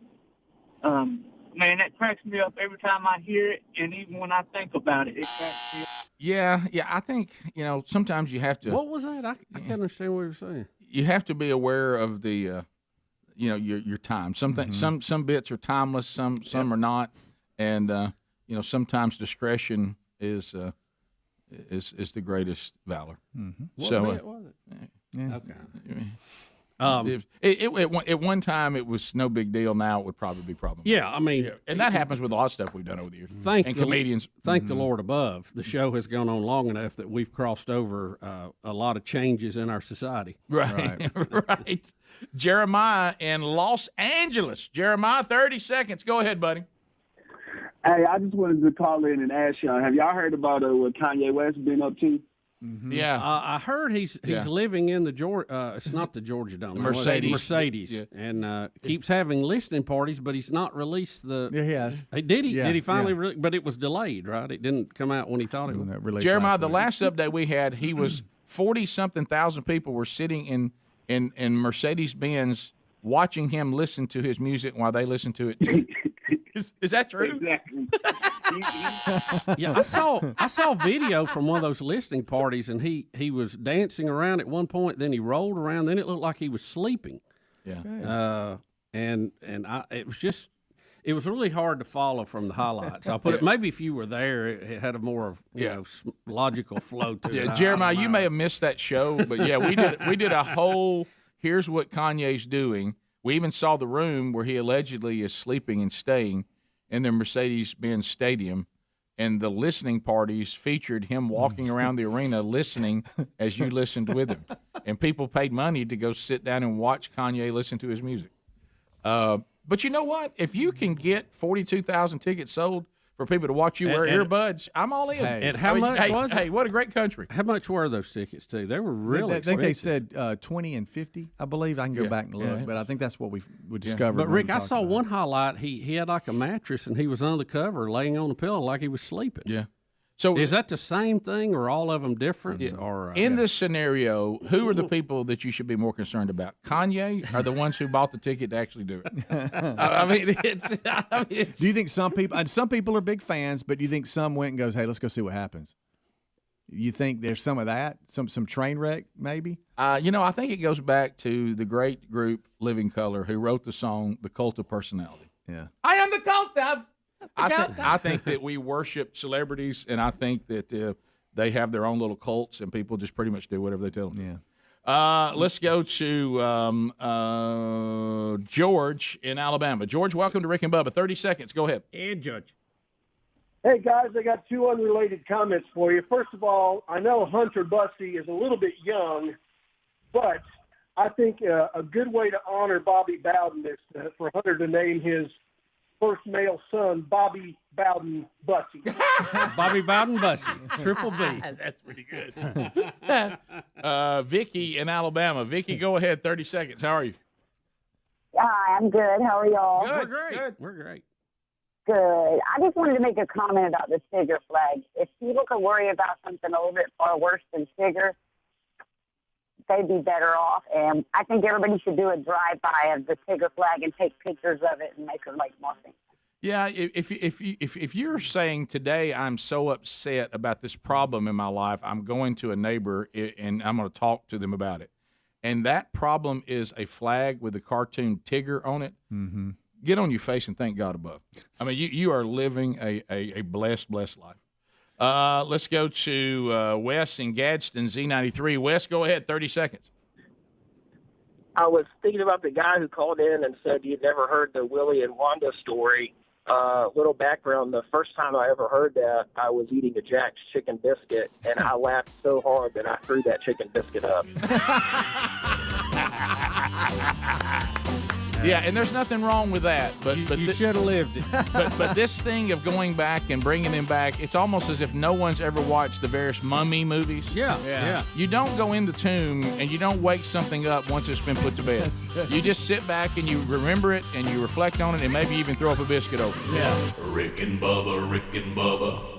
Man, that cracks me up every time I hear it, and even when I think about it, it cracks me up. Yeah, I think, sometimes you have to. What was that? I can't understand what you're saying. You have to be aware of the, your time. Some bits are timeless, some are not, and sometimes discretion is the greatest valor. Mm-hmm. So, what bit was it? Yeah. Okay. At one time it was no big deal. Now it would probably be problematic. Yeah, I mean, and that happens with a lot of stuff we've done over the years. Comedians. Thank the Lord above. The show has gone on long enough that we've crossed over a lot of changes in our society. Right. Right. Jeremiah in Los Angeles. Jeremiah, 30 seconds. Go ahead, buddy. Hey, I just wanted to call in and ask y'all, have y'all heard about what Kanye West been up to? Mm-hmm. Yeah, I heard he's living in the Georgia. It's not the Georgia Dome. Mercedes, and keeps having listening parties, but he's not released the. Yeah, he has. Did he? Yeah, did he finally? But it was delayed, right? It didn't come out when he thought it would. Jeremiah, the last update we had, he was 40-something thousand people were sitting in Mercedes Benz watching him listen to his music while they listened to it too. Is that true? Exactly. Yeah, I saw video from one of those listening parties, and he was dancing around at one point. Then he rolled around. Then it looked like he was sleeping. Yeah. It was really hard to follow from the highlights. I'll put it. Maybe if you were there, it had a more logical flow to it. Yeah, Jeremiah, you may have missed that show, but yeah, we did a whole. Here's what Kanye's doing. We even saw the room where he allegedly is sleeping and staying in the Mercedes-Benz Stadium, and the listening parties featured him walking around the arena listening as you listened with him. And people paid money to go sit down and watch Kanye listen to his music. But you know what? If you can get 42,000 tickets sold for people to watch you wear earbuds, I'm all in. And how much was it? Hey, what a great country. How much were those tickets, too? They were really I think expensive. they said 20 and 50, I believe. I can go back and look, but I think that's what we discovered. But, Rick, I saw one highlight. He had like a mattress, and he was under the cover laying on the pillow like he was sleeping. Yeah. So is that the same thing, or all of them different? Yeah. Or in this scenario, who are the people that you should be more concerned about? Kanye are the ones who bought the ticket to actually do it. Do you think some people are big fans, but do you think some went and goes, hey, let's go see what happens? You think there's some of that, some train wreck maybe? I think it goes back to the great group Living Colour, who wrote the song "The Cult of Personality." Yeah, I am the cult of. I think that we worship celebrities, and I think that they have their own little cults, and people just pretty much do whatever they tell them. Yeah. Let's go to George in Alabama. George, welcome to Rick and Bubba. 30 seconds. Go ahead. And Judge. Hey, guys, I got two unrelated comments for you. First of all, I know Hunter Bussey is a little bit young, but I think a good way to honor Bobby Bowden is for Hunter to name his first male son, Bobby Bowden Bussey. Bobby Bowden Bussey, Triple B. That's pretty good. Vicky in Alabama. Vicky, go ahead. 30 seconds. How are you? Hi, I'm good. How are y'all? Good. We're great. Good. We're great. Good. I just wanted to make a comment about the Tigger flag. If people could worry about something a little bit far worse than Tigger, they'd be better off. And I think everybody should do a drive-by of the Tigger flag and take pictures of it and make it like nothing. Yeah, if you're saying today I'm so upset about this problem in my life, I'm going to a neighbor and I'm going to talk to them about it, and that problem is a flag with the cartoon Tigger on it, get on your face and thank God above. I mean, you are living a blessed life. Let's go to Wes in Gadsden, Z93. Wes, go ahead, 30 seconds. I was thinking about the guy who called in and said you'd never heard the Willie and Wanda story. Little background, the first time I ever heard that, I was eating a Jack's chicken biscuit, and I laughed so hard that I threw that chicken biscuit up. Yeah, and there's nothing wrong with that. But you should have lived it. but this thing of going back and bringing him back, it's almost as if no one's ever watched the various Mummy movies. Yeah. You don't go in the tomb and you don't wake something up once it's been put to bed. You just sit back and you remember it and you reflect on it and maybe even throw up a biscuit over it. Yeah. Rick and Bubba, Rick and Bubba.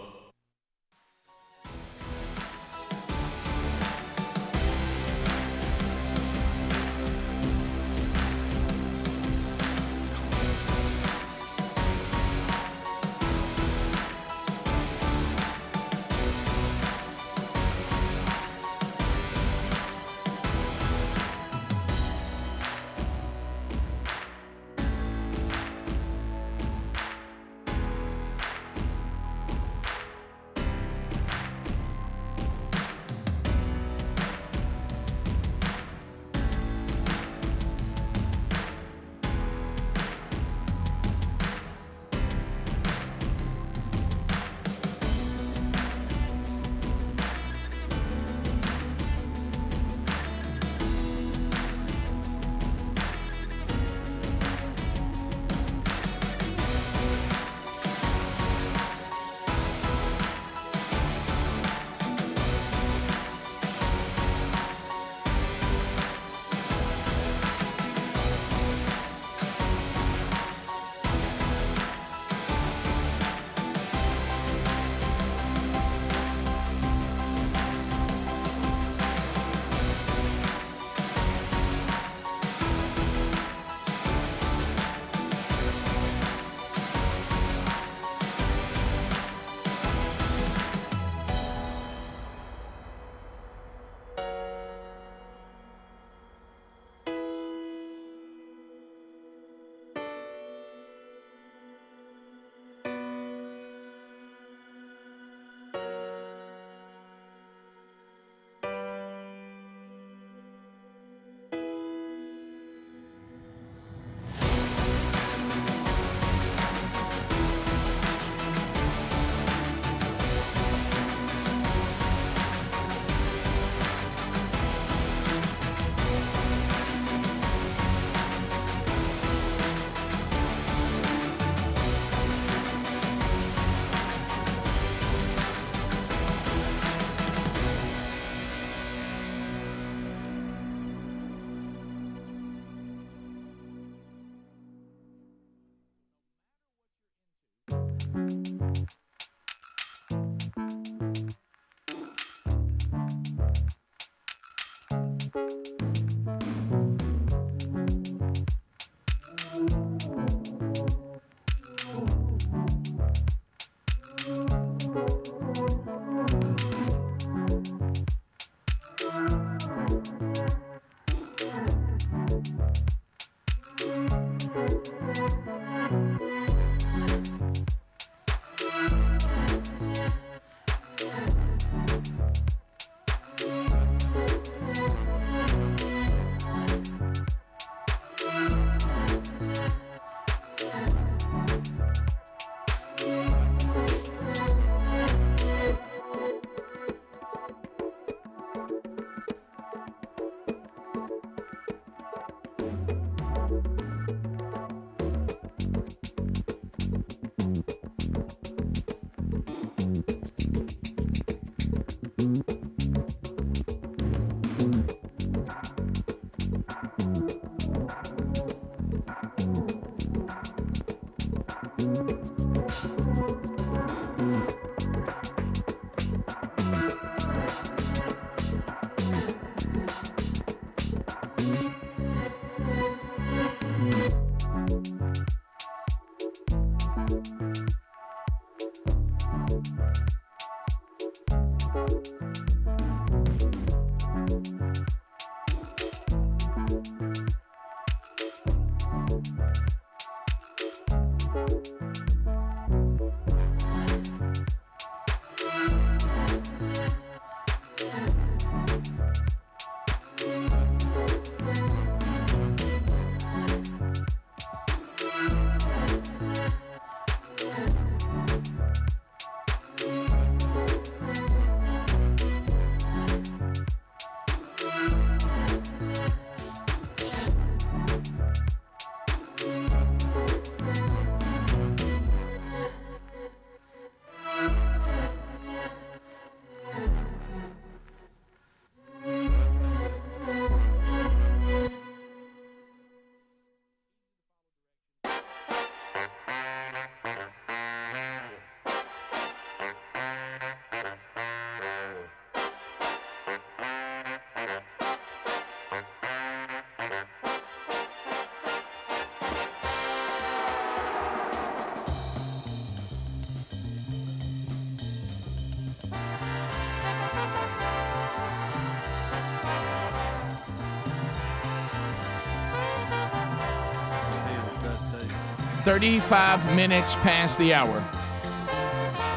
$35 minutes past the hour.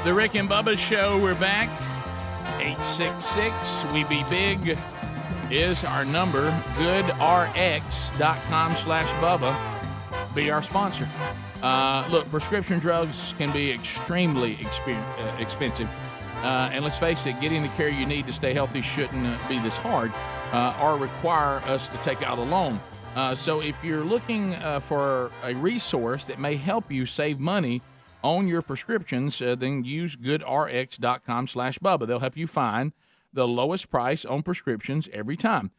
The Rick and Bubba Show, we're back. 866-WE-BE-BIG is our number. GoodRx.com/Bubba be our sponsor. Look, prescription drugs can be extremely expensive. And let's face it, getting the care you need to stay healthy shouldn't be this hard or require us to take out a loan. So if you're looking for a resource that may help you save money on your prescriptions, then use GoodRx.com/Bubba. They'll help you find the lowest price on prescriptions every time.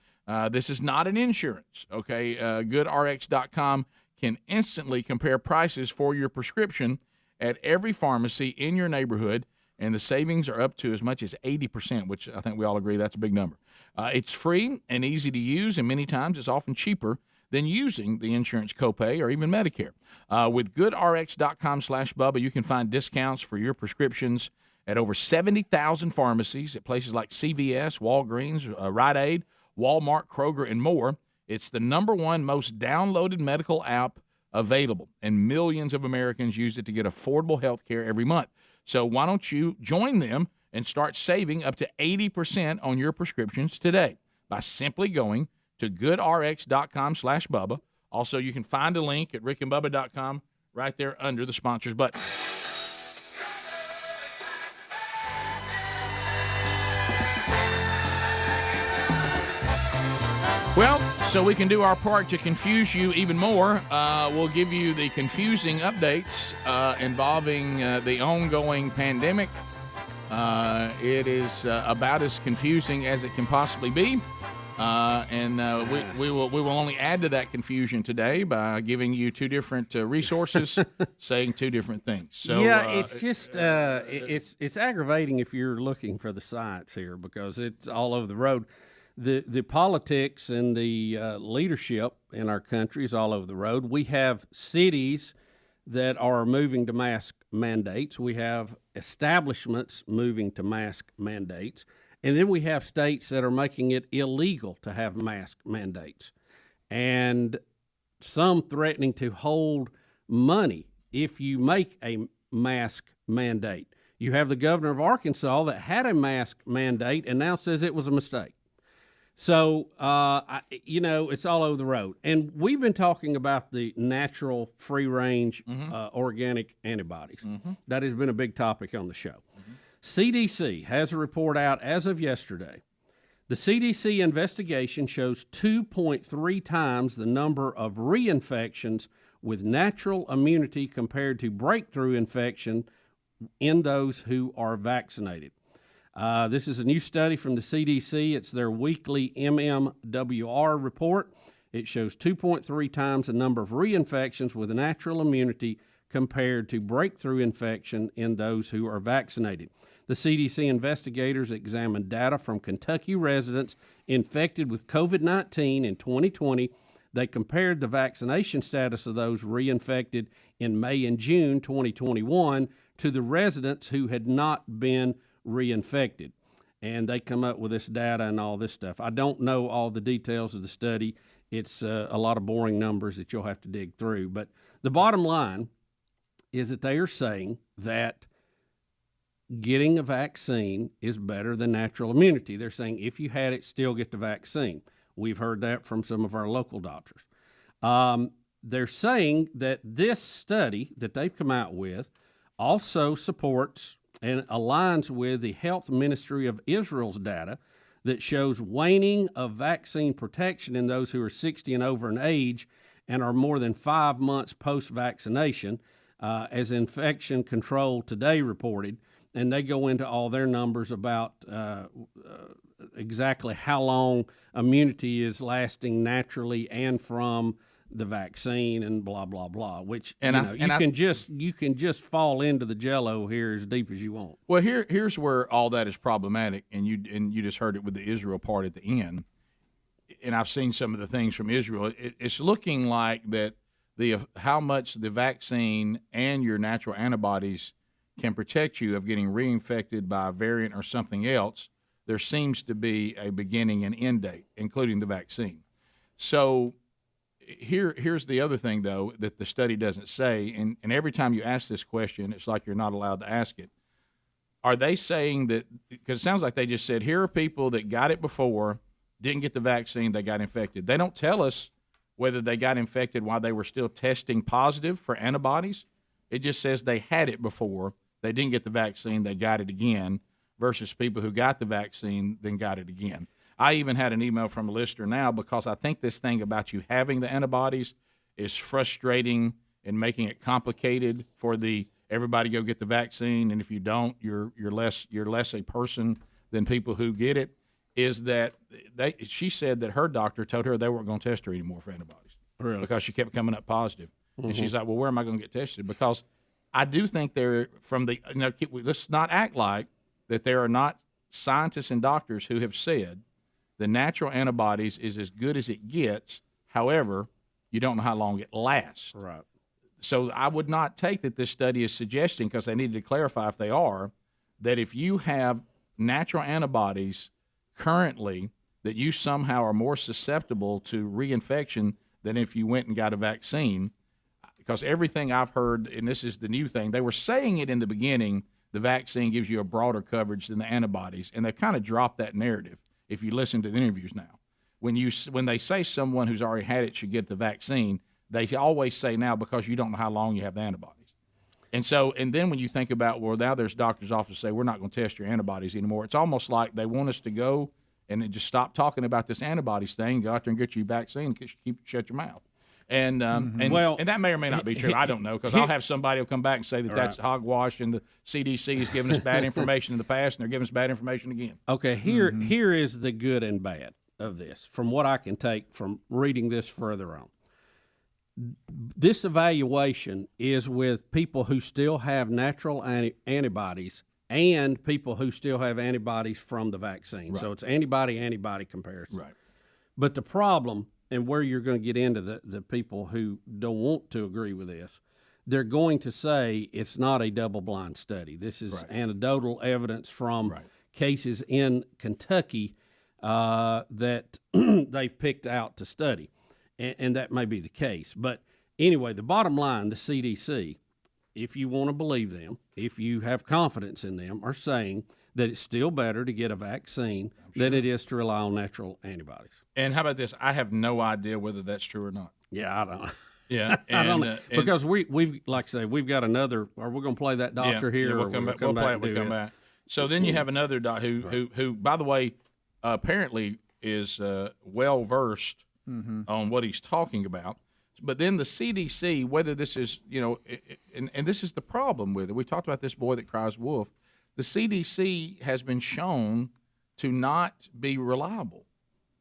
This is not an insurance, okay? GoodRx.com can instantly compare prices for your prescription at every pharmacy in your neighborhood, and the savings are up to as much as 80%, which I think we all agree that's a big number. It's free and easy to use, and many times it's often cheaper than using the insurance copay or even Medicare. With GoodRx.com/Bubba, you can find discounts for your prescriptions at over 70,000 pharmacies at places like CVS, Walgreens, Rite Aid, Walmart, Kroger, and more. It's the #1 most downloaded medical app available, and millions of Americans use it to get affordable health care every month. So why don't you join them and start saving up to 80% on your prescriptions today by simply going to GoodRx.com/Bubba. Also, you can find a link at rickandbubba.com right there under the sponsors button. Well, so we can do our part to confuse you even more. We'll give you the confusing updates involving the ongoing pandemic. It is about as confusing as it can possibly be. We will only add to that confusion today by giving you two different resources saying two different things. So yeah, it's just it's aggravating if you're looking for the science here, because it's all over the road. The politics and the leadership in our country is all over the road. We have cities that are moving to mask mandates. We have establishments moving to mask mandates. And then we have states that are making it illegal to have mask mandates. And some threatening to hold money if you make a mask mandate. You have the governor of Arkansas that had a mask mandate and now says it was a mistake. So, it's all over the road. And we've been talking about the natural, free-range, organic antibodies. That has been a big topic on the show. CDC has a report out as of yesterday. The CDC investigation shows 2.3 times the number of reinfections with natural immunity compared to breakthrough infection in those who are vaccinated. This is a new study from the CDC. It's their weekly MMWR report. It shows 2.3 times the number of reinfections with natural immunity compared to breakthrough infection in those who are vaccinated. The CDC investigators examined data from Kentucky residents infected with COVID-19 in 2020. They compared the vaccination status of those reinfected in May and June 2021 to the residents who had not been reinfected. And they come up with this data and all this stuff. I don't know all the details of the study. It's a lot of boring numbers that you'll have to dig through. But the bottom line is that they are saying that getting a vaccine is better than natural immunity. They're saying if you had it, still get the vaccine. We've heard that from some of our local doctors. They're saying that this study that they've come out with also supports and aligns with the Health Ministry of Israel's data that shows waning of vaccine protection in those who are 60 and over in age and are more than 5 months post-vaccination, as Infection Control Today reported. And they go into all their numbers about exactly how long immunity is lasting naturally and from the vaccine and blah blah blah. Which you can just fall into the jello here as deep as you want. Well, here's where all that is problematic, and you just heard it with the Israel part at the end. And I've seen some of the things from Israel. It's looking like that how much the vaccine and your natural antibodies can protect you of getting reinfected by a variant or something else. There seems to be a beginning and end date, including the vaccine. So here's the other thing, though, that the study doesn't say, and every time you ask this question, it's like you're not allowed to ask it. Are they saying that, because it sounds like they just said, here are people that got it before, didn't get the vaccine, they got infected. They don't tell us whether they got infected while they were still testing positive for antibodies. It just says they had it before, they didn't get the vaccine, they got it again, versus people who got the vaccine, then got it again. I even had an email from a listener now because I think this thing about you having the antibodies is frustrating and making it complicated for everybody go get the vaccine, and if you don't, you're less a person than people who get it. Is that she said that her doctor told her they weren't going to test her anymore for antibodies, really? Because she kept coming up positive. And she's like, well, where am I going to get tested? Because I do think let's not act like that there are not scientists and doctors who have said the natural antibodies is as good as it gets. However, you don't know how long it lasts. Right. So I would not take that this study is suggesting, because they needed to clarify if they are, that if you have natural antibodies currently, that you somehow are more susceptible to reinfection than if you went and got a vaccine. Because everything I've heard, and this is the new thing, they were saying it in the beginning, the vaccine gives you a broader coverage than the antibodies, and they've kind of dropped that narrative if you listen to the interviews now. When they say someone who's already had it should get the vaccine, they always say now because you don't know how long you have the antibodies. And then when you think about, well, now there's doctors' offices say we're not going to test your antibodies anymore. It's almost like they want us to go and just stop talking about this antibodies thing, go out there and get you a vaccine, shut your mouth. And that may or may not be true. I don't know, because I'll have somebody will come back and say that's hogwash, and the CDC has given us bad information in the past, and they're giving us bad information again. Okay, here is the good and bad of this, from what I can take from reading this further on. This evaluation is with people who still have natural antibodies and people who still have antibodies from the vaccine. Right. So it's antibody comparison. Right. But the problem, and where you're going to get into the people who don't want to agree with this, they're going to say it's not a double-blind study. This is anecdotal evidence from cases in Kentucky that they've picked out to study, and that may be the case. But anyway, the bottom line, the CDC, if you want to believe them, if you have confidence in them, are saying that it's still better to get a vaccine than it is to rely on natural antibodies. And how about this? I have no idea whether that's true or not. Yeah, I don't. Yeah, I don't know. Because we've like I say, we've got another. Are we going to play that doctor here? Yeah, we'll come back. We'll play it. We'll come back. So then you have another doc who, by the way, apparently is well versed on what he's talking about. But then the CDC, whether this is and this is the problem with it. We talked about this boy that cries wolf. the CDC has been shown to not be reliable,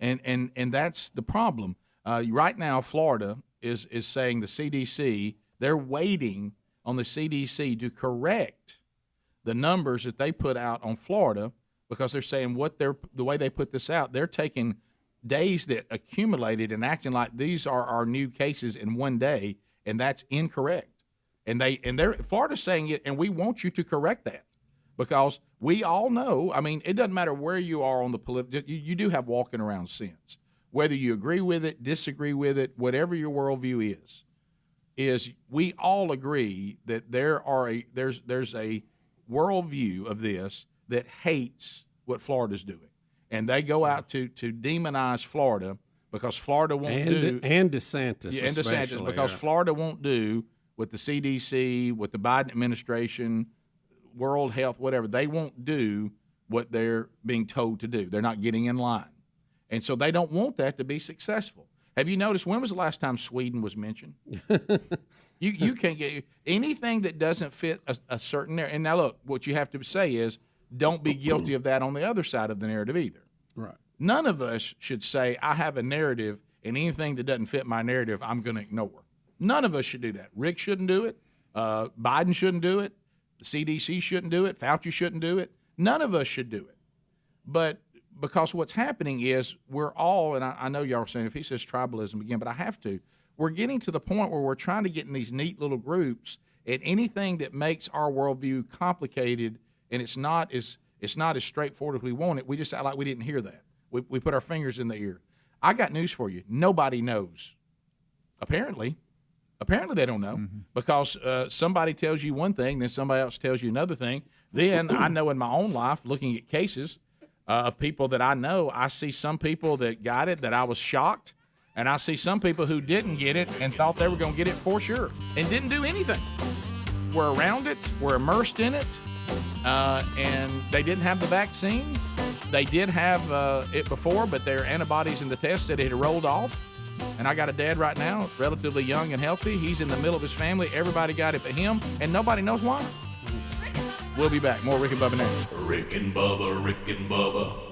and that's the problem. Right now, Florida is saying the CDC, they're waiting on the CDC to correct the numbers that they put out on Florida, because they're saying the way they put this out, they're taking days that accumulated and acting like these are our new cases in one day, and that's incorrect. And Florida's saying it, and we want you to correct that, because we all know. I mean, it doesn't matter where you are on the political. You do have walking around sense, whether you agree with it, disagree with it, whatever your worldview is we all agree that there's a worldview of this that hates what Florida's doing, and they go out to demonize Florida because Florida won't do, and DeSantis, and DeSantis, because Florida won't do what the CDC, what the Biden administration, World Health, whatever, they won't do what they're being told to do. They're not getting in line, and so they don't want that to be successful. Have you noticed, when was the last time Sweden was mentioned? You can't get anything that doesn't fit a certain narrative. And now look, what you have to say is, don't be guilty of that on the other side of the narrative either. Right. None of us should say, I have a narrative, and anything that doesn't fit my narrative, I'm going to ignore. None of us should do that. Rick shouldn't do it. Biden shouldn't do it. The CDC shouldn't do it. Fauci shouldn't do it. None of us should do it. But because what's happening is we're all, and I know y'all are saying, if he says tribalism again, but I have to, we're getting to the point where we're trying to get in these neat little groups, and anything that makes our worldview complicated and it's not as straightforward as we want it, we just act like we didn't hear that. We put our fingers in the ear. I got news for you. Nobody knows. Apparently they don't know, because somebody tells you one thing, then somebody else tells you another thing. Then I know in my own life, looking at cases of people that I know, I see some people that got it that I was shocked, and I see some people who didn't get it and thought they were going to get it for sure and didn't do anything. We're around it, we're immersed in it, and they didn't have the vaccine. They did have it before, but their antibodies in the test said it had rolled off. And I got a dad right now, relatively young and healthy. He's in the middle of his family. Everybody got it but him, and nobody knows why. We'll be back. More Rick and Bubba next. Rick and Bubba, Rick and Bubba.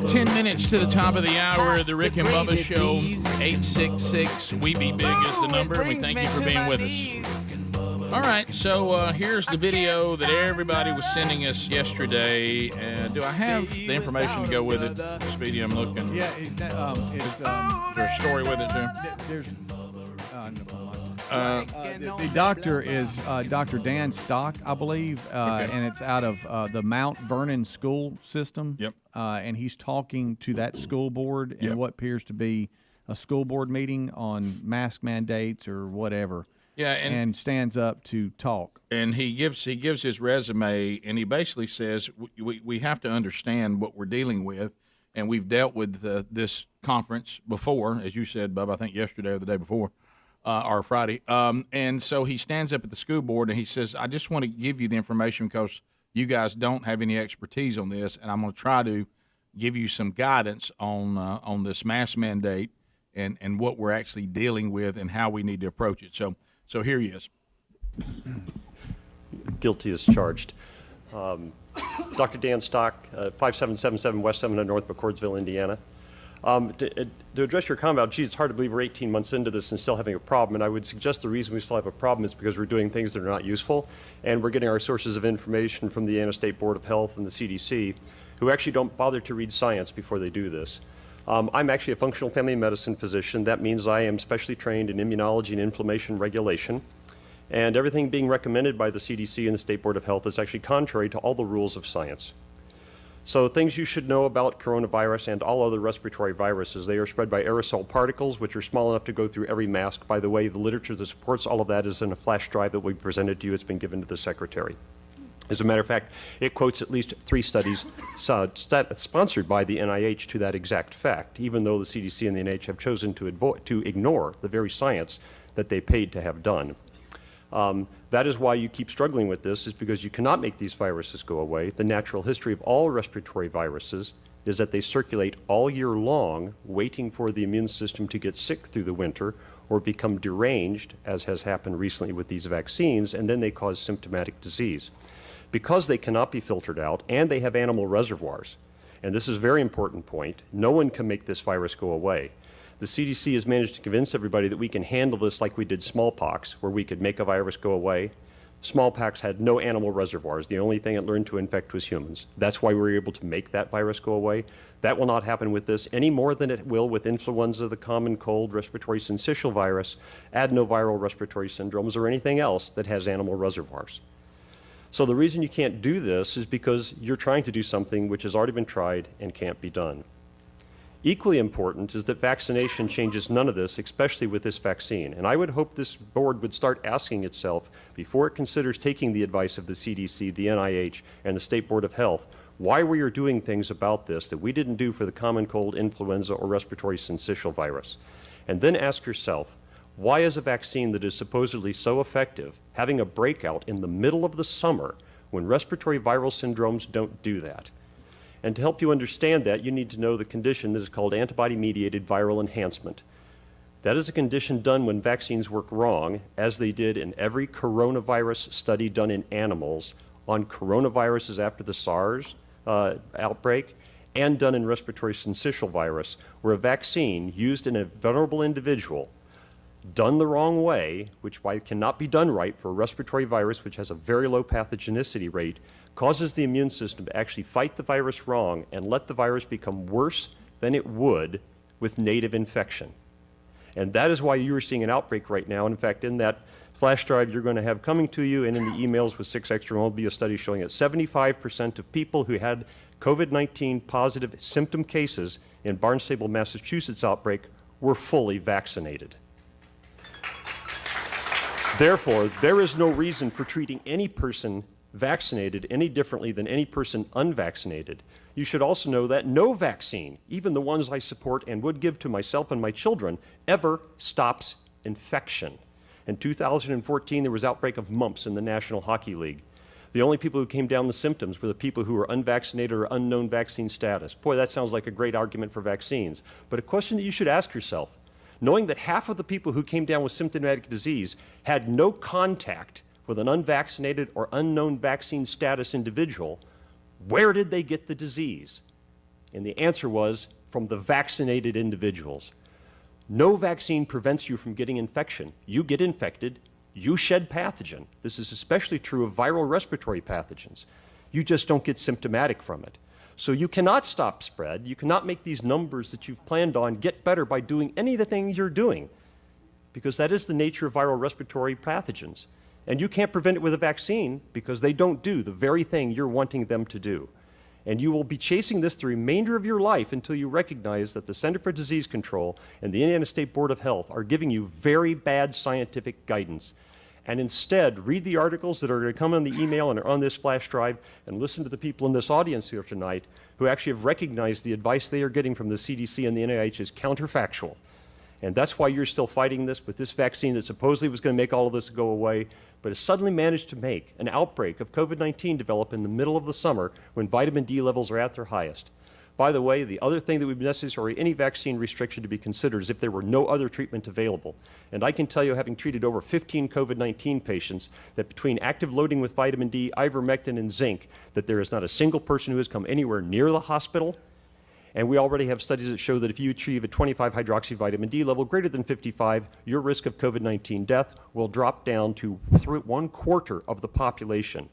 10 minutes to the top of the hour, the Rick and Bubba Show. 866-WE-BE-BIG is the number, and we thank you for being with us. All right, so here's the video that everybody was sending us yesterday. Do I have the information to go with it? Speedy, I'm looking. Yeah, is there a story with it, too? There's the doctor is Dr. Dan Stock, I believe, and it's out of the Mount Vernon school system. Yep. And he's talking to that school board in what appears to be a school board meeting on mask mandates or whatever. Yeah, and stands up to talk. And he gives his resume, and he basically says we have to understand what we're dealing with, and we've dealt with this conference before, as you said, Bub, I think yesterday or the day before. Or Friday. And so he stands up at the school board and he says, I just want to give you the information because you guys don't have any expertise on this, and I'm going to try to give you some guidance on this mask mandate and what we're actually dealing with and how we need to approach it. So here he is. Guilty as charged. Dr. Dan Stock, 5777 West 700 North McCordsville, Indiana. To address your comment about, geez, it's hard to believe we're 18 months into this and still having a problem, and I would suggest the reason we still have a problem is because we're doing things that are not useful, and we're getting our sources of information from the Indiana State Board of Health and the CDC, who actually don't bother to read science before they do this. I'm actually a functional family medicine physician. That means I am specially trained in immunology and inflammation regulation, and everything being recommended by the CDC and the State Board of Health is actually contrary to all the rules of science. So things you should know about coronavirus and all other respiratory viruses, they are spread by aerosol particles, which are small enough to go through every mask. By the way, the literature that supports all of that is in a flash drive that we presented to you. It's been given to the Secretary. As a matter of fact, it quotes at least 3 studies sponsored by the NIH to that exact fact, even though the CDC and the NIH have chosen to ignore the very science that they paid to have done. That is why you keep struggling with this, is because you cannot make these viruses go away. The natural history of all respiratory viruses is that they circulate all year long, waiting for the immune system to get sick through the winter or become deranged, as has happened recently with these vaccines, and then they cause symptomatic disease. Because they cannot be filtered out and they have animal reservoirs, and this is a very important point, no one can make this virus go away. The CDC has managed to convince everybody that we can handle this like we did smallpox, where we could make a virus go away. Smallpox had no animal reservoirs. The only thing it learned to infect was humans. That's why we were able to make that virus go away. That will not happen with this any more than it will with influenza, the common cold, respiratory syncytial virus, adenoviral respiratory syndromes, or anything else that has animal reservoirs. So the reason you can't do this is because you're trying to do something which has already been tried and can't be done. Equally important is that vaccination changes none of this, especially with this vaccine. And I would hope this board would start asking itself, before it considers taking the advice of the CDC, the NIH, and the State Board of Health, why we are doing things about this that we didn't do for the common cold, influenza, or respiratory syncytial virus. And then ask yourself, why is a vaccine that is supposedly so effective having a breakout in the middle of the summer when respiratory viral syndromes don't do that? And to help you understand that, you need to know the condition that is called antibody-mediated viral enhancement. That is a condition done when vaccines work wrong, as they did in every coronavirus study done in animals on coronaviruses after the SARS outbreak, and done in respiratory syncytial virus, where a vaccine used in a vulnerable individual done the wrong way, which cannot be done right for a respiratory virus which has a very low pathogenicity rate, causes the immune system to actually fight the virus wrong and let the virus become worse than it would with native infection. And that is why you are seeing an outbreak right now. And in fact, in that flash drive you're going to have coming to you and in the emails with 6 extra will be a study showing that 75% of people who had COVID-19 positive symptom cases in Barnstable, Massachusetts outbreak were fully vaccinated. Therefore, there is no reason for treating any person vaccinated any differently than any person unvaccinated. You should also know that no vaccine, even the ones I support and would give to myself and my children, ever stops infection. In 2014, there was outbreak of mumps in the National Hockey League. The only people who came down the symptoms were the people who were unvaccinated or unknown vaccine status. Boy, that sounds like a great argument for vaccines. But a question that you should ask yourself, knowing that half of the people who came down with symptomatic disease had no contact with an unvaccinated or unknown vaccine status individual, where did they get the disease? And the answer was from the vaccinated individuals. No vaccine prevents you from getting infection. You get infected, you shed pathogen. This is especially true of viral respiratory pathogens. You just don't get symptomatic from it. So you cannot stop spread. You cannot make these numbers that you've planned on get better by doing any of the things you're doing, because that is the nature of viral respiratory pathogens. And you can't prevent it with a vaccine because they don't do the very thing you're wanting them to do. And you will be chasing this the remainder of your life until you recognize that the Center for Disease Control and the Indiana State Board of Health are giving you very bad scientific guidance. And instead, read the articles that are going to come on the email and are on this flash drive, and listen to the people in this audience here tonight who actually have recognized the advice they are getting from the CDC and the NIH is counterfactual. And that's why you're still fighting this with this vaccine that supposedly was going to make all of this go away, but has suddenly managed to make an outbreak of COVID-19 develop in the middle of the summer when vitamin D levels are at their highest. By the way, the other thing that would be necessary for any vaccine restriction to be considered is if there were no other treatment available. And I can tell you, having treated over 15 COVID-19 patients, that between active loading with vitamin D, ivermectin, and zinc, that there is not a single person who has come anywhere near the hospital. And we already have studies that show that if you achieve a 25 hydroxy vitamin D level greater than 55, your risk of COVID-19 death will drop down to 1/4 of the population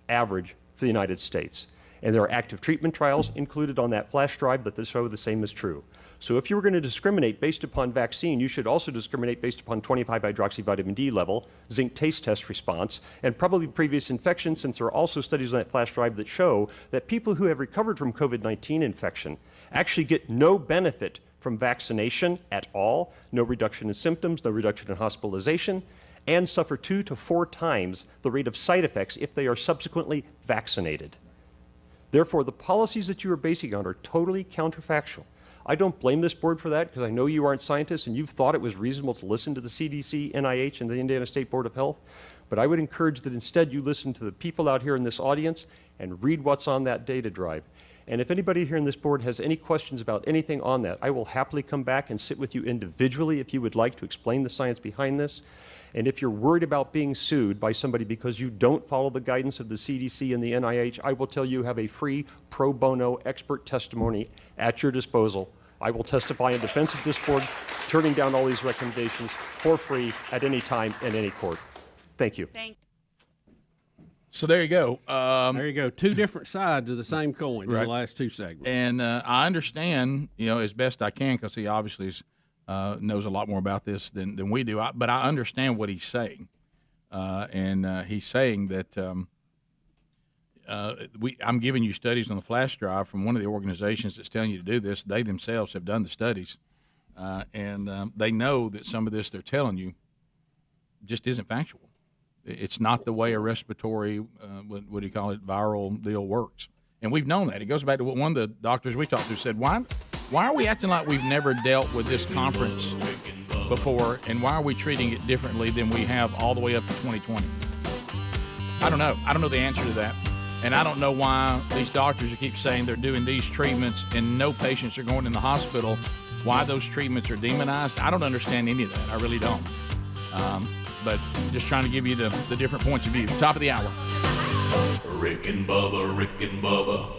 average for the United States. And there are active treatment trials included on that flash drive that show the same is true. So if you were going to discriminate based upon vaccine, you should also discriminate based upon 25 hydroxy vitamin D level, zinc taste test response, and probably previous infection, since there are also studies on that flash drive that show that people who have recovered from COVID-19 infection actually get no benefit from vaccination at all, no reduction in symptoms, no reduction in hospitalization, and suffer 2 to 4 times the rate of side effects if they are subsequently vaccinated. Therefore, the policies that you are basing on are totally counterfactual. I don't blame this board for that, because I know you aren't scientists and you've thought it was reasonable to listen to the CDC, NIH, and the Indiana State Board of Health. But I would encourage that instead you listen to the people out here in this audience and read what's on that data drive. And if anybody here in this board has any questions about anything on that, I will happily come back and sit with you individually if you would like to explain the science behind this. And if you're worried about being sued by somebody because you don't follow the guidance of the CDC and the NIH, I will tell you have a free pro bono expert testimony at your disposal. I will testify in defense of this board, turning down all these recommendations for free at any time in any court. Thank you. So there you go. There you go. 2 different sides of the same coin in the last 2 segments. And I understand, as best I can, because he obviously is, knows a lot more about this than we do. But I understand what he's saying. And he's saying that I'm giving you studies on the flash drive from one of the organizations that's telling you to do this. They themselves have done the studies. And they know that some of this they're telling you just isn't factual. It's not the way a respiratory, what do you call it, viral deal works. And we've known that. It goes back to what one of the doctors we talked to said, why are we acting like we've never dealt with this conference before, and why are we treating it differently than we have all the way up to 2020? I don't know. I don't know the answer to that. And I don't know why these doctors who keep saying they're doing these treatments and no patients are going in the hospital, why those treatments are demonized. I don't understand any of that. I really don't. But just trying to give you the different points of view. Top of the hour. Rick and Bubba, Rick and Bubba.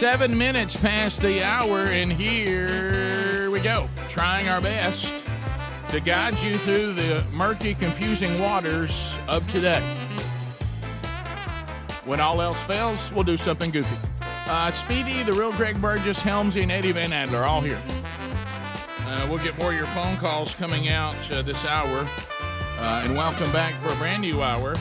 7 minutes past the hour, and here we go. Trying our best to guide you through the murky, confusing waters of today. When all else fails, we'll do something goofy. Speedy, the real Greg Burgess, Helmsy, and Eddie Van Adler, all here. We'll get more of your phone calls coming out this hour. And welcome back for a brand new hour.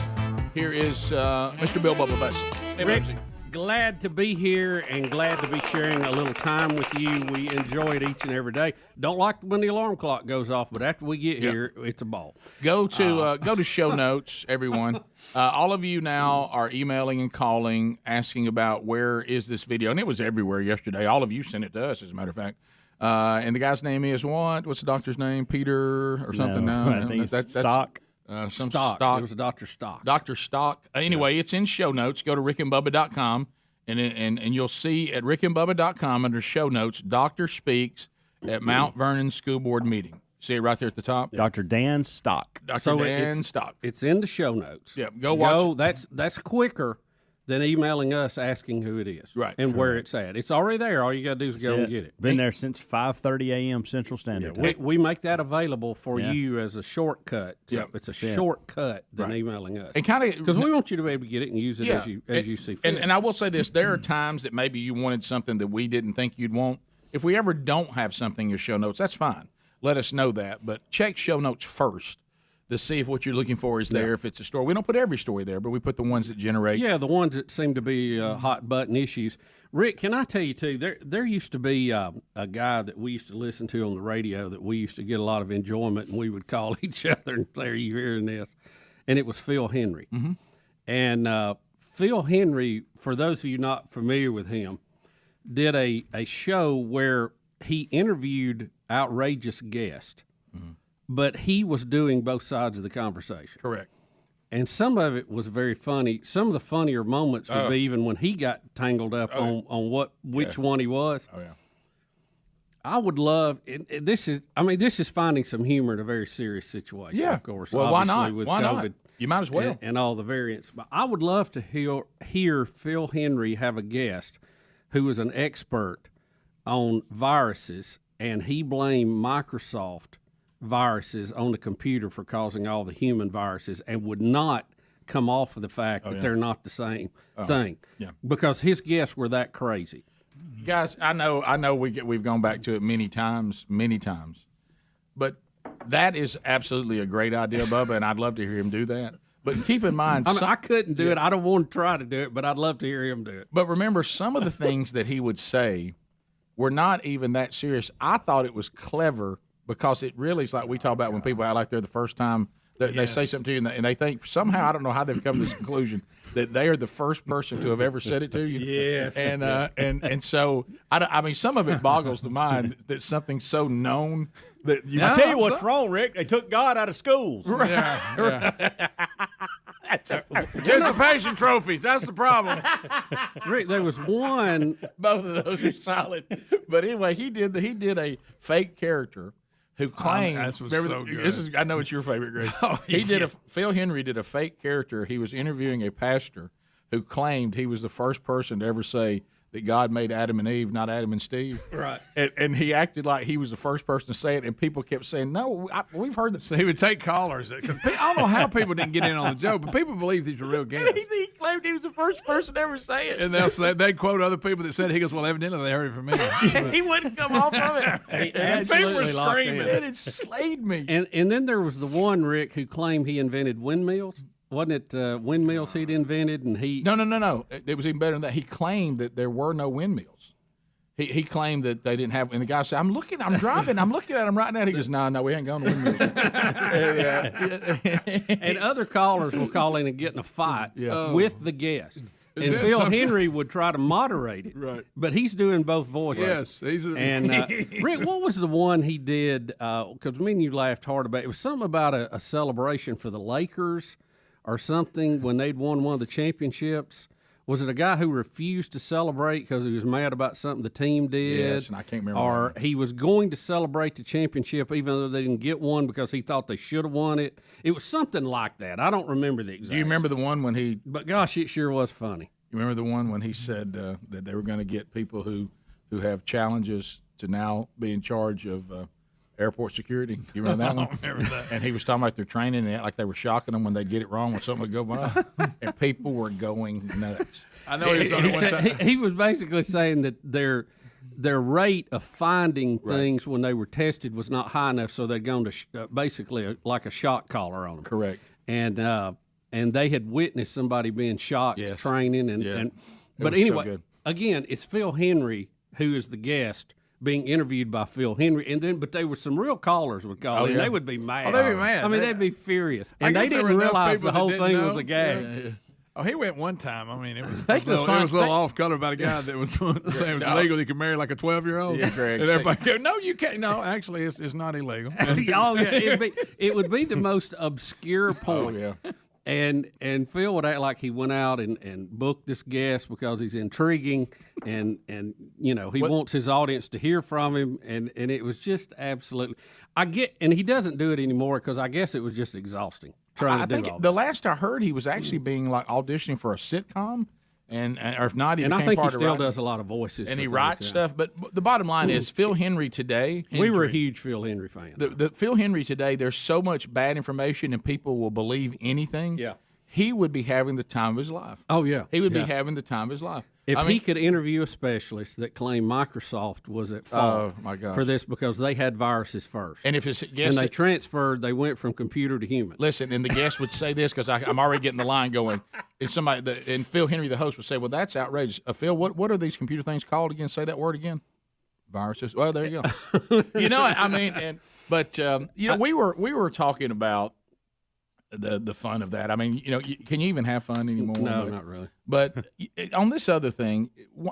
Here is Mr. Bill Bubba Bussey. Hey, Rick, Bugsy. glad to be here and glad to be sharing a little time with you. We enjoy it each and every day. Don't like when the alarm clock goes off, but after we get here, it's a ball. Go to show notes, everyone. All of you now are emailing and calling, asking about where is this video, and it was everywhere yesterday. All of you sent it to us, as a matter of fact. And the guy's name is what? What's the doctor's name? Peter or something? No, I think it's Stock. Some Stock. Stock. It was a Dr. Stock. Dr. Stock. Anyway, it's in show notes. Go to rickandbubba.com, and you'll see at rickandbubba.com under show notes, Doctor speaks at Mount Vernon School Board meeting. See it right there at the top? Dr. Dan Stock. Dr. Dan Stock. It's in the show notes. Yeah, go watch it. That's quicker than emailing us asking who it is, right, and where it's at. It's already there. All you got to do is go and get it. Been there since 5:30 a.m. Central Standard Time. We make that available for you as a shortcut. So it's a shortcut than emailing us. And kind of because we want you to be able to get it and use it as you see fit. And I will say this: there are times that maybe you wanted something that we didn't think you'd want. If we ever don't have something in your show notes, that's fine. Let us know that, but check show notes first to see if what you're looking for is there. If it's a story, we don't put every story there, but we put the ones that generate. Yeah, the ones that seem to be hot button issues. Rick, can I tell you too? There used to be a guy that we used to listen to on the radio that we used to get a lot of enjoyment, and we would call each other and say, "Are you hearing this?" And it was Phil Henry. Mm-hmm. And Phil Henry, for those of you not familiar with him, did a show where he interviewed outrageous guests. Mm-hmm. But he was doing both sides of the conversation. Correct. And some of it was very funny. Some of the funnier moments would be even when he got tangled up on which one he was. Oh, yeah. I would love this is finding some humor in a very serious situation, of course. Well, why obviously not? With why COVID not? You might as well. and all the variants. But I would love to hear Phil Henry have a guest who is an expert on viruses, and he blamed Microsoft viruses on the computer for causing all the human viruses, and would not come off of the fact that they're not the same thing. Yeah. Because his guests were that crazy. Guys, I know we've gone back to it many times, but that is absolutely a great idea, Bubba, and I'd love to hear him do that. But keep in mind, I couldn't do it. I don't want to try to do it, but I'd love to hear him do it. But remember, some of the things that he would say were not even that serious. I thought it was clever because it really is like we talk about when people act like they're the first time they say something to you and they think somehow, I don't know how they've come to this conclusion, that they are the first person to have ever said it to you. Yes. And so, I mean, some of it boggles the mind that something's so known that you I tell you what's wrong, Rick. They took God out of schools. Yeah. Participation trophies. That's the problem. Rick, there was one. Both of those are solid. But anyway, he did a fake character who claimed. This was so good. I know it's your favorite, Greg. Phil Henry did a fake character. He was interviewing a pastor who claimed he was the first person to ever say that God made Adam and Eve, not Adam and Steve. Right. And he acted like he was the first person to say it, and people kept saying, no, we've heard that. So he would take callers. I don't know how people didn't get in on the joke, but people believe these are real guests. He claimed he was the first person to ever say it. And they'd quote other people that said it. He goes, well, evidently they heard it from me. He wouldn't come off of it. And people were screaming. It slayed me. And then there was the one, Rick, who claimed he invented windmills. Wasn't it windmills he'd invented? And he No. It was even better than that. He claimed that there were no windmills. He claimed that they didn't have. And the guy said, I'm driving. I'm looking at them right now. He goes, no, we ain't going to windmills. And other callers will call in and get in a fight with the guest. And that Phil something? Henry would try to moderate it. Right. But he's doing both voices. Yes. And Rick, what was the one he did? Because me and you laughed hard about it. It was something about a celebration for the Lakers or something when they'd won one of the championships. Was it a guy who refused to celebrate because he was mad about something the team did? Yes, and I can't remember. Or he was going to celebrate the championship even though they didn't get one because he thought they should have won it. It was something like that. I don't remember the exact. Do you remember the one when he? But gosh, it sure was funny. You remember the one when he said that they were going to get people who have challenges to now be in charge of airport security? You remember that one? I remember that. And he was talking about their training and like they were shocking them when they'd get it wrong when something would go by. And people were going nuts. I know he was on it one time. He was basically saying that their rate of finding things when they were tested was not high enough, so they'd gone to basically like a shock collar on them. Correct. And they had witnessed somebody being shocked training. But anyway, good. Again, it's Phil Henry who is the guest being interviewed by Phil Henry, but there were some real callers would call in. They would be mad. Oh, they'd be mad. I mean, they'd be furious, I and they guess there didn't were enough realize the people that whole didn't thing know. was a gag. Yeah. Oh, he went one time. I mean, it was Take the it was fun- a little off color about a guy that was saying it was illegal. He could marry like a 12-year-old. Yeah, Greg, And everybody go, no, you can't. No, actually, it's not illegal. It would be the most obscure point. Oh, yeah. And Phil would act like he went out and booked this guest because he's intriguing and he wants his audience to hear from him, and it was just absolutely. And he doesn't do it anymore because I guess it was just exhausting trying to do all the that. last I heard, he was actually being like auditioning for a sitcom, or if not, he And I became think he part of still writing. does a lot of voices. And for he things, writes yeah. stuff. But the bottom line is Phil Henry today. We were a huge Phil Henry fan. The Phil Henry today, there's so much bad information and people will believe anything. Yeah. He would be having the time of his life. Oh, yeah. He would be Yeah. having the time of his life. If I he mean, could interview a specialist that claimed Microsoft was at fault Oh, my gosh. for this because they had viruses first. And if his and guest, they transferred, they went from computer to human. listen, and the guest would say this because I'm already getting the line going. And and Phil Henry, the host, would say, "Well, that's outrageous." Phil, what are these computer things called again? Say that word again. Viruses. Well, there you go. I mean, we were talking about the fun of that. I mean, can you even have fun anymore? No, not really. But on this other thing,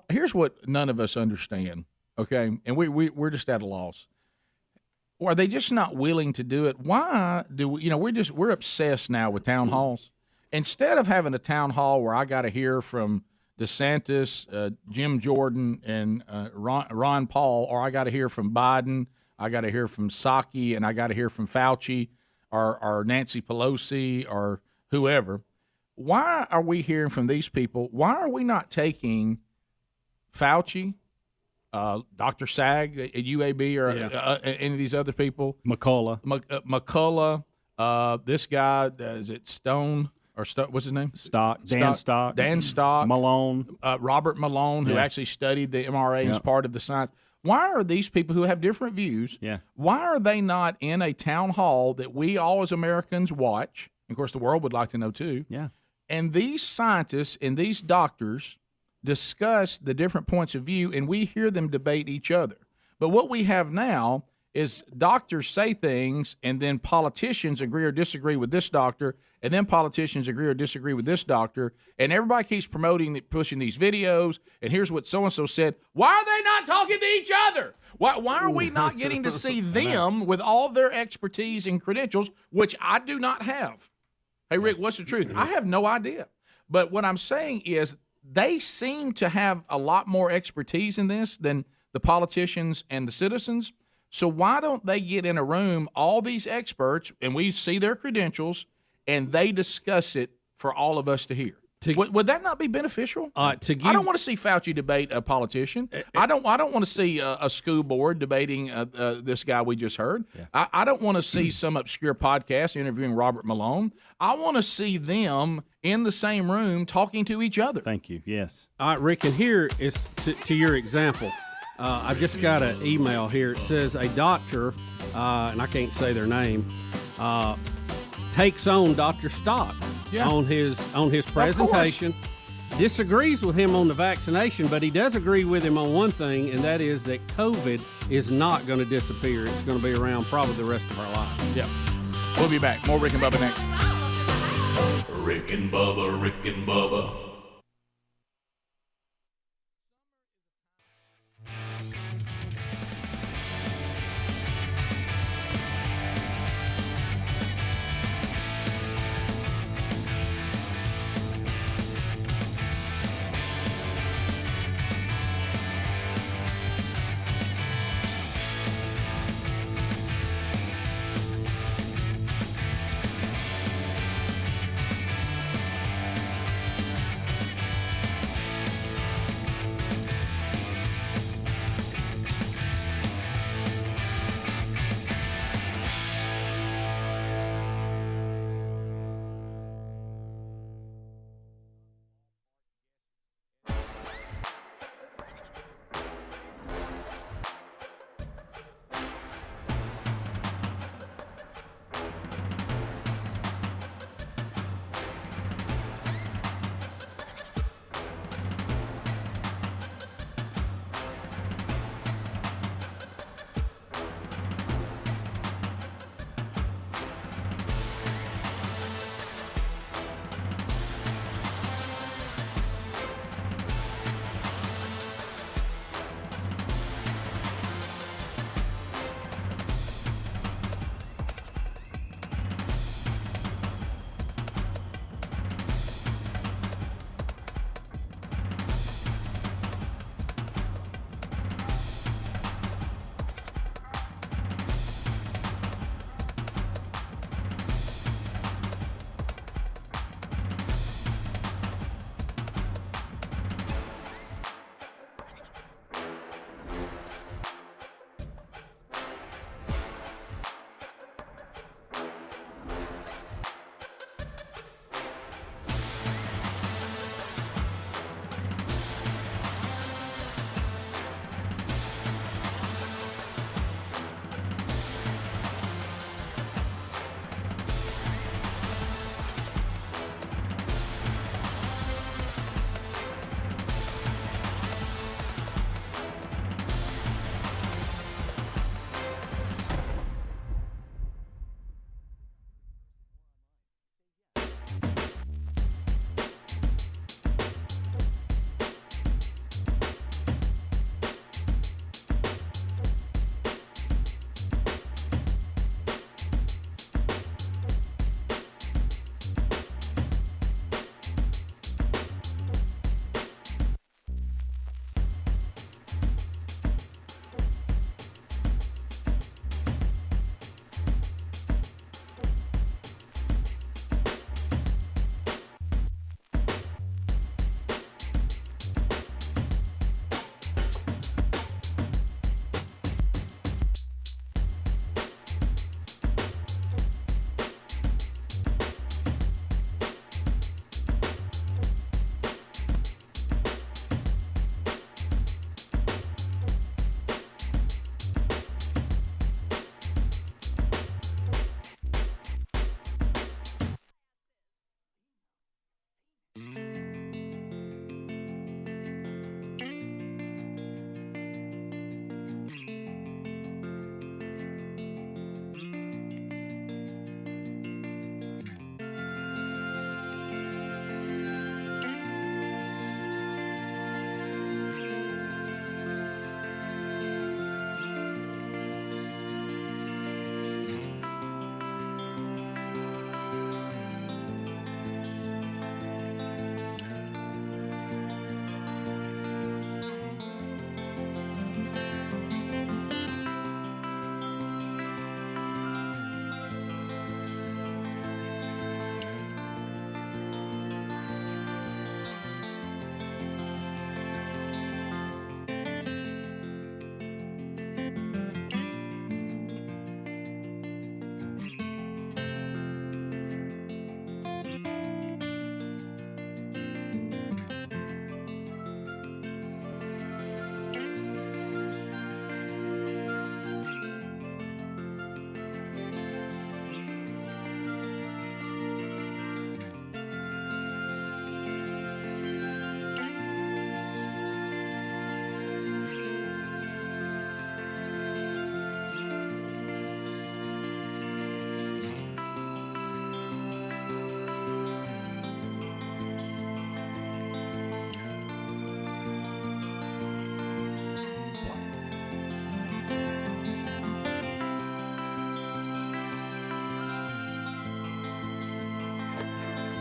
here's what none of us understand. Okay, and we're just at a loss. Or are they just not willing to do it? Why do we? We're obsessed now with town halls. Instead of having a town hall where I got to hear from DeSantis, Jim Jordan, and Ron Paul, or I got to hear from Biden, I got to hear from Psaki, and I got to hear from Fauci, or Nancy Pelosi, or whoever. Why are we hearing from these people? Why are we not taking Fauci, Dr. Sag at UAB, or any of these other people? McCullough. McCullough. This guy, is it Stone? Or what's his name? Dan Stock. Dan Stock. Malone. Robert Malone, who actually studied the MRA as part of the science. Why are these people who have different views, why are they not in a town hall that we all as Americans watch? Of course, the world would like to know too. Yeah. And these scientists and these doctors discuss the different points of view, and we hear them debate each other. But what we have now is doctors say things, and then politicians agree or disagree with this doctor, and then politicians agree or disagree with this doctor, and everybody keeps pushing these videos, and here's what so-and-so said. Why are they not talking to each other? Why are we not getting to see them with all their expertise and credentials, which I do not have? Hey, Rick, what's the truth? I have no idea. But what I'm saying is they seem to have a lot more expertise in this than the politicians and the citizens. So why don't they get in a room, all these experts, and we see their credentials, and they discuss it for all of us to hear? Would that not be beneficial? I don't want to see Fauci debate a politician. I don't want to see a school board debating this guy we just heard. Yeah. I don't want to see some obscure podcast interviewing Robert Malone. I want to see them in the same room talking to each other. Thank you. Yes. All right, Rick, and here is to your example. I just got an email here. It says a doctor, and I can't say their name, takes on Dr. Stock on his presentation, disagrees with him on the vaccination, but he does agree with him on one thing, and that is that COVID is not going to disappear. It's going to be around probably the rest of our lives. Yeah. We'll be back. More Rick and Bubba next. Rick and Bubba, Rick and Bubba.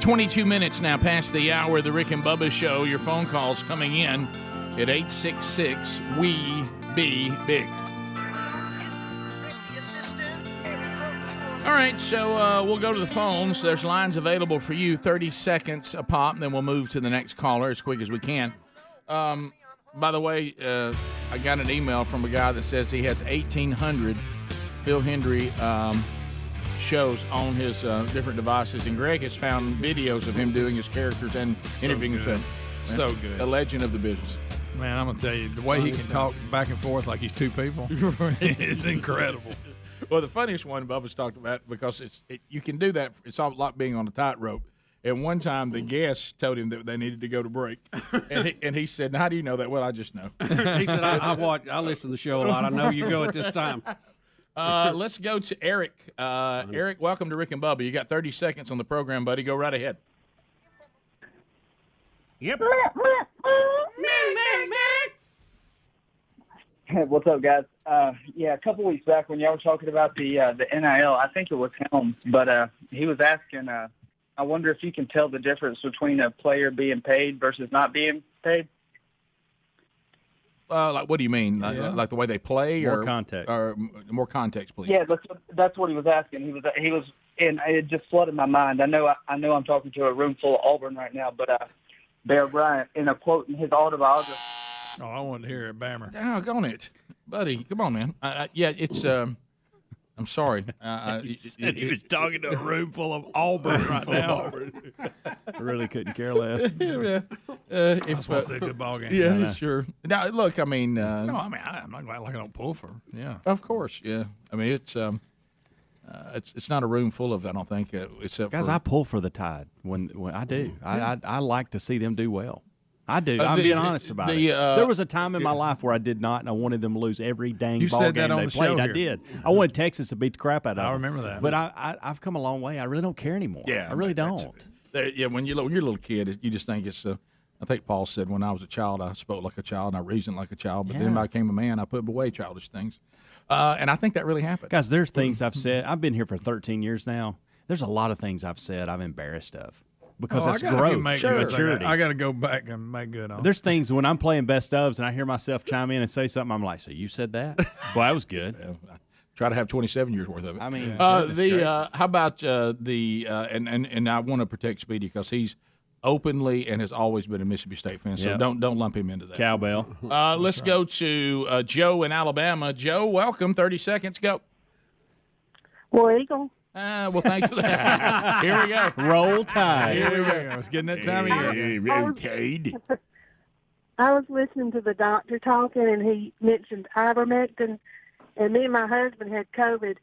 22 minutes now past the hour of the Rick and Bubba Show. Your phone calls coming in at 866-WE-BE-BIG. All right, so we'll go to the phones. There's lines available for you, 30 seconds a pop, and then we'll move to the next caller as quick as we can. By the way, I got an email from a guy that says he has 1,800 Phil Hendry shows on his different devices, and Greg has found videos of him doing his characters and interviewing himself. So good. A legend of the business. Man, I'm going to tell you, the way he can talk back and forth like he's two people is incredible. Well, the funniest one Bubba's talked about, because you can do that. It's all like being on a tightrope. And one time the guest told him that they needed to go to break, and he said, "How do you know that?" Well, I just know. He said, I listen to the show a lot. I know you go at this time. Let's go to Eric. Eric, welcome to Rick and Bubba. You got 30 seconds on the program, buddy. Go right ahead. Yep. What's up, guys? Yeah, a couple weeks back when y'all were talking about the NIL, I think it was Helms, but he was asking, I wonder if you can tell the difference between a player being paid versus not being paid. Like, what do you mean? Like the way they play, More or context. or more context, please? Yeah, that's what he was asking. He was, and it just flooded my mind. I know I'm talking to a room full of Auburn right now, but Bear Bryant, in a quote in his autobiography. Oh, I want to hear it, Bammer. Doggone it, buddy. Come on, man. Yeah, it's. I'm sorry. He said he was talking to a room full of Auburn right now. I really couldn't care less. If That's why it's a good ball game. Yeah, sure. Now, look, I mean. No, I mean, I'm not like I don't pull for him. Yeah. Of course, yeah. I mean, it's not a room full of, I don't think, except Guys, for. I pull for the Tide when I do. I like to see them do well. I do. I'm being honest about it. There was a time in my life where I did not, and I wanted them to lose every dang ball said game that on they the played. show I here. did. I wanted Texas to beat the crap out of them. I remember that. But I've come a long way. I really don't care anymore. Yeah, I really don't. Yeah, when you're a little kid, you just think it's. I think Paul said, when I was a child, I spoke like a child, and I reasoned like a child. But then when I became a man, I put away childish things. And I think that really happened. Guys, there's things I've said. I've been here for 13 years now. There's a lot of things I've said I'm embarrassed of. Because that's growth, maturity. I got to go back and make good on. There's things when I'm playing best ofs and I hear myself chime in and say something, I'm like, so you said that? Boy, that was good. Try to have 27 years worth of it. I mean, how about and I want to protect Speedy because he's openly and has always been a Mississippi State fan. So don't lump him into that. Cowbell. Let's go to Joe in Alabama. Joe, welcome. 30 seconds. Go. War Eagle. Well, thanks for that. Here we go. Roll Tide. Here we go. It's getting that time of year. Roll Tide. I was listening to the doctor talking, and he mentioned ivermectin. And me and my husband had COVID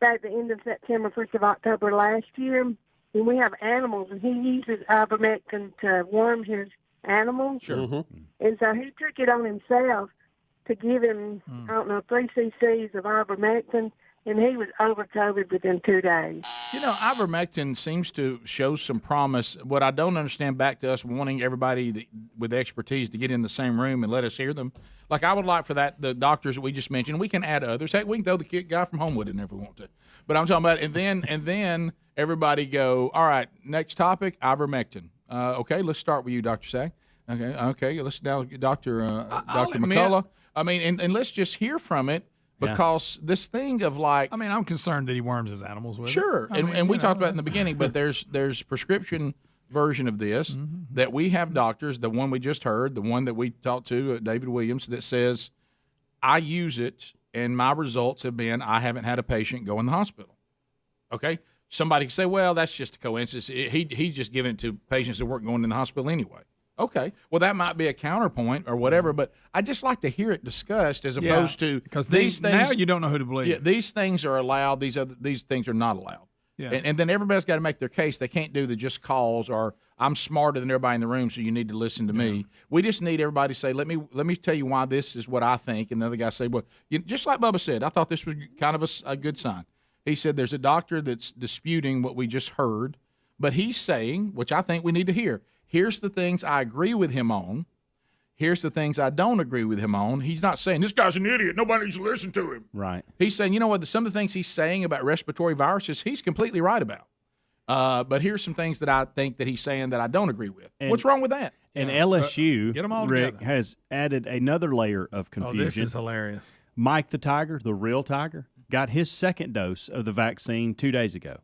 back the end of September, 1st of October last year. And we have animals, and he uses ivermectin to worm his animals. Sure. Mm-hmm. And so he took it on himself to give him, 3 cc's of ivermectin. And he was over COVID within 2 days. You know, ivermectin seems to show some promise. What I don't understand, back to us wanting everybody with expertise to get in the same room and let us hear them. Like, I would like for that, the doctors that we just mentioned, we can add others. Heck, we can throw the guy from Homewood in there if we want to. But I'm talking about, and then everybody go, all right, next topic, ivermectin. Okay, let's start with you, Dr. Sack. Okay, let's now, Dr. McCullough. I mean, and let's just hear from it. Because this thing of like, I mean, I'm concerned that he worms his animals with sure, it. And we talked about it in the beginning, but there's prescription version of this that we have doctors, the one we just heard, the one that we talked to, David Williams, that says, I use it and my results have been I haven't had a patient go in the hospital. Okay, somebody can say, well, that's just a coincidence. He's just giving it to patients that weren't going in the hospital anyway. Okay, well, that might be a counterpoint or whatever, but I just like to hear it discussed as opposed to because these things. Now you don't know who to believe. Yeah, these things are allowed. These things are not allowed. Yeah. And then everybody's got to make their case. They can't do the just cause or I'm smarter than everybody in the room, so you need to listen to me. We just need everybody to say, let me tell you why this is what I think, and the other guy say, well, just like Bubba said, I thought this was kind of a good sign. He said there's a doctor that's disputing what we just heard, but he's saying, which I think we need to hear. Here's the things I agree with him on. Here's the things I don't agree with him on. He's not saying, this guy's an idiot. Nobody needs to listen to him. Right. He's saying, you know what, some of the things he's saying about respiratory viruses, he's completely right about. But here's some things that I think that he's saying that I don't agree with. And- What's wrong with that? And LSU, get 'em all Rick, together. has added another layer of Oh, confusion. this is hilarious. Mike the Tiger, the real Tiger, got his second dose of the vaccine 2 days ago.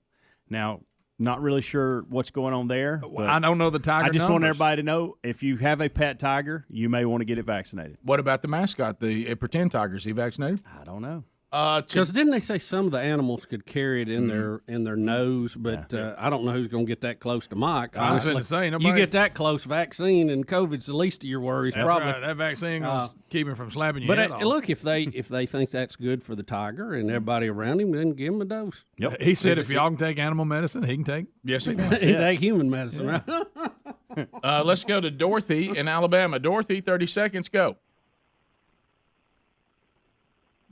Now, not really sure what's going on there. but I don't know the Tiger I just want numbers. everybody to know, if you have a pet tiger, you may want to get it vaccinated. What about the mascot, the pretend tiger? Is he vaccinated? I don't know. Because didn't they say some of the animals could carry it in their nose? But I don't know who's going to get that close to Mike. I was Honestly. gonna say, you nobody- get that close vaccine, and COVID's the least of your worries. That's probably. right. That vaccine gonna keep him from slapping your But head off. look, if they think that's good for the tiger and everybody around him, then give him a dose. He said if y'all can take animal medicine, he can take. Yes, he he can take human medicine, right? Let's go to Dorothy in Alabama. Dorothy, 30 seconds, go.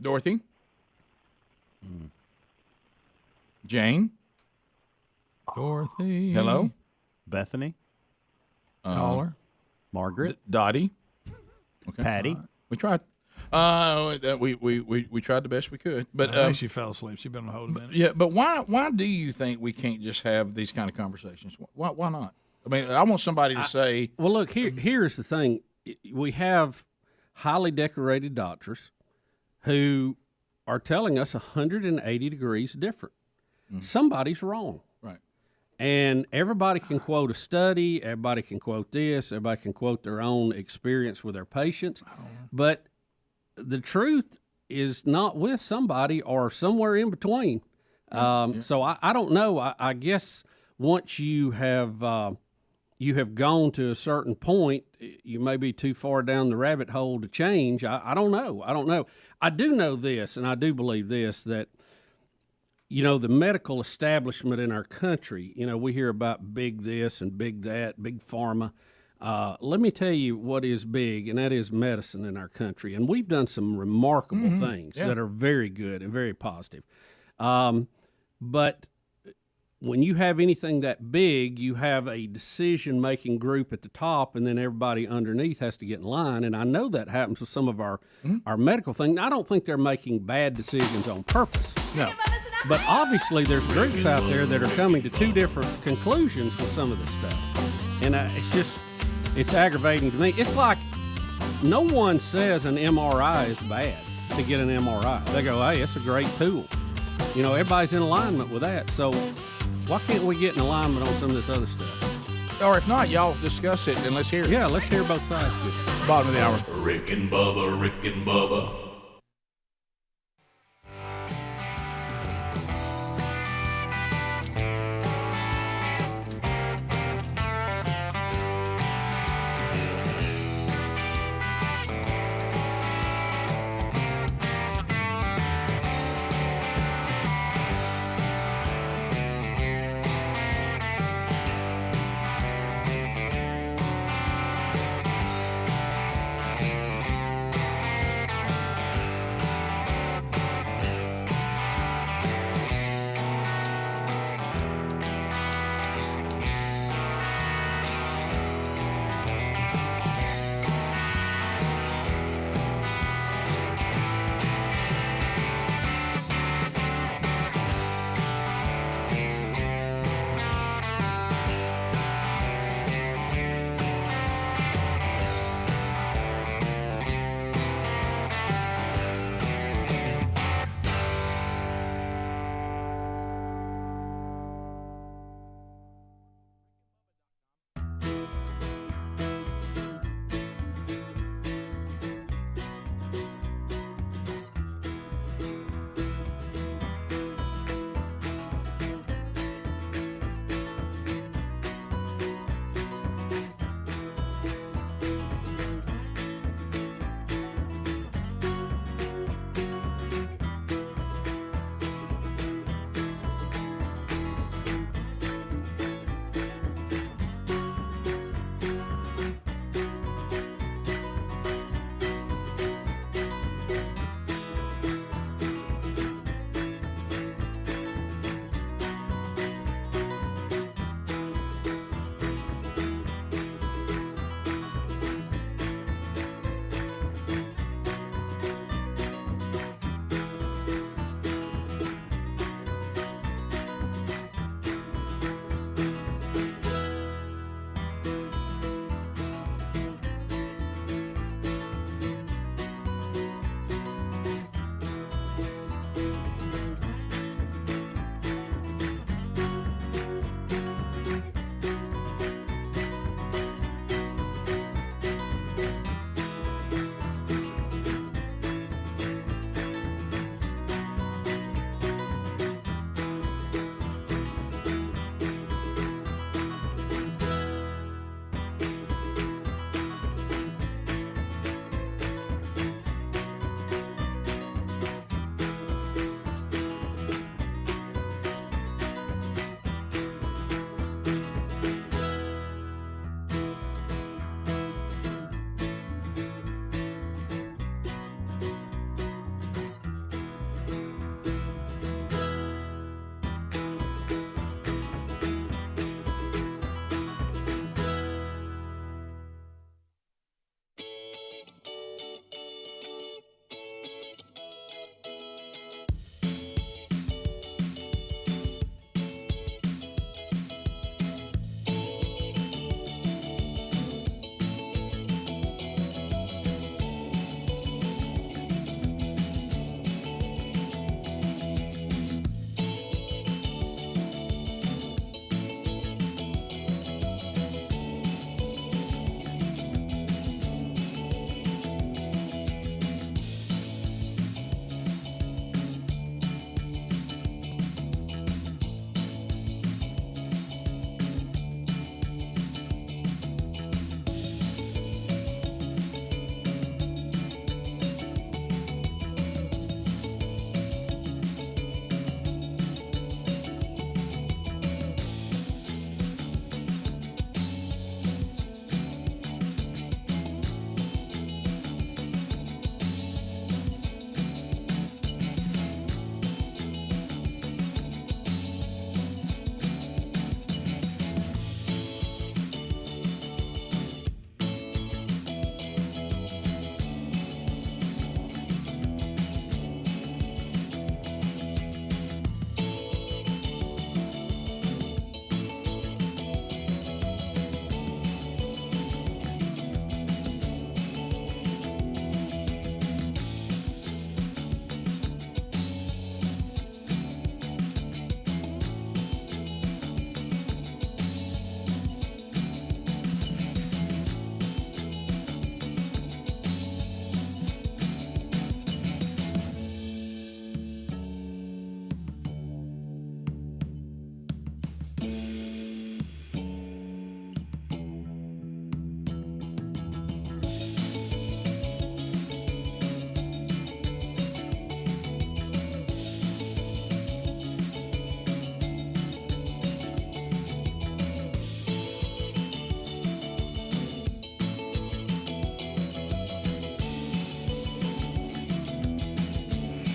Dorothy? Jane? Dorothy. Hello? Bethany? Caller? Margaret? Dottie? Okay. Patty? We tried. We tried the best we could. But I think she fell asleep. She's been on hold a minute. yeah, but why do you think we can't just have these kind of conversations? Why not? I mean, I want somebody to say. Well, look, here's the thing. We have highly decorated doctors who are telling us 180 degrees different. Somebody's wrong. Right. And everybody can quote a study, everybody can quote this, everybody can quote their own experience with their patients. But the truth is not with somebody or somewhere in between. So I don't know. I guess once you have gone to a certain point, you may be too far down the rabbit hole to change. I don't know. I do know this, and I do believe this, that, the medical establishment in our country, we hear about big this and big that, big pharma. Let me tell you what is big, and that is medicine in our country. And we've done some remarkable things that are very good and very positive. But when you have anything that big, you have a decision-making group at the top, and then everybody underneath has to get in line. And I know that happens with some of our medical things. I don't think they're making bad decisions on purpose. No. But obviously there's groups out there that are coming to two different conclusions with some of this stuff. And it's aggravating to me. It's like no one says an MRI is bad to get an MRI. They go, hey, it's a great tool. Everybody's in alignment with that. So why can't we get in alignment on some of this other stuff? Or if not, y'all discuss it and let's hear it. Yeah, let's hear both sides. Bottom of the hour. Rick and Bubba, Rick and Bubba.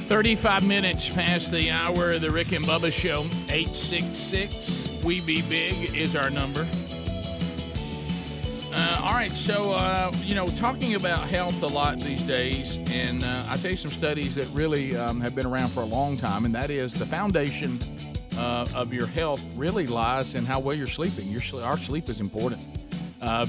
35 minutes past the hour of the Rick and Bubba Show. 866 We Be Big is our number. All right, so, talking about health a lot these days, and I'll tell you some studies that really have been around for a long time, and that is the foundation of your health really lies in how well you're sleeping. Our sleep is important.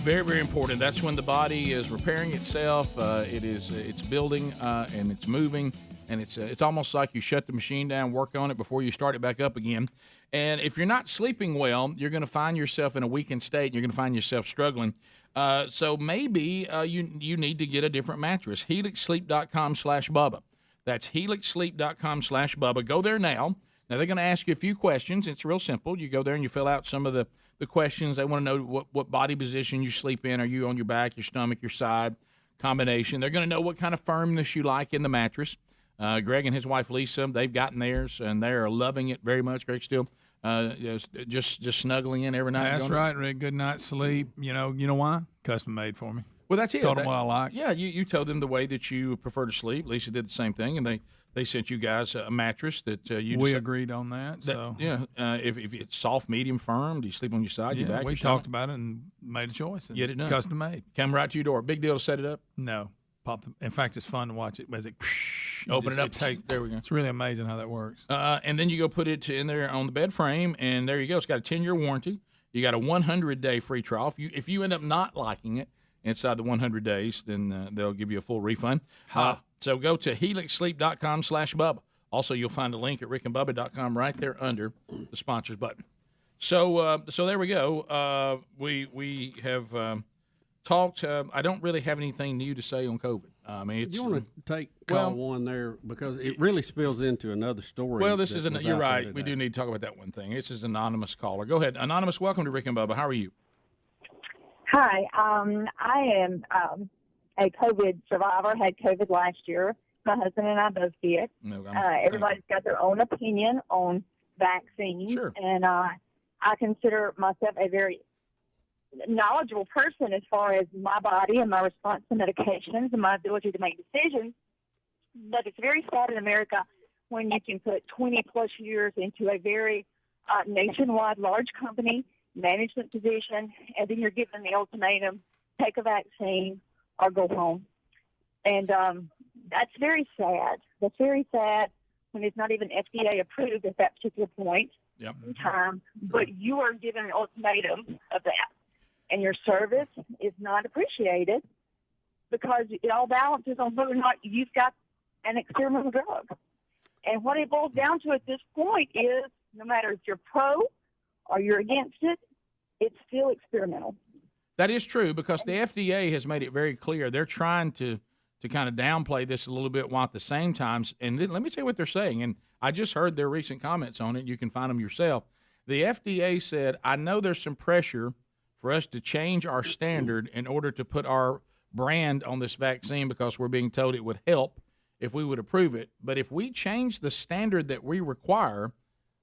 Very, very important. That's when the body is repairing itself. It's building and it's moving, and it's almost like you shut the machine down, work on it before you start it back up again. And if you're not sleeping well, you're going to find yourself in a weakened state, and you're going to find yourself struggling. So maybe you need to get a different mattress. HelixSleep.com/Bubba. That's HelixSleep.com/Bubba. Go there now. Now, they're going to ask you a few questions. It's real simple. You go there and you fill out some of the questions. They want to know what body position you sleep in. Are you on your back, your stomach, your side, combination? They're going to know what kind of firmness you like in the mattress. Greg and his wife, Lisa, they've gotten theirs, and they are loving it very much. Greg still just snuggling in every night. That's right, Rick. Good night's sleep. You know why? Custom made for me. Well, that's it. Told them what I like. Yeah, you told them the way that you prefer to sleep. Lisa did the same thing, and they sent you guys a mattress that we agreed on that. If it's soft, medium, firm, do you sleep on your side, your back? We talked about it and made a choice. And get it done. Custom made. Come right to your door. Big deal to set it up? No. In fact, it's fun to watch it. As it open it up. There we go. It's really amazing how that works. And then you go put it in there on the bed frame, and there you go. It's got a 10-year warranty. You got a 100-day free trial. If you end up not liking it inside the 100 days, then they'll give you a full refund. So go to HelixSleep.com/Bubba. Also, you'll find a link at rickandbubba.com right there under the sponsors button. So there we go. We have talked. I don't really have anything new to say on COVID. You want to take call one there because it really spills into another story. Well, you're right. We do need to talk about that one thing. This is an anonymous caller. Go ahead, anonymous. Welcome to Rick and Bubba. How are you? Hi, I am a COVID survivor. Had COVID last year. My husband and I both did. Everybody's got their own opinion on vaccines, and I consider myself a very knowledgeable person as far as my body and my response to medications and my ability to make decisions. But it's very sad in America when you can put 20-plus years into a very nationwide large company management position, and then you're given the ultimatum, take a vaccine or go home. And that's very sad. That's very sad when it's not even FDA approved at that particular point in time, but you are given an ultimatum of that. And your service is not appreciated because it all balances on whether or not you've got an experimental drug. And what it boils down to at this point is no matter if you're pro or you're against it, it's still experimental. That is true because the FDA has made it very clear. They're trying to kind of downplay this a little bit while at the same time. And let me tell you what they're saying. And I just heard their recent comments on it. You can find them yourself. The FDA said, I know there's some pressure for us to change our standard in order to put our brand on this vaccine because we're being told it would help if we would approve it. But if we change the standard that we require,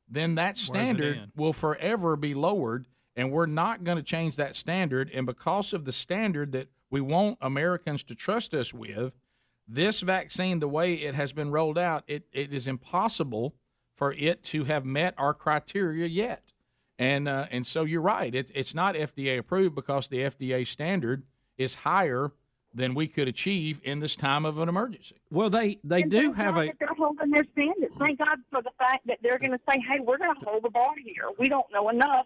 then that standard will forever be lowered, and we're not going to change that standard. And because of the standard that we want Americans to trust us with, this vaccine, the way it has been rolled out, it is impossible for it to have met our criteria yet. And so you're right. It's not FDA approved because the FDA standard is higher than we could achieve in this time of an emergency. Well, they do have a. They're holding their standards. Thank God for the fact that they're going to say, "Hey, we're going to hold the bar here. We don't know enough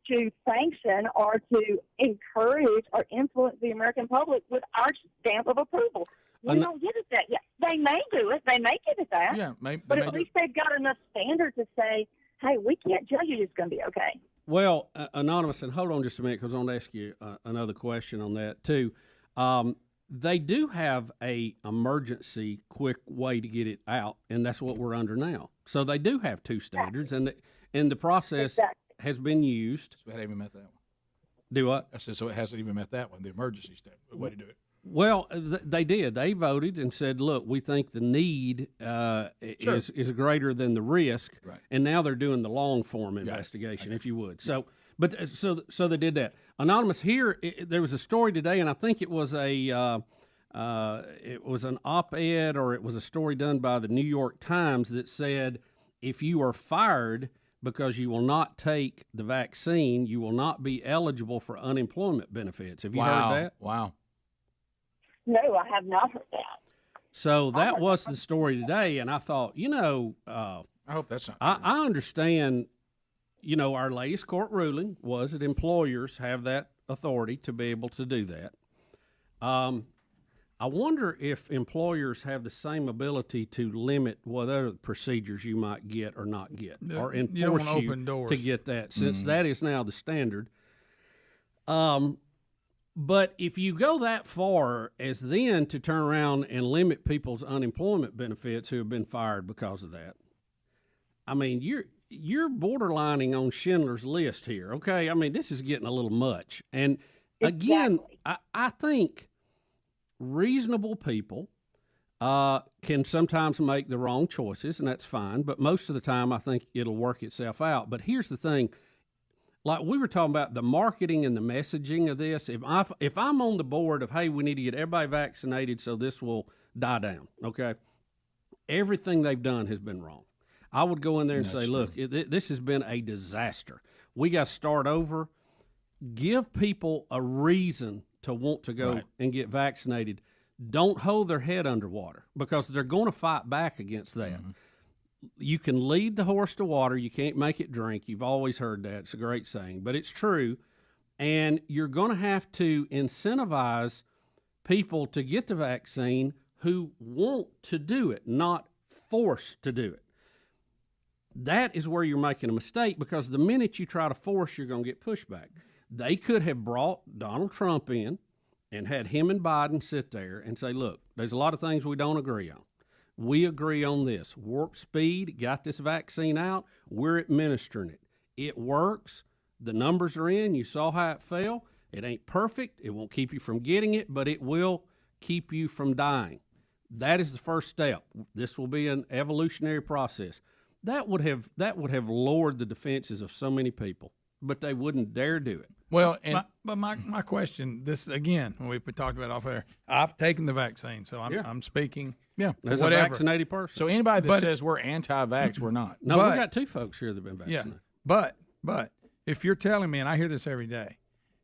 to sanction or to encourage or influence the American public with our stamp of approval." We don't give it that yet. They may do it. They may give it that. Yeah, but at least they've got enough standard to say, hey, we can't judge you. It's going to be okay. Well, Anonymous, and hold on just a minute because I want to ask you another question on that too. They do have a emergency quick way to get it out, and that's what we're under now. So they do have two standards, and the process has been used. So it hasn't even met that one. Do what? I said, so it hasn't even met that one, the emergency step, the way to do it. Well, they did. They voted and said, look, we think the need is greater than the risk, and now they're doing the long-form investigation, if you would. So they did that. Anonymous, here, there was a story today, and I think it was a It was an op-ed or it was a story done by the New York Times that said if you are fired because you will not take the vaccine, you will not be eligible for unemployment benefits. Have you heard that? Wow. No, I have not heard that. So that was the story today, and I thought, I hope that's not I understand, our latest court ruling was that employers have that authority to be able to do that. I wonder if employers have the same ability to limit what other procedures you might get or not get, or you don't enforce wanna you open doors. to get that, since that is now the standard. But if you go that far as then to turn around and limit people's unemployment benefits who have been fired because of that, I mean, you're borderlining on Schindler's List here, okay? I mean, this is getting a little much. And again, I think reasonable people can sometimes make the wrong choices, and that's fine. But most of the time, I think it'll work itself out. But here's the thing. Like we were talking about the marketing and the messaging of this, if I'm on the board of, hey, we need to get everybody vaccinated so this will die down, okay? Everything they've done has been wrong. I would go in there and say, look, this has been a disaster. We got to start over. Give people a reason to want to go and get vaccinated. Don't hold their head underwater because they're going to fight back against that. Mm-hmm. You can lead the horse to water. You can't make it drink. You've always heard that. It's a great saying, but it's true. And you're going to have to incentivize people to get the vaccine who want to do it, not forced to do it. That is where you're making a mistake because the minute you try to force, you're going to get pushback. They could have brought Donald Trump in and had him and Biden sit there and say, look, there's a lot of things we don't agree on. We agree on this. Warp speed, got this vaccine out. We're administering it. It works. The numbers are in. You saw how it fell. It ain't perfect. It won't keep you from getting it, but it will keep you from dying. That is the first step. This will be an evolutionary process. That would have lowered the defenses of so many people, but they wouldn't dare do it. Well, but my question, this again, when we talked about it off air, I've taken the vaccine, so I'm speaking. Yeah, as whatever. a vaccinated person. So anybody that says we're anti-vax, we're not. No, we got two folks here that have been vaccinated. Yeah, but if you're telling me, and I hear this every day,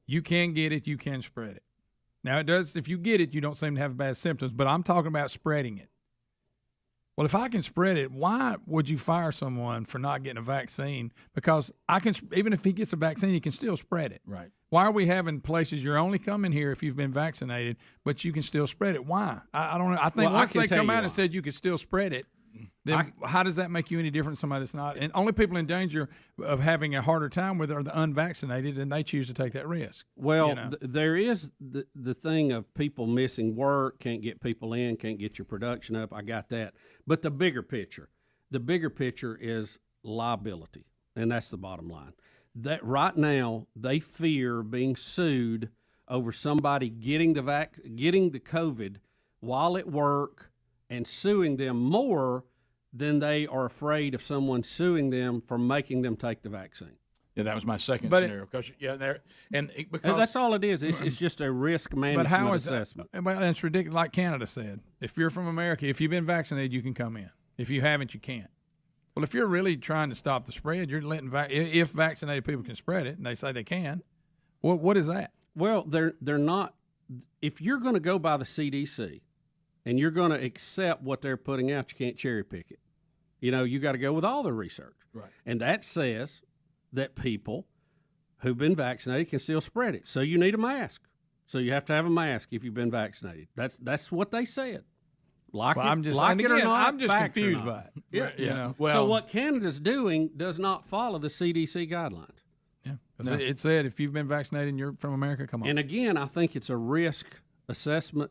you can get it, you can spread it. Now it does. If you get it, you don't seem to have bad symptoms. But I'm talking about spreading it. Well, if I can spread it, why would you fire someone for not getting a vaccine? Because even if he gets a vaccine, he can still spread it. Right. Why are we having places you're only coming here if you've been vaccinated, but you can still spread it? Why? I don't know. I think once they come out and said you could still spread it, then how does that make you any different than somebody that's not? And only people in danger of having a harder time with it are the unvaccinated, and they choose to take that risk. Well, there is the thing of people missing work, can't get people in, can't get your production up. I got that. But the bigger picture is liability, and that's the bottom line. That right now they fear being sued over somebody getting the COVID while at work and suing them more than they are afraid of someone suing them for making them take the vaccine. Yeah, that was my second scenario. Because that's all it is. It's just a risk management assessment. Well, it's ridiculous. Like Canada said, if you're from America, if you've been vaccinated, you can come in. If you haven't, you can't. Well, if you're really trying to stop the spread, you're letting if vaccinated people can spread it, and they say they can. What is that? Well, they're not. If you're going to go by the CDC, and you're going to accept what they're putting out, you can't cherry pick it. You got to go with all the research. Right. And that says that people who've been vaccinated can still spread it. So you need a mask. So you have to have a mask if you've been vaccinated. That's what they said. I'm just confused by it. Yeah. Yeah. So what Canada's doing does not follow the CDC guidelines. Yeah. No. It said if you've been vaccinated and you're from America, come on. And again, I think it's a risk assessment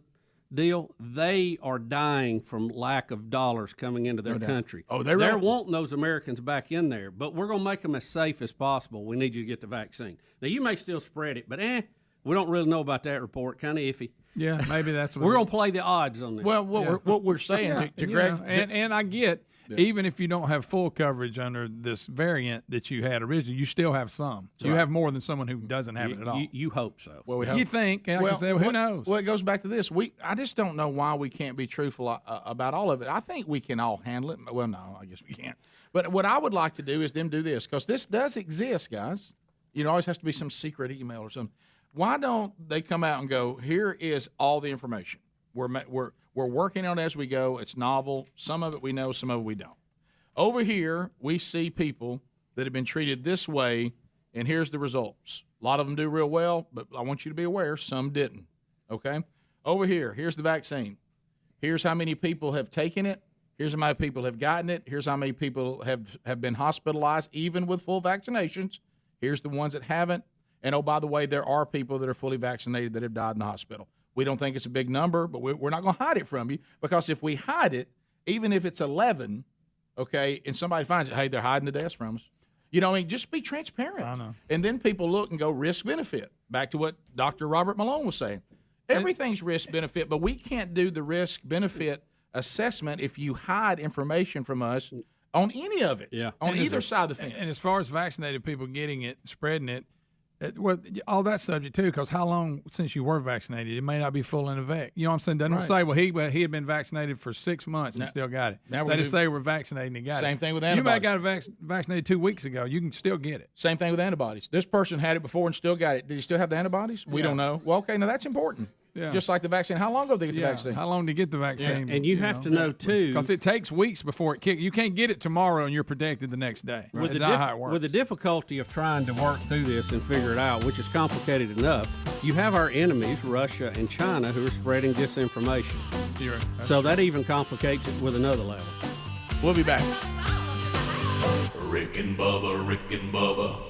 deal. They are dying from lack of dollars coming into their country. Oh, they're wanting those Americans back in there, but we're going to make them as safe as possible. We need you to get the vaccine. Now, you may still spread it, but we don't really know about that report. Kind of iffy. Yeah, maybe that's what we're going to play the odds on this. Well, what we're saying to Greg, and I get, even if you don't have full coverage under this variant that you had originally, you still have some. So you Right. have more than someone who doesn't have it at all. You hope so. Well, we You think? Like I said, who knows? Well, it goes back to this. I just don't know why we can't be truthful about all of it. I think we can all handle it. Well, no, I guess we can't. But what I would like to do is them do this, because this does exist, guys. You know, always has to be some secret email or something. Why don't they come out and go, here is all the information. We're working on it as we go. It's novel. Some of it we know, some of it we don't. Over here, we see people that have been treated this way, and here's the results. A lot of them do real well, but I want you to be aware, some didn't. Okay? Over here, here's the vaccine. Here's how many people have taken it. Here's how many people have gotten it. Here's how many people have been hospitalized, even with full vaccinations. Here's the ones that haven't. And, oh, by the way, there are people that are fully vaccinated that have died in the hospital. We don't think it's a big number, but we're not going to hide it from you, because if we hide it, even if it's 11, okay, and somebody finds it, hey, they're hiding the deaths from us. You know, I mean, just be transparent. I know. And then people look and go risk-benefit, back to what Dr. Robert Malone was saying. Everything's risk-benefit, but we can't do the risk-benefit assessment if you hide information from us on any of it, on either side of the fence. And as far as vaccinated people getting it, spreading it, well, all that subject too, because how long since you were vaccinated? It may not be full in effect. You know what I'm saying? Doesn't Right. say, well, he had been vaccinated for 6 months and still got it. Now They just say we're vaccinated and he got it. Same thing with You may have antibodies. got vaccinated 2 weeks ago. You can still get it. Same thing with antibodies. This person had it before and still got it. Did he still have the antibodies? We don't know. Well, okay, now that's important. Yeah. Just like the vaccine. How long ago did they get the vaccine? How long to get the vaccine? And you have to know, too. Because it takes weeks before it kicks. You can't get it tomorrow and you're protected the next day. With That's the, not how it works. with the difficulty of trying to work through this and figure it out, which is complicated enough, you have our enemies, Russia and China, who are spreading disinformation. So that even complicates it with another level. We'll be back. Rick and Bubba, Rick and Bubba.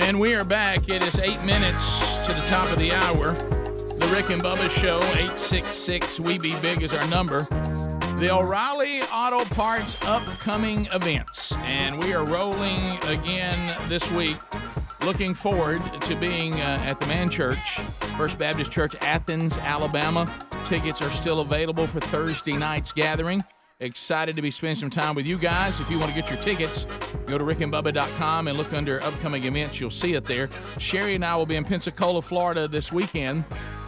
And we are back. It is 8 minutes to the top of the hour. The Rick and Bubba Show, 866-WE-BE-BIG is our number. The O'Reilly Auto Parts upcoming events. And we are rolling again this week. Looking forward to being at the Man Church, First Baptist Church, Athens, Alabama. Tickets are still available for Thursday night's gathering. Excited to be spending some time with you guys. If you want to get your tickets, go to rickandbubba.com and look under upcoming events. You'll see it there. Sherry and I will be in Pensacola, Florida this weekend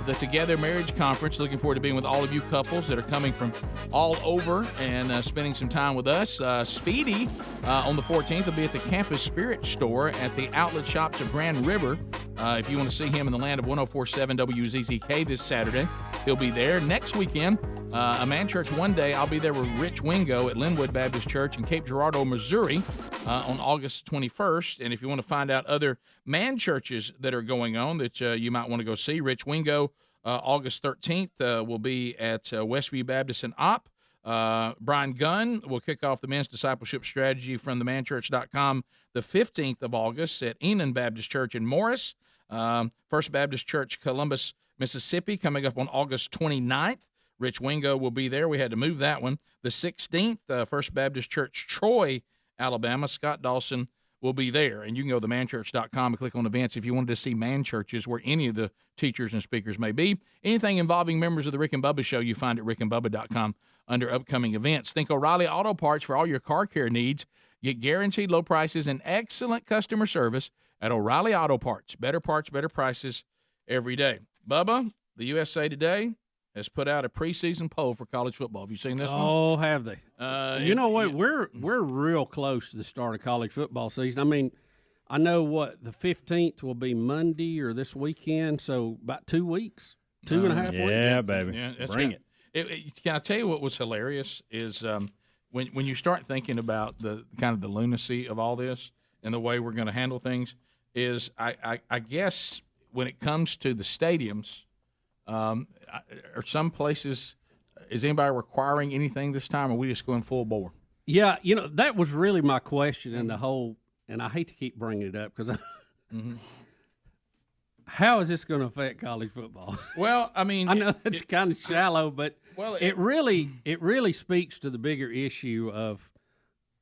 the Together Marriage Conference. Looking forward to being with all of you couples that are coming from all over and spending some time with us. Speedy on the 14th will be at the Campus Spirit Store at the outlet shops of Grand River. If you want to see him in the land of 104.7 WZZK this Saturday, he'll be there. Next weekend, a Man Church one day, I'll be there with Rich Wingo at Linwood Baptist Church in Cape Girardeau, Missouri on August 21st. And if you want to find out other Man Churches that are going on that you might want to go see, Rich Wingo, August 13th will be at Westview Baptist and Opp. Brian Gunn will kick off the men's discipleship strategy from themanchurch.com the 15th of August at Enon Baptist Church in Morris. First Baptist Church, Columbus, Mississippi, coming up on August 29th. Rich Wingo will be there. We had to move that one. The 16th, First Baptist Church, Troy, Alabama. Scott Dawson will be there. And you can go to themanchurch.com and click on events if you wanted to see Man Churches where any of the teachers and speakers may be. Anything involving members of the Rick and Bubba Show, you find at rickandbubba.com under upcoming events. Think O'Reilly Auto Parts for all your car care needs. Get guaranteed low prices and excellent customer service at O'Reilly Auto Parts. Better parts, better prices every day. Bubba, the USA Today has put out a preseason poll for college football. Have you seen this one? Oh, have they? You know what? We're real close to the start of college football season. I mean, I know the 15th will be Monday or this weekend, so about 2 weeks, 2.5 weeks. Yeah, baby. Yeah, Bring it. Can I tell you what was hilarious is when you start thinking about the kind of the lunacy of all this and the way we're going to handle things is I guess when it comes to the stadiums, are some places, is anybody requiring anything this time, or are we just going full bore? Yeah, that was really my question in the whole, and I hate to keep bringing it up because how is this going to affect college football? Well, I mean, I know it's kind of shallow, but it really speaks to the bigger issue of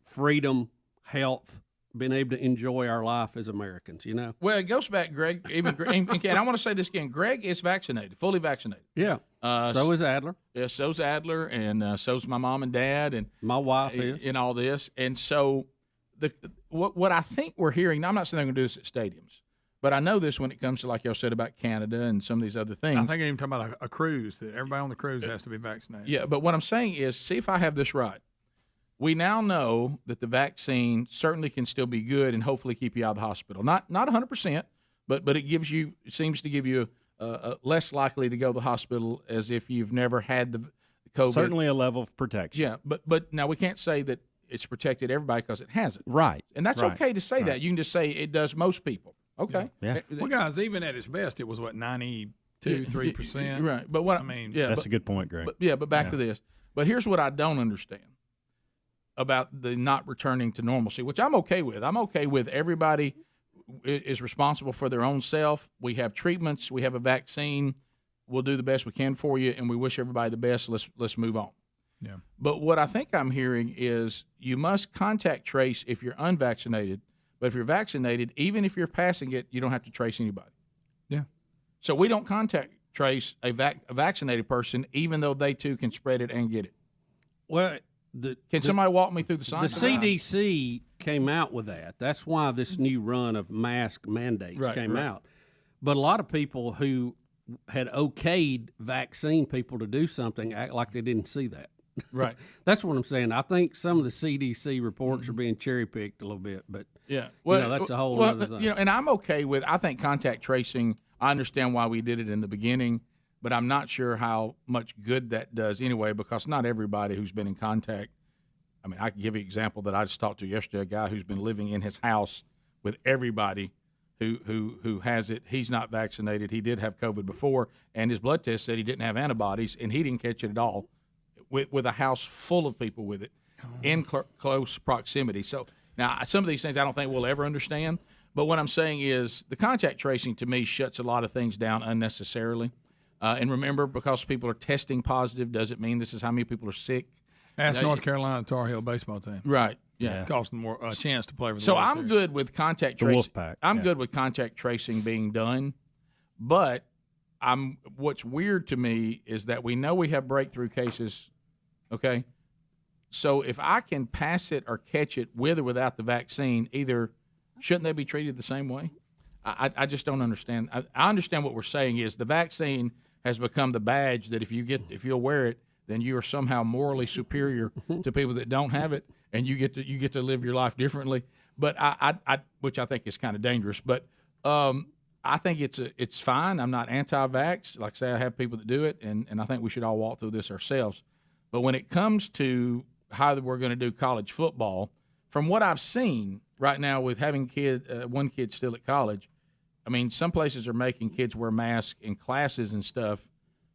freedom, health, being able to enjoy our life as Americans, Well, it goes back, Greg. And I want to say this again. Greg is vaccinated, fully vaccinated. Yeah. So is Adler. Yeah, so's Adler, and so's my mom and dad, and my wife is. And all this. And so what I think we're hearing, now I'm not saying they're going to do this at stadiums, but I know this when it comes to, like y'all said, about Canada and some of these other things. I think they're even talking about a cruise, that everybody on the cruise has to be vaccinated. Yeah, but what I'm saying is, see if I have this right. We now know that the vaccine certainly can still be good and hopefully keep you out of the hospital. Not 100%, but it seems to give you less likely to go to the hospital as if you've never had the COVID. Certainly a level of protection. Yeah, but now we can't say that it's protected everybody because it hasn't. Right. And that's right. okay to say that. You can just say it does most people. Okay. Yeah. Well, guys, even at its best, it was 92-3%. Right. But what I mean, that's a good point, Greg. But back to this. But here's what I don't understand about the not returning to normalcy, which I'm okay with. I'm okay with everybody is responsible for their own self. We have treatments. We have a vaccine. We'll do the best we can for you, and we wish everybody the best. Let's move on. Yeah. But what I think I'm hearing is you must contact trace if you're unvaccinated, but if you're vaccinated, even if you're passing it, you don't have to trace anybody. Yeah. So we don't contact trace a vaccinated person, even though they too can spread it and get it. Well, can somebody walk me through the science? The CDC came out with that. That's why this new run of mask mandates came out. But a lot of people who had okayed vaccine people to do something act like they didn't see that. Right. That's what I'm saying. I think some of the CDC reports are being cherry picked a little bit, but that's a whole other thing. And I'm okay with. I think contact tracing. I understand why we did it in the beginning, but I'm not sure how much good that does anyway, because not everybody who's been in contact. I mean, I can give you an example that I just talked to yesterday. A guy who's been living in his house with everybody who has it. He's not vaccinated. He did have COVID before, and his blood test said he didn't have antibodies, and he didn't catch it at all. With a house full of people with it in close proximity. So now some of these things I don't think we'll ever understand, But what I'm saying is the contact tracing to me shuts a lot of things down unnecessarily. And remember, because people are testing positive doesn't mean this is how many people are sick. Ask North Carolina Tar Heel baseball team. Right. Yeah. It cost them more a chance to play for the So World I'm Series. good with contact The tracing. Wolfpack, I'm yeah. good with contact tracing being done, but what's weird to me is that we know we have breakthrough cases. Okay, so if I can pass it or catch it with or without the vaccine, either shouldn't they be treated the same way? I just don't understand. I understand what we're saying is the vaccine has become the badge that if you'll wear it, then you are somehow morally superior to people that don't have it, and you get to live your life differently. But which I think is kind of dangerous. But I think it's fine. I'm not anti-vax. Like I say, I have people that do it, and I think we should all walk through this ourselves. But when it comes to how we're going to do college football, from what I've seen right now with having one kid still at college, I mean, some places are making kids wear masks in classes and stuff.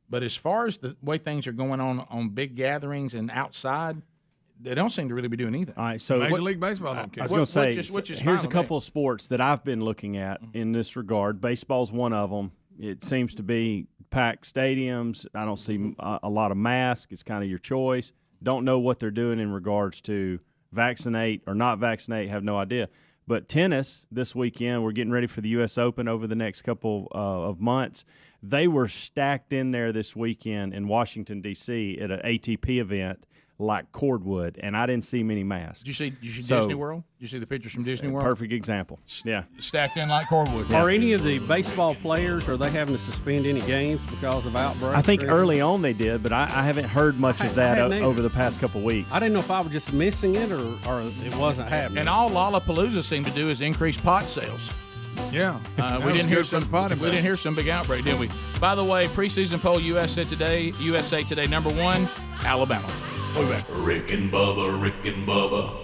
But as far as the way things are going on big gatherings and outside, they don't seem to really be doing anything. All right, so Major League Baseball don't care. I was going to say, which is here's a fine couple of sports that I've been looking at in this regard. Baseball's one of them. It seems to be packed stadiums. I don't see a lot of masks. It's kind of your choice. Don't know what they're doing in regards to vaccinate or not vaccinate. Have no idea. But tennis this weekend, we're getting ready for the U.S. Open over the next couple of months. They were stacked in there this weekend in Washington, D.C. at an ATP event like cordwood, and I didn't see many masks. Did you see Disney World? Did you see the pictures from Disney World? Perfect example. Yeah. Stacked in like cordwood. Are any of the baseball players, are they having to suspend any games because of outbreaks? I think early on they did, but I haven't heard much of that over the past couple weeks. I didn't know if I was just missing it or it wasn't happening. And all Lollapalooza seemed to do is increase pot sales. Yeah, we didn't hear some big outbreak, did we? By the way, preseason poll USA Today, number 1, Alabama. We'll be back. Rick and Bubba.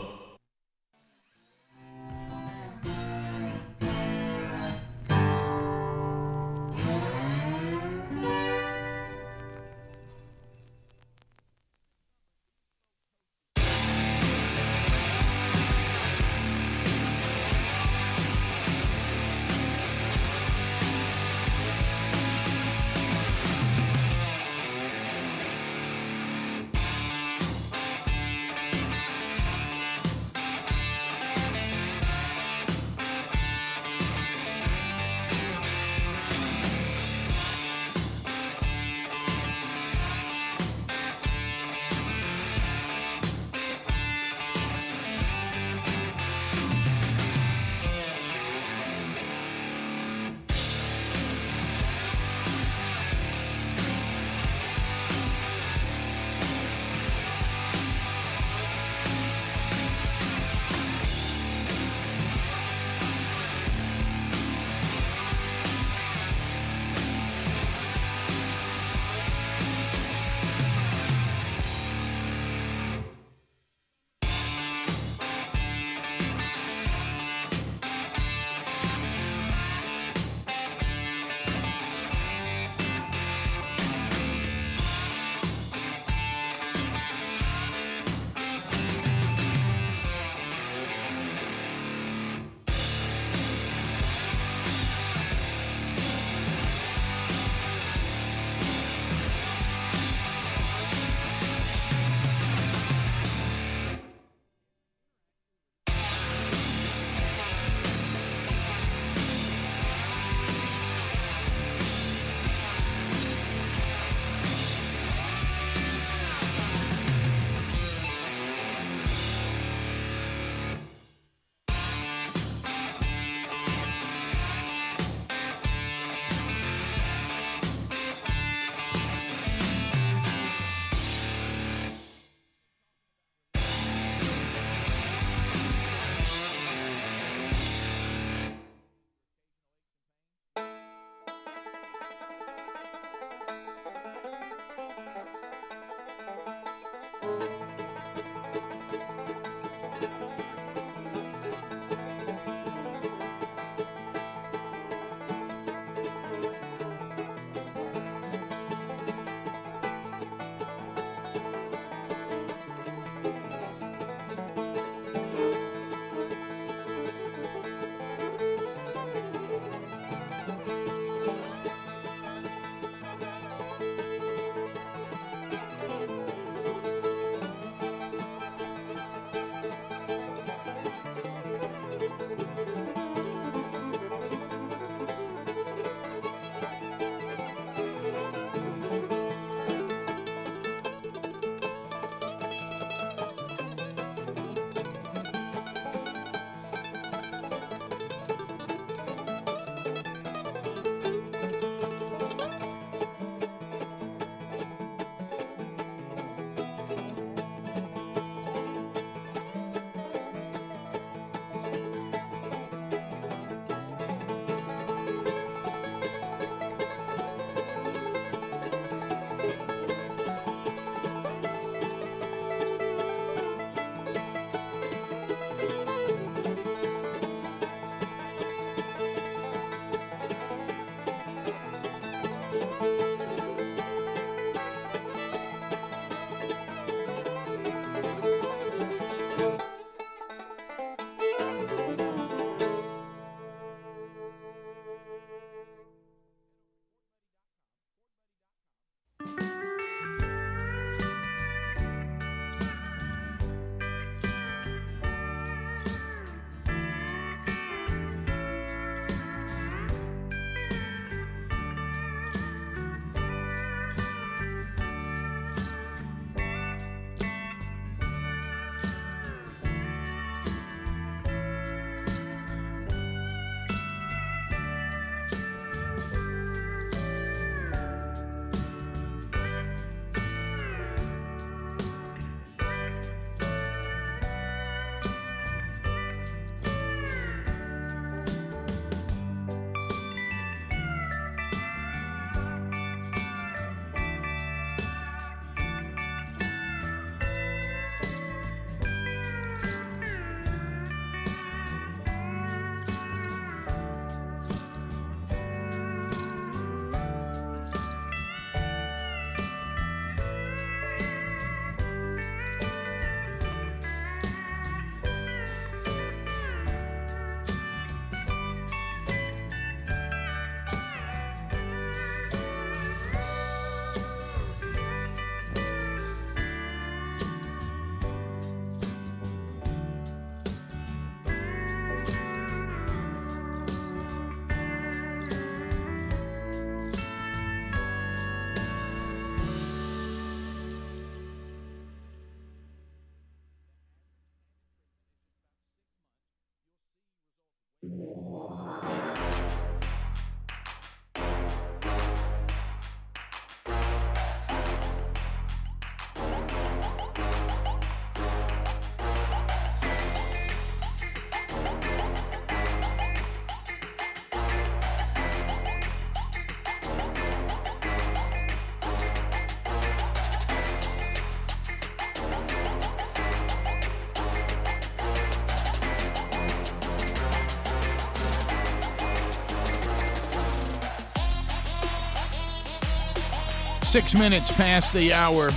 6 minutes past the hour.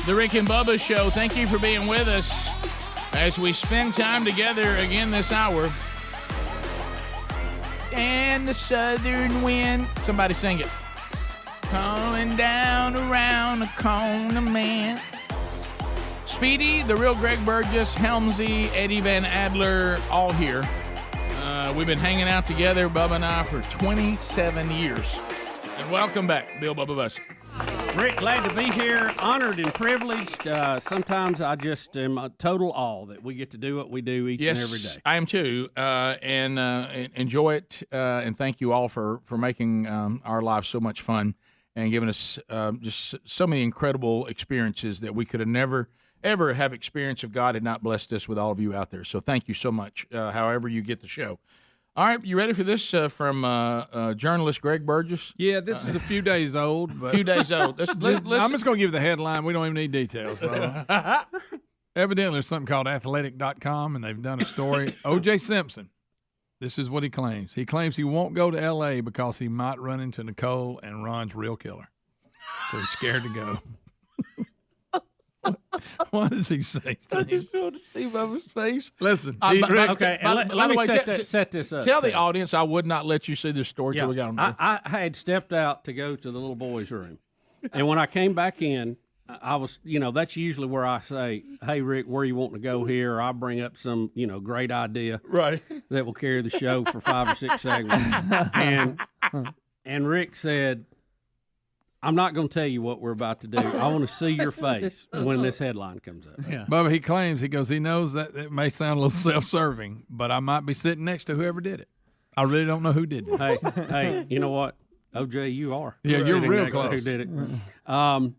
The Rick and Bubba Show. Thank you for being with us as we spend time together again this hour. And the southern wind. Somebody sing it. Calling down around the corner, man. Speedy, the real Greg Burgess, Helmsy, Eddie Van Adler, all here. We've been hanging out together, Bubba and I, for 27 years. And welcome back, Bill Bubba Bussey. Rick, glad to be here. Honored and privileged. Sometimes I just am a total awe that we get to do what we do each and every day. I am too, and enjoy it. And thank you all for making our lives so much fun and giving us just so many incredible experiences that we could have never, ever have experienced if God had not blessed us with all of you out there. So thank you so much, however you get the show. All right, you ready for this from journalist Greg Burgess? Yeah, this is a few days old. But few days old. I'm just going to give the headline. We don't even need details. Evidently, there's something called athletic.com, and they've done a story. O.J. Simpson, this is what he claims. He claims he won't go to L.A. because he might run into Nicole and Ron's real killer. So he's scared to go. What does he say? I just want to see Bubba's face. Listen. Okay, let me set this up. Tell the audience I would not let you see this story till we got on there. I had stepped out to go to the little boys' room. And when I came back in, I was, that's usually where I say, hey, Rick, where you want to go here? Or I bring up some, great idea that will carry the show for 5 or 6 segments. And Rick said, I'm not going to tell you what we're about to do. I want to see your face when this headline comes up. Yeah. Bubba, he knows that it may sound a little self-serving, but I might be sitting next to whoever did it. I really don't know who did it. Hey, you know what? OJ, you are. Yeah, you're real close. Who did it? If I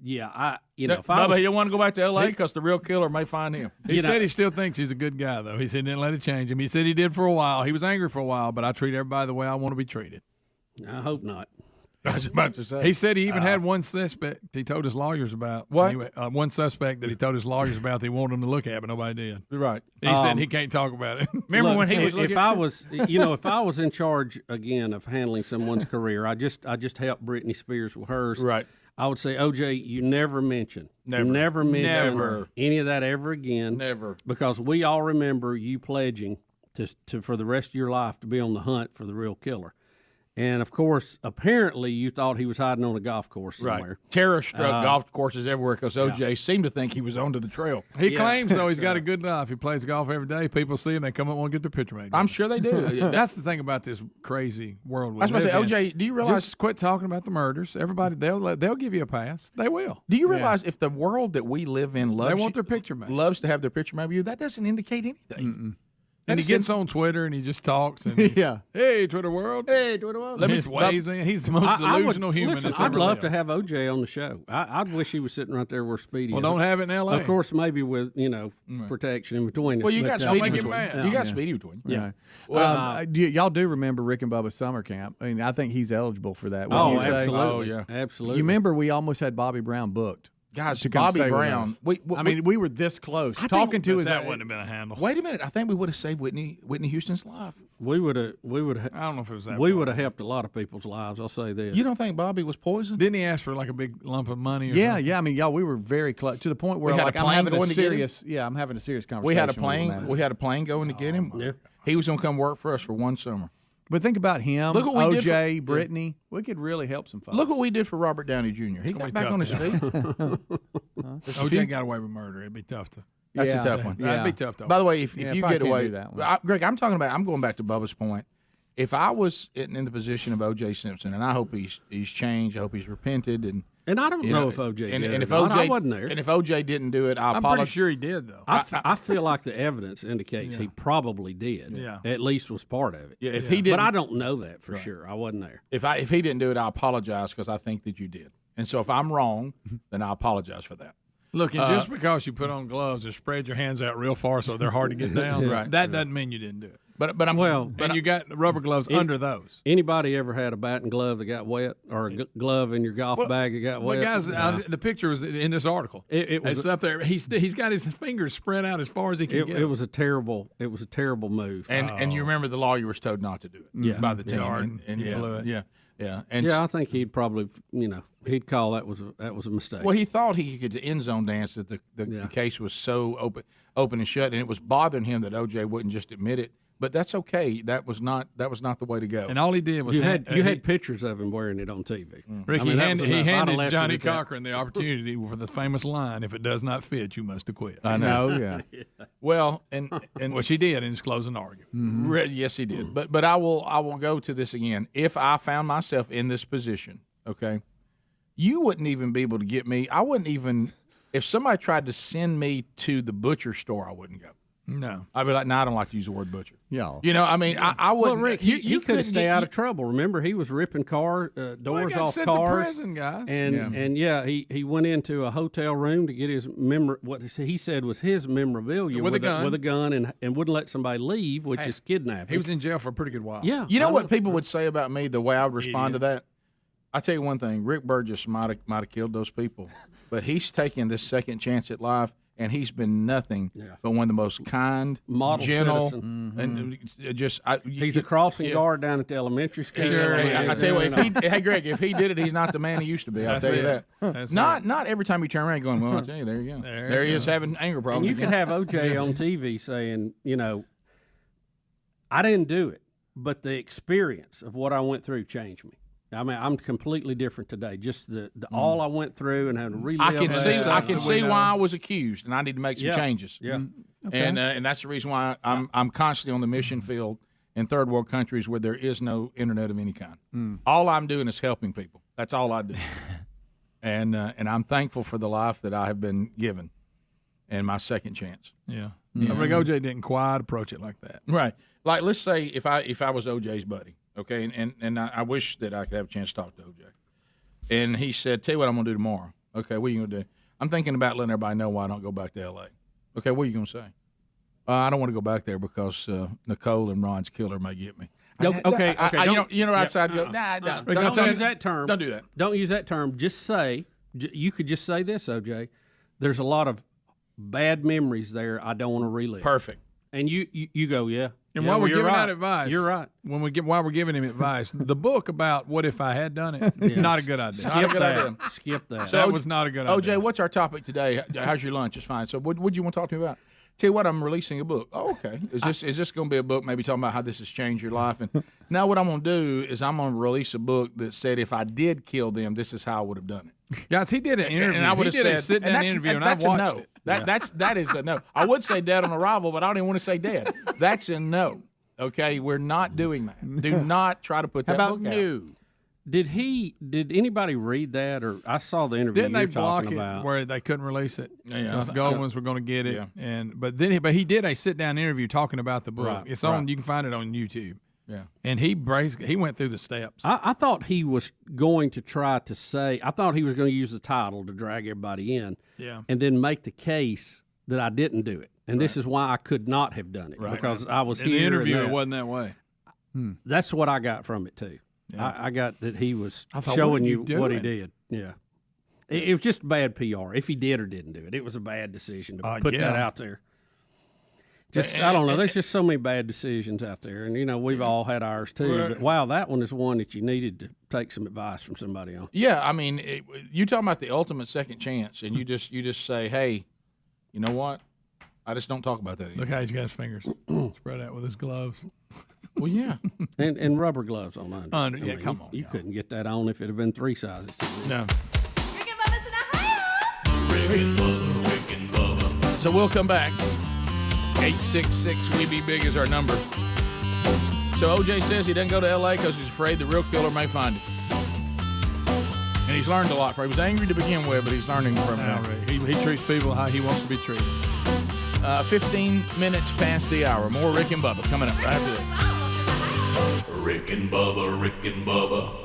Bubba, was, he don't want to go back to L.A. because the real killer may find him. He said he still thinks he's a good guy, though. He said he didn't let it change him. He said he did for a while. He was angry for a while, but I treat everybody the way I want to be treated. I hope not. I was about to say. He said he even had one suspect he told his lawyers about. What? One suspect that he told his lawyers about that he wanted them to look at, but nobody did. Right. He said he can't talk about it. Remember when he was looking? If I was, if I was in charge again of handling someone's career, I just helped Britney Spears with hers. Right. I would say, OJ, you never mention any of that ever again. Never. Because we all remember you pledging to for the rest of your life to be on the hunt for the real killer. And, of course, apparently you thought he was hiding on a golf course somewhere. Right. Terror-struck golf courses everywhere because O.J. seemed to think he was onto the trail. He claims, though, he's got a good life. He plays golf every day. People see him. They come up and want to get their picture made. I'm sure they do. That's the thing about this crazy world we live in. I was going to say, O.J., do you realize? Just quit talking about the murders. Everybody, they'll give you a pass. They will. Do you realize if the world that we live in they want their picture made, loves to have their picture made with you, that doesn't indicate anything. Mm-mm. And he gets on Twitter and he just talks. And hey, Twitter world. Hey, Twitter world. He's the most delusional human. Listen, I'd love to have OJ on the show. I'd wish he was sitting right there where Speedy is. Well, don't have it in L.A. Of course, maybe with, protection in between us. Well, you got Speedy between. You got Speedy between. Yeah. Well, y'all do remember Rick and Bubba's summer camp. I mean, I think he's eligible for that. Oh, absolutely. Oh, yeah. Absolutely. You remember we almost had Bobby Brown booked. Guys, Bobby Brown. We were this close. Talking to his. That wouldn't have been a handle. Wait a minute. I think we would have saved Whitney Houston's life. We would have. I don't know if it was that. We would have helped a lot of people's lives. I'll say this. You don't think Bobby was poisoned? Didn't he ask for like a big lump of money? Or something? Yeah. I mean, we were very close to the point where I'm having a serious. I'm having a serious conversation. We had a plane. We had a plane going to get him. Yeah. He was going to come work for us for one summer. But think about him, Look what we OJ, Britney. We could really help some folks. Look what we did for Robert Downey Jr. He got back on his feet. OJ got away with murder. It'd be tough to. That's a tough one. That'd be tough, though. By the way, if you get away, Greg, I'm going back to Bubba's point. If I was in the position of O.J. Simpson, and I hope he's changed, I hope he's repented, and And I don't know if OJ did and it if or not. OJ I wasn't there. And if OJ didn't do it, I'm pretty sure he did, though. I feel like the evidence indicates he probably did. Yeah. At least was part of it. Yeah, if he didn't, but I don't know that for sure. I wasn't there. If he didn't do it, I apologize because I think that you did. And so if I'm wrong, then I apologize for that. Look, and just because you put on gloves and spread your hands out real far so they're hard to get down, that doesn't mean you didn't do it. But and you got rubber gloves under those. Anybody ever had a bat and glove that got wet, or a glove in your golf bag that got wet? Guys, the picture was in this article. It's up there. He's got his fingers spread out as far as he can get. It was a terrible move. And you remember the lawyer was told not to do it by the team. Yeah. And I think he'd probably, he'd call that was a mistake. Well, he thought he could end zone dance that the case was so open and shut, and it was bothering him that OJ wouldn't just admit it. But that's okay. That was not the way to go. And all he did was you had pictures of him wearing it on TV. Rick, he handed Johnny Cochran the opportunity for the famous line: "If it does not fit, you must acquit." I know. Yeah. Well, and which he did in his closing argument. Mm-hmm. Yes, he did. But I will go to this again. If I found myself in this position, okay, you wouldn't even be able to get me. I wouldn't even if somebody tried to send me to the butcher store, I wouldn't go. No, I'd be like, no, I don't like to use the word butcher. Yeah, I mean, I wouldn't. Well, Rick, you couldn't stay out of trouble. Remember, he was ripping doors off sent cars. To prison, guys. And he went into a hotel room to get his what he said was his memorabilia with a gun and wouldn't let somebody leave, which is kidnapping. He was in jail for a pretty good while. Yeah, you know what people would say about me? The way I would respond to that. I tell you one thing: Rick Burgess might have killed those people, but he's taking this second chance at life. And he's been nothing but one of the most kind, model gentle, citizen. and he's a crossing guard down at the elementary school. Sure, I tell you what, hey Greg, if he did it, he's not the man he used to be. I'll tell you that. Not every time you turn around going, well, I'll tell you, there you go. There he is having anger problems. And you could have OJ on TV saying, I didn't do it, but the experience of what I went through changed me. I mean, I'm completely different today. Just the all I went through and having to relive. I can see why I was accused, and I need to make some changes. Yeah, okay. And that's the reason why I'm constantly on the mission field in third world countries where there is no internet of any kind. All I'm doing is helping people. That's all I do. and I'm thankful for the life that I have been given, and my second chance. Yeah. Rick, OJ didn't quite approach it like that. Right. Like, let's say if I was OJ's buddy. Okay, and I wish that I could have a chance to talk to OJ. And he said, tell you what I'm going to do tomorrow. Okay, what are you going to do? I'm thinking about letting everybody know why I don't go back to L.A. Okay, what are you going to say? I don't want to go back there because Nicole and Ron's killer may get me. Okay. Outside go, don't use that term. Don't do that. Don't use that term. Just say, you could just say this, OJ. There's a lot of bad memories there I don't want to relive. Perfect. And you go, yeah. And while we're giving out advice, you're right. While we're giving him advice, the book about what if I had done it, not a good idea. Skip that. So that was not a good idea. OJ, what's our topic today? How's your lunch? It's fine. So what do you want to talk to me about? Tell you what, I'm releasing a book. Oh, okay. Is this going to be a book maybe talking about how this has changed your life? And now what I'm going to do is I'm going to release a book that said if I did kill them, this is how I would have done it. Guys, he did an interview. And I would have said, a sit-down interview, and I watched it. That is a no. I would say dead on arrival, but I don't even want to say dead. That's a no. Okay, we're not doing that. Do not try to put that book out. No? Did anybody read that? Or I saw the interview Didn't you're they block talking it about. where they couldn't release it? Yeah. Goldwyn's were going to get it, but he did a sit-down interview talking about the book. Right, it's on. You can find it on YouTube. Yeah, and he went through the steps. I thought he was going to try to say. I thought he was going to use the title to drag everybody in. Yeah, and then make the case that I didn't do it, and this is why I could not have done it because I was in here. The interview, it wasn't that way. That's what I got from it too. Yeah. I got that he was thought, showing you what he did. Yeah, it was just bad PR. If he did or didn't do it, it was a bad decision to put that out there. I don't know. There's just so many bad decisions out there, and we've all had ours too. But wow, that one is one that you needed to take some advice from somebody on. Yeah, I mean, you talking about the ultimate second chance, and you just say, hey, you know what? I just don't talk about that anymore. Look how he's got his fingers spread out with his gloves. Well, yeah, and rubber gloves on under. Come on. You couldn't get that on if it had been 3 sizes. No. So we'll come back. 866 We Be Big is our number. So OJ says he doesn't go to L.A. because he's afraid the real killer may find him. And he's learned a lot. He was angry to begin with, but he's learning from it already. He treats people how he wants to be treated. 15 minutes past the hour. More Rick and Bubba coming up right after this. Rick and Bubba, Rick and Bubba.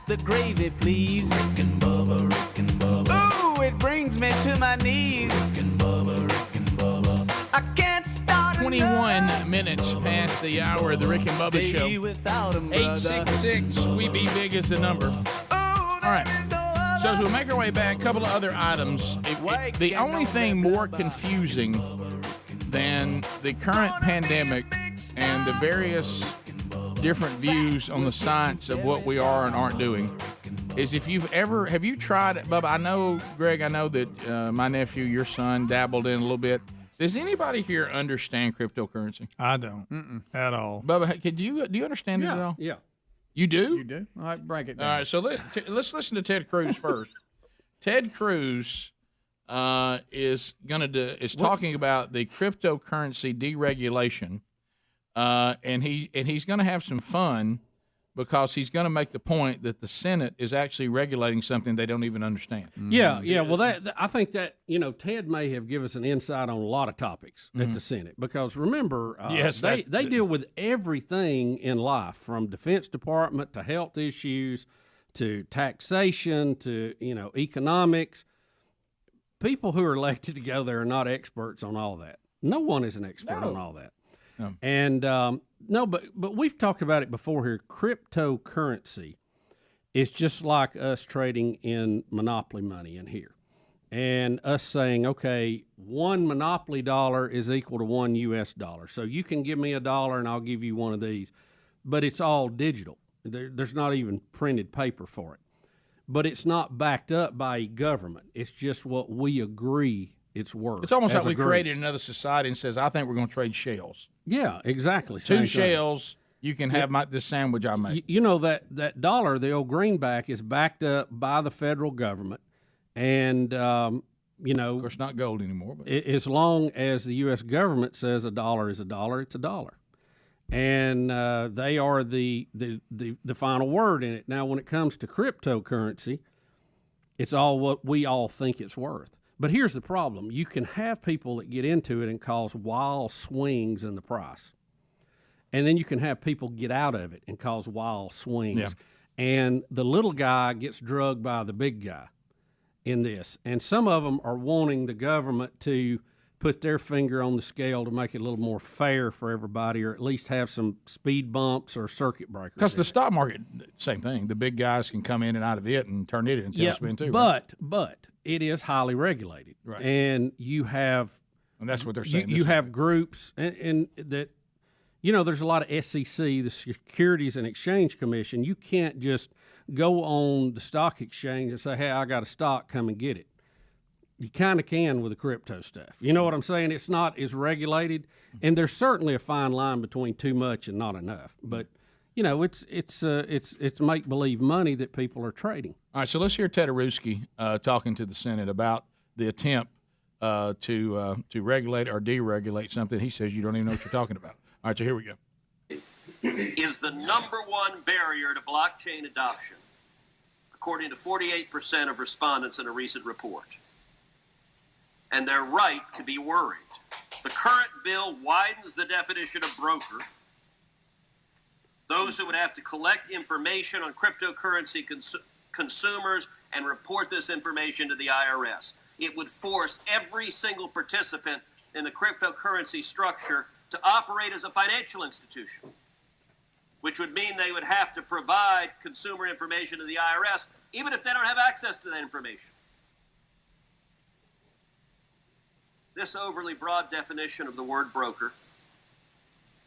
the gravy, please. Rick and Bubba, Rick and Bubba. Ooh, it brings me to my knees. Rick and Bubba, Rick and Bubba. I can't start 21 minutes past the hour of the Rick and Bubba Show. 866 We Be Big is the number. All right. So as we make our way back, a couple of other items. The only thing more confusing than the current pandemic and the various different views on the science of what we are and aren't doing is have you tried it, Bubba? I know, Greg, that my nephew, your son, dabbled in a little bit. Does anybody here understand cryptocurrency? I don't at all. Bubba, do you understand it at all? Yeah. You do? You do? All right, break it down. All right, so let's listen to Ted Cruz first. Ted Cruz is talking about the cryptocurrency deregulation, and he's going to have some fun because he's going to make the point that the Senate is actually regulating something they don't even understand. Yeah. Well, I think that Ted may have given us an insight on a lot of topics at the Senate because remember, they deal with everything in life from Defense Department to health issues to taxation to economics. People who are elected to go there are not experts on all that. No one is an expert on all that. No. And but we've talked about it before here. Cryptocurrency is just like us trading in monopoly money in here, and us saying, okay, one monopoly dollar is equal to $1 US. So you can give me $1 and I'll give you one of these, but it's all digital. There's not even printed paper for it, but it's not backed up by a government. It's just what we agree it's worth. It's almost like we created another society and says, I think we're going to trade shells. Yeah, exactly. Two shells, you can have the sandwich I make. You know that dollar, the old greenback, is backed up by the federal government, and of course, not gold anymore. But as long as the U.S. government says a dollar is a dollar, it's a dollar, and they are the final word in it. Now, when it comes to cryptocurrency, it's all what we all think it's worth. But here's the problem. You can have people that get into it and cause wild swings in the price. And then you can have people get out of it and cause wild swings. Yeah. And the little guy gets drugged by the big guy in this. And some of them are wanting the government to put their finger on the scale to make it a little more fair for everybody, or at least have some speed bumps or circuit breakers. Because the stock market, same thing. The big guys can come in and out of it and turn it into a spin too. But it is highly regulated, right? And you have, and that's what they're saying. You have groups, and that, there's a lot of SEC, the Securities and Exchange Commission. You can't just go on the stock exchange and say, "Hey, I got a stock, come and get it." You kind of can with the crypto stuff. You know what I'm saying? It's not as regulated, and there's certainly a fine line between too much and not enough. But it's make believe money that people are trading. All right, so let's hear Ted Cruz talking to the Senate about the attempt to regulate or deregulate something. He says you don't even know what you're talking about. All right, so here we go. Is the number one barrier to blockchain adoption, according to 48% of respondents in a recent report. And they're right to be worried. The current bill widens the definition of broker. Those who would have to collect information on cryptocurrency consumers and report this information to the IRS. It would force every single participant in the cryptocurrency structure to operate as a financial institution, which would mean they would have to provide consumer information to the IRS, even if they don't have access to that information. This overly broad definition of the word broker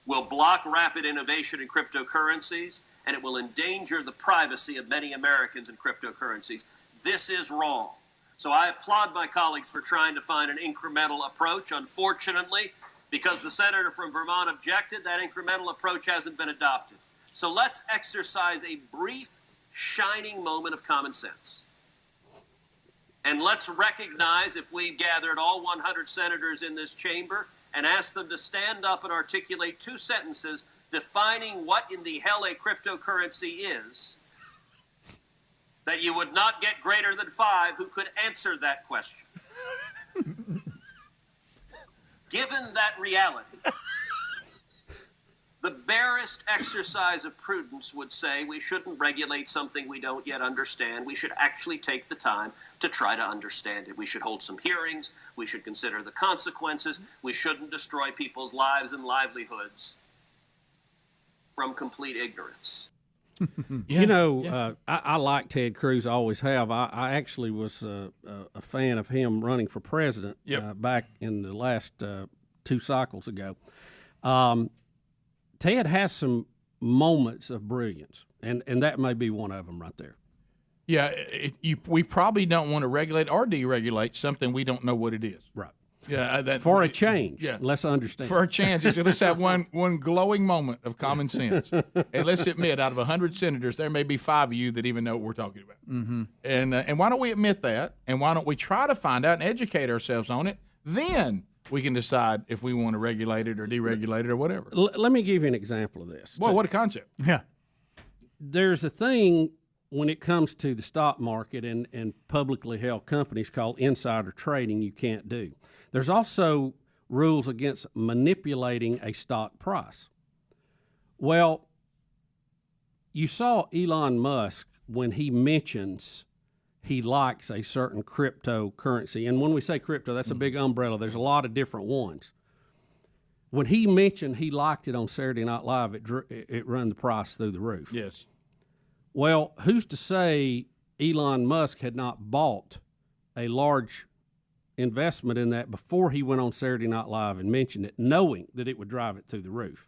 will block rapid innovation in cryptocurrencies, and it will endanger the privacy of many Americans in cryptocurrencies. This is wrong. So I applaud my colleagues for trying to find an incremental approach. Unfortunately, because the senator from Vermont objected, that incremental approach hasn't been adopted. So let's exercise a brief, shining moment of common sense. And let's recognize, if we gathered all 100 senators in this chamber and asked them to stand up and articulate 2 sentences defining what in the hell a cryptocurrency is, that you would not get greater than 5 who could answer that question. Given that reality, The barest exercise of prudence would say we shouldn't regulate something we don't yet understand. We should actually take the time to try to understand it. We should hold some hearings. We should consider the consequences. We shouldn't destroy people's lives and livelihoods from complete ignorance. I like Ted Cruz. I always have. I actually was a fan of him running for president back in the last 2 cycles ago. Ted has some moments of brilliance, and that may be one of them right there. Yeah, we probably don't want to regulate or deregulate something we don't know what it is. Right. Yeah, for a change. Yeah. Let's understand. For a change, let's have one glowing moment of common sense, and let's admit, out of 100 senators, there may be 5 of you that even know what we're talking about. Mm-hmm. And why don't we admit that? And why don't we try to find out and educate ourselves on it? Then we can decide if we want to regulate it or deregulate it or whatever. Let me give you an example of this. Boy, what a concept. Yeah. There's a thing when it comes to the stock market and publicly held companies called insider trading you can't do. There's also rules against manipulating a stock price. Well, you saw Elon Musk when he mentions he likes a certain cryptocurrency. And when we say crypto, that's a big umbrella. There's a lot of different ones. When he mentioned he liked it on Saturday Night Live, it run the price through the roof. Yes. Well, who's to say Elon Musk had not bought a large investment in that before he went on Saturday Night Live and mentioned it, knowing that it would drive it through the roof?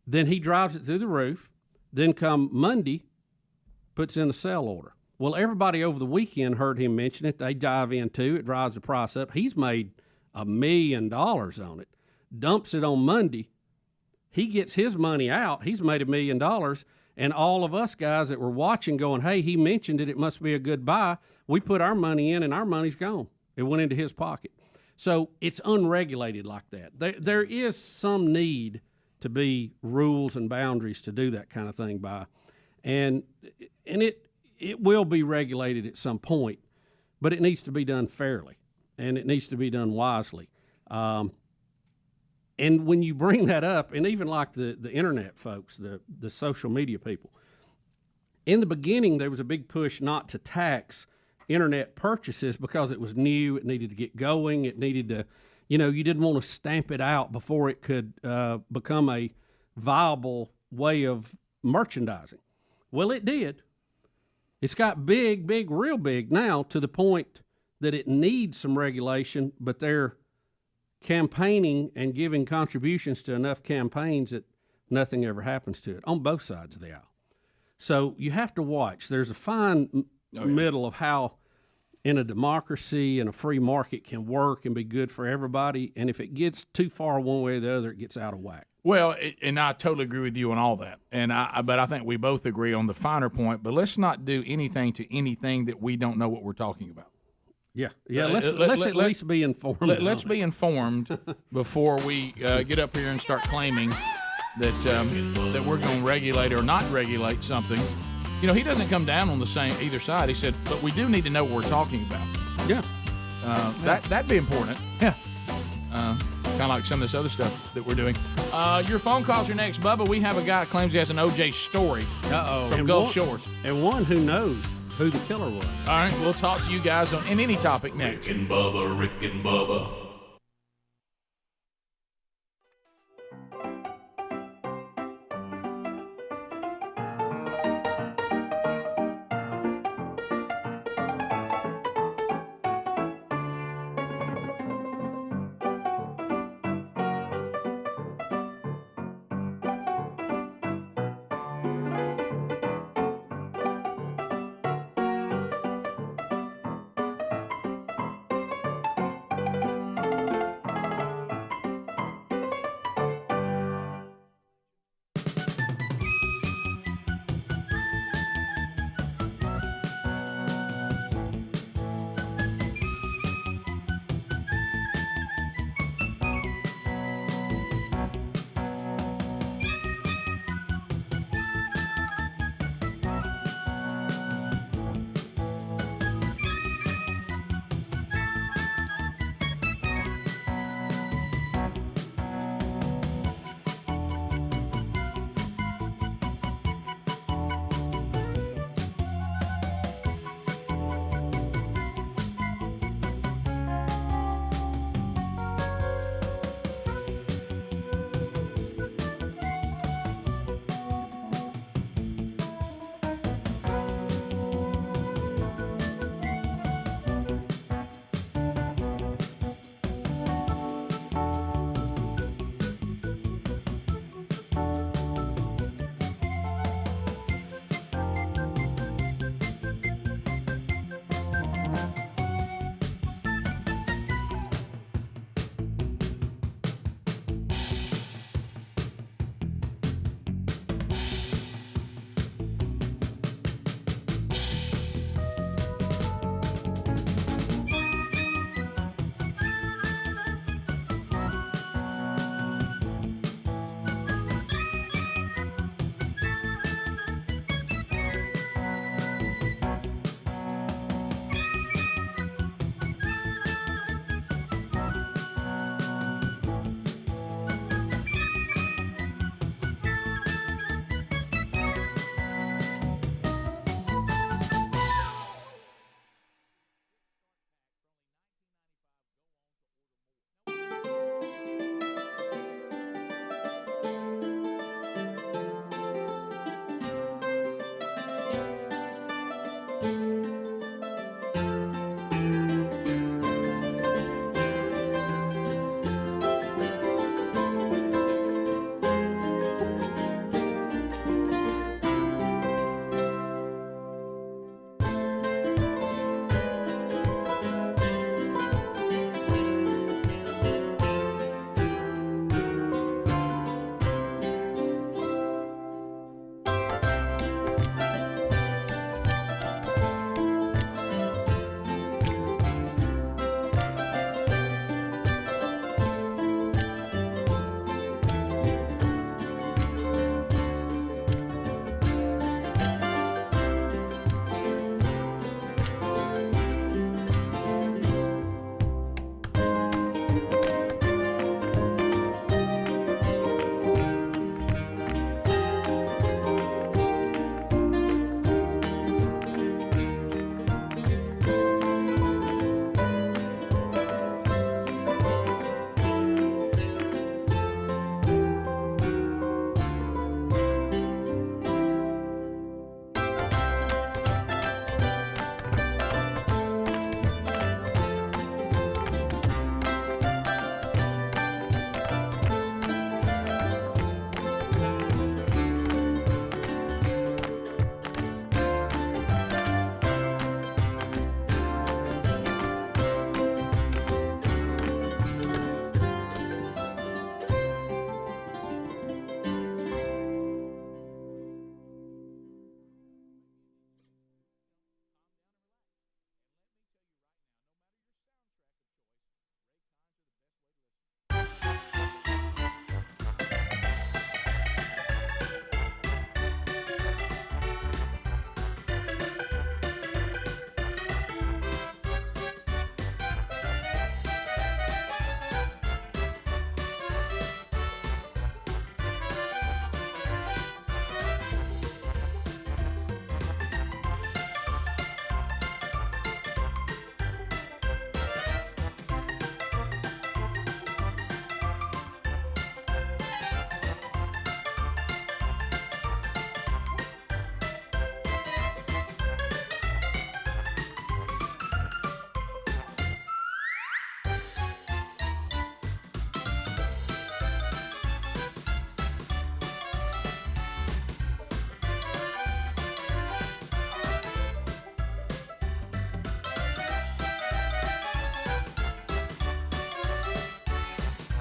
Then he drives it through the roof. Then come Monday, puts in a sell order. Well, everybody over the weekend heard him mention it. They dive into it, drives the price up. He's made $1 million on it, dumps it on Monday. He gets his money out. He's made $1 million. And all of us guys that were watching going, hey, he mentioned it, it must be a good buy. We put our money in and our money's gone. It went into his pocket. So it's unregulated like that. There is some need to be rules and boundaries to do that kind of thing by. And it will be regulated at some point, but it needs to be done fairly, and it needs to be done wisely. And when you bring that up, and even like the internet folks, the social media people, in the beginning there was a big push not to tax internet purchases because it was new, it needed to get going, it needed to, you didn't want to stamp it out before it could become a viable way of merchandising. Well, it did. It's got big, real big now to the point that it needs some regulation, but they're campaigning and giving contributions to enough campaigns that nothing ever happens to it on both sides of the aisle. So you have to watch. There's a fine middle of how in a democracy and a free market can work and be good for everybody. And if it gets too far one way or the other, it gets out of whack. Well, and I totally agree with you on all that. But I think we both agree on the finer point. But let's not do anything to anything that we don't know what we're talking about. Yeah. Let's at least be informed. Let's be informed before we get up here and start claiming that we're going to regulate or not regulate something. He doesn't come down on either side. He said, but we do need to know what we're talking about. Yeah. That'd be important. Yeah. Kind of like some of this other stuff that we're doing. Your phone calls are next, Bubba. We have a guy that claims he has an OJ story from Gulf Shores. And one who knows who the killer was. All right, we'll talk to you guys on any topic next. Rick and Bubba.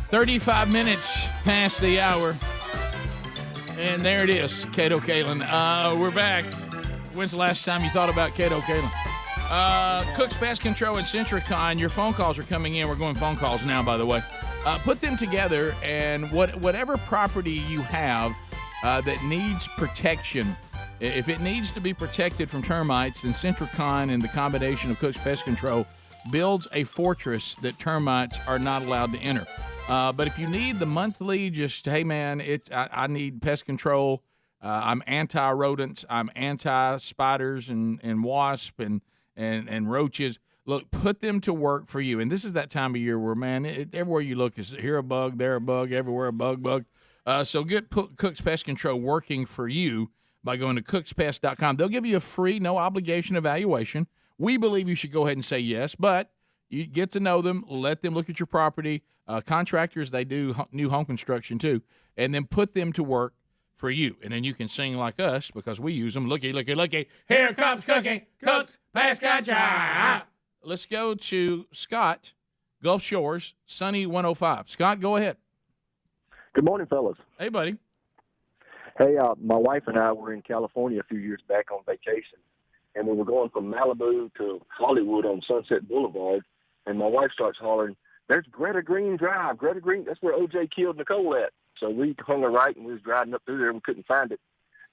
35 minutes past the hour. And there it is, Kato Kalin. We're back. When's the last time you thought about Kato Kalin? Cook's Pest Control and Centricon. Your phone calls are coming in. We're going phone calls now, by the way. Put them together, and whatever property you have that needs protection, if it needs to be protected from termites, then Centricon and the combination of Cook's Pest Control builds a fortress that termites are not allowed to enter. But if you need the monthly, just, hey, man, I need pest control. I'm anti-rodents. I'm anti-spiders and wasp and roaches. Look, put them to work for you. And this is that time of year where, man, everywhere you look is here a bug, there a bug, everywhere a bug. So get Cook's Pest Control working for you by going to cookspest.com. They'll give you a free, no-obligation evaluation. We believe you should go ahead and say yes, but you get to know them, let them look at your property. Contractors, they do new home construction too, and then put them to work for you. And then you can sing like us because we use them. Looky, looky, looky. Here comes Cookie, Cook's Pest Control. Let's go to Scott, Gulf Shores, Sunny 105. Scott, go ahead. Good morning, fellas. Hey, buddy. Hey, my wife and I were in California a few years back on vacation, and we were going from Malibu to Hollywood on Sunset Boulevard, and my wife starts hollering, "There's Greta Green Drive. Greta Green, that's where O.J. killed Nicole at." So we hung a right, and we was driving up through there, and we couldn't find it.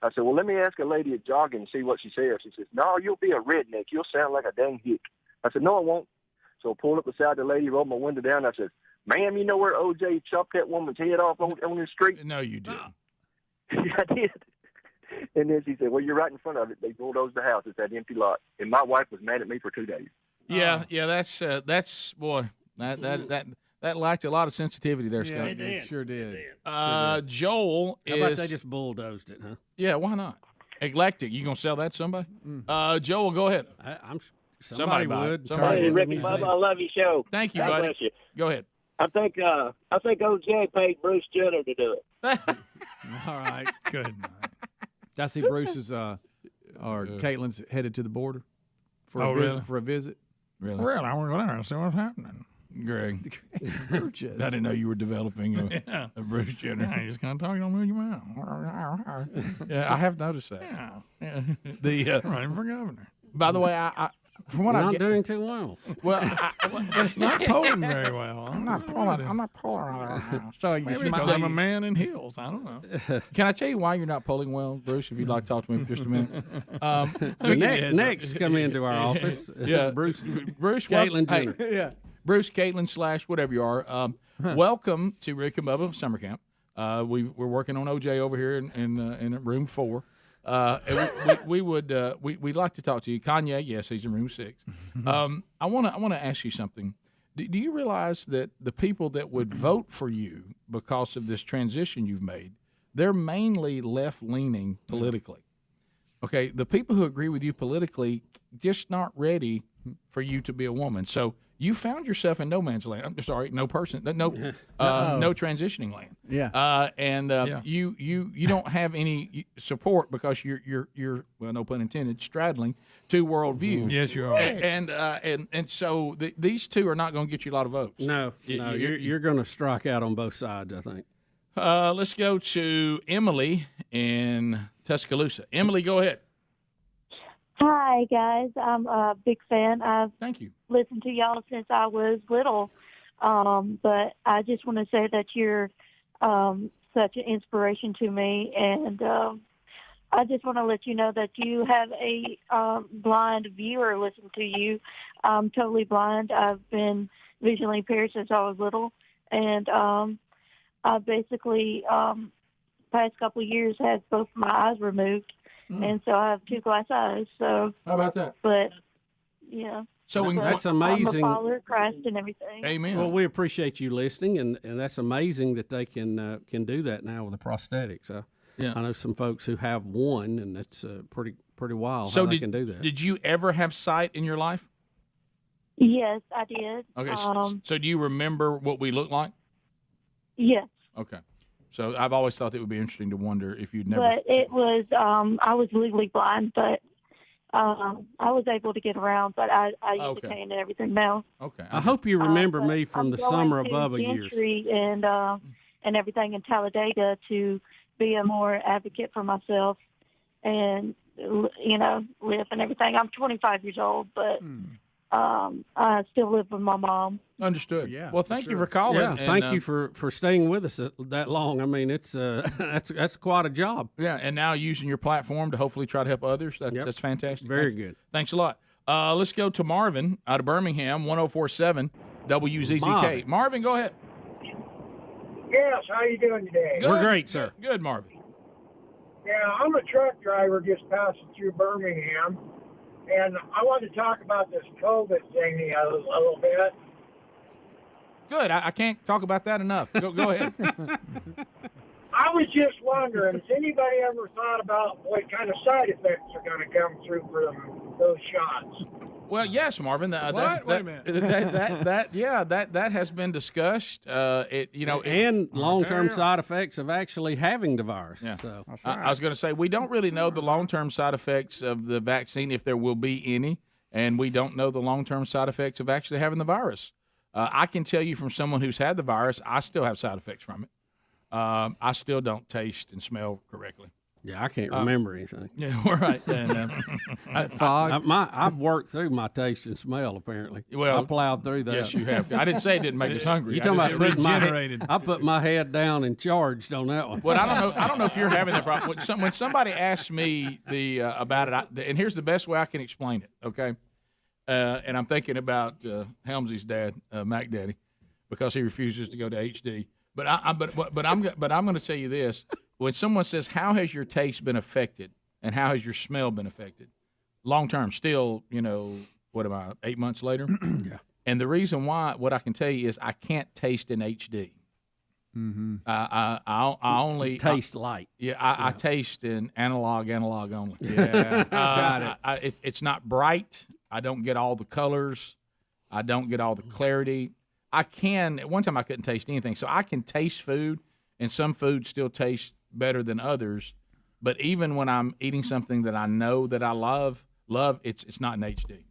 I said, well, let me ask a lady at jogging and see what she says. She says, no, you'll be a redneck. You'll sound like a dang hick. I said, no, I won't. So I pulled up beside the lady, rolled my window down. I said, ma'am, you know where O.J. chopped that woman's head off on the street? No, you didn't. Yeah, I did. And then she said, well, you're right in front of it. They bulldozed the house. It's that empty lot. And my wife was mad at me for 2 days. Yeah, that's boy, that lacked a lot of sensitivity there, Scott. Yeah, it sure did. Joel How about they just bulldozed it, huh? Yeah, why not? Eclectic. You gonna sell that to somebody? Joel, go ahead. Somebody would. Somebody Hey, would. Ricky Bubba, I love your show. Thank you, God buddy. bless you. Go ahead. I think O.J. paid Bruce Jenner to do it. All right, good. I see Bruce's or Caitlin's headed to the border for a visit. Really? Well, I want to go there and see what's happening. Greg. Burgess. I didn't know you were developing a Bruce Jenner. Yeah, you just kind of talk, don't move your mouth. Yeah, I have noticed that. Yeah. Running for governor. By the way, I from what I'm doing too well. Well, not polling very well. I'm not polling. So you Maybe because I'm a man in heels. I don't know. Can I tell you why you're not polling well, Bruce? If you'd like to talk to me for just a minute. Next, come into our office. Yeah, Bruce, Caitlin Jenner. Yeah, Bruce, Caitlin / whatever you are. Welcome to Rick and Bubba Summer Camp. We're working on OJ over here in room 4. We'd like to talk to you. Kanye, yes, he's in room 6. I want to ask you something. Do you realize that the people that would vote for you because of this transition you've made, they're mainly left-leaning politically? Okay, the people who agree with you politically just not ready for you to be a woman. So you found yourself in no man's land. I'm sorry, no transitioning land. Yeah. You don't have any support because you're well, no pun intended, straddling 2 worldviews. Yes, you are. And so these 2 are not going to get you a lot of votes. No, you're going to strike out on both sides, I think. Let's go to Emily in Tuscaloosa. Emily, go ahead. Hi, guys. I'm a big fan. Thank you. Listened to y'all since I was little, but I just want to say that you're such an inspiration to me, and I just want to let you know that you have a blind viewer listening to you. I'm totally blind. I've been visually impaired since I was little, and I basically past couple of years had both my eyes removed. And so I have 2 glass eyes. So how about that? But yeah. So that's amazing. I'm a follower of Christ and everything. Amen. Well, we appreciate you listening, and that's amazing that they can do that now with a prosthetic. So I know some folks who have one, and that's pretty wild. So how they can do that. Did you ever have sight in your life? Yes, I did. Okay. So do you remember what we look like? Yes. Okay. So I've always thought it would be interesting to wonder if you'd never. But it was I was legally blind, but I was able to get around, but I use a cane and everything now. Okay. I hope you remember But me from I'm the going summer of to Bubba years. Gentry and everything in Talladega to be a more advocate for myself and, live and everything. I'm 25 years old, but I still live with my mom. Understood. Yeah. Well, thank you for calling. Yeah, and, thank you for staying with us that long. I mean, it's that's quite a job. Yeah, and now using your platform to hopefully try to help others. That's fantastic. Very good. Thanks a lot. Let's go to Marvin out of Birmingham, 104.7 WZZK. Marvin, go ahead. Yes, how you doing today? Good. We're great, sir. Good, Marvin. Yeah, I'm a truck driver just passing through Birmingham, and I wanted to talk about this COVID thing a little bit. Good. I can't talk about that enough. Go ahead. I was just wondering, has anybody ever thought about what kind of side effects are going to come through from those shots? Well, yes, Marvin. What? Wait a minute. That has been discussed. And long-term side effects of actually having the virus. Yeah. So I was going to say we don't really know the long-term side effects of the vaccine, if there will be any, and we don't know the long-term side effects of actually having the virus. I can tell you from someone who's had the virus, I still have side effects from it. I still don't taste and smell correctly. Yeah, I can't remember anything. Yeah, we're right. And, I've worked through my taste and smell. Apparently, I plowed through that. Yes, you have. I didn't say it didn't make us hungry. You talking about I put my head down and charged on that one. Well, I don't know if you're having that problem. When somebody asks me about it, and here's the best way I can explain it. Okay, and I'm thinking about Helmsy's dad, Mac Daddy, because he refuses to go to HD. But I'm going to tell you this. When someone says, how has your taste been affected and how has your smell been affected? Long term, still, what am I, 8 months later? Yeah. And the reason why, what I can tell you is I can't taste in HD. Mm-hmm. I only taste light. Yeah, I taste in analog only. Yeah, got it. It's not bright. I don't get all the colors. I don't get all the clarity. At one time I couldn't taste anything. So I can taste food, and some foods still taste better than others. But even when I'm eating something that I know that I love, it's not in HD.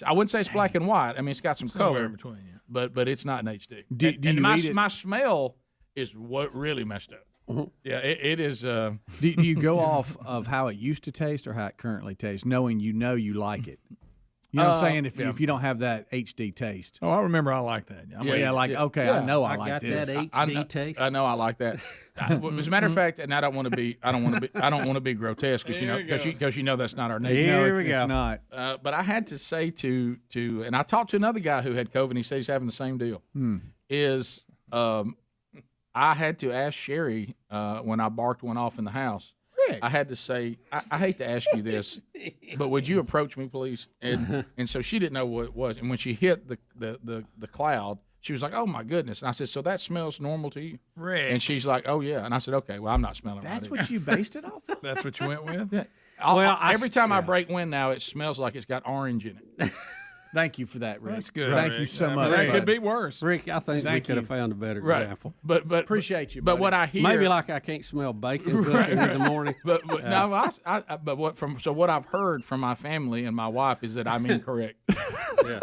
I wouldn't say it's black and white. I mean, it's got some color in between, yeah. But it's not in HD. My smell is what really messed up. Mm-hmm. Yeah, it is. Do you go off of how it used to taste or how it currently tastes, knowing you like it? You know what I'm saying? If you don't have that HD taste. Oh, I remember I like that. I know I like this. That HD taste. I know I like that. As a matter of fact, and I don't want to be grotesque because you know that's not our nature. It's not. But I had to say to and I talked to another guy who had COVID, and he said he's having the same deal. I had to ask Sherry when I barked one off in the house. I had to say, I hate to ask you this, but would you approach me, please? And so she didn't know what it was. And when she hit the cloud, she was like, "Oh my goodness!" And I said, "So that smells normal to you?" Rick. And she's like, "Oh yeah." And I said, "Okay, well I'm not smelling." That's what you based it off of? That's what you went with? Yeah. Every time I break wind now, it smells like it's got orange in it. Thank you for that, Rick. That's good. Thank you so much. That could be worse. Rick, I think we could have found a better example. But appreciate you. But buddy. what I hear, maybe like I can't smell bacon cooking in the morning. But what I've heard from my family and my wife is that I'm incorrect. Yeah.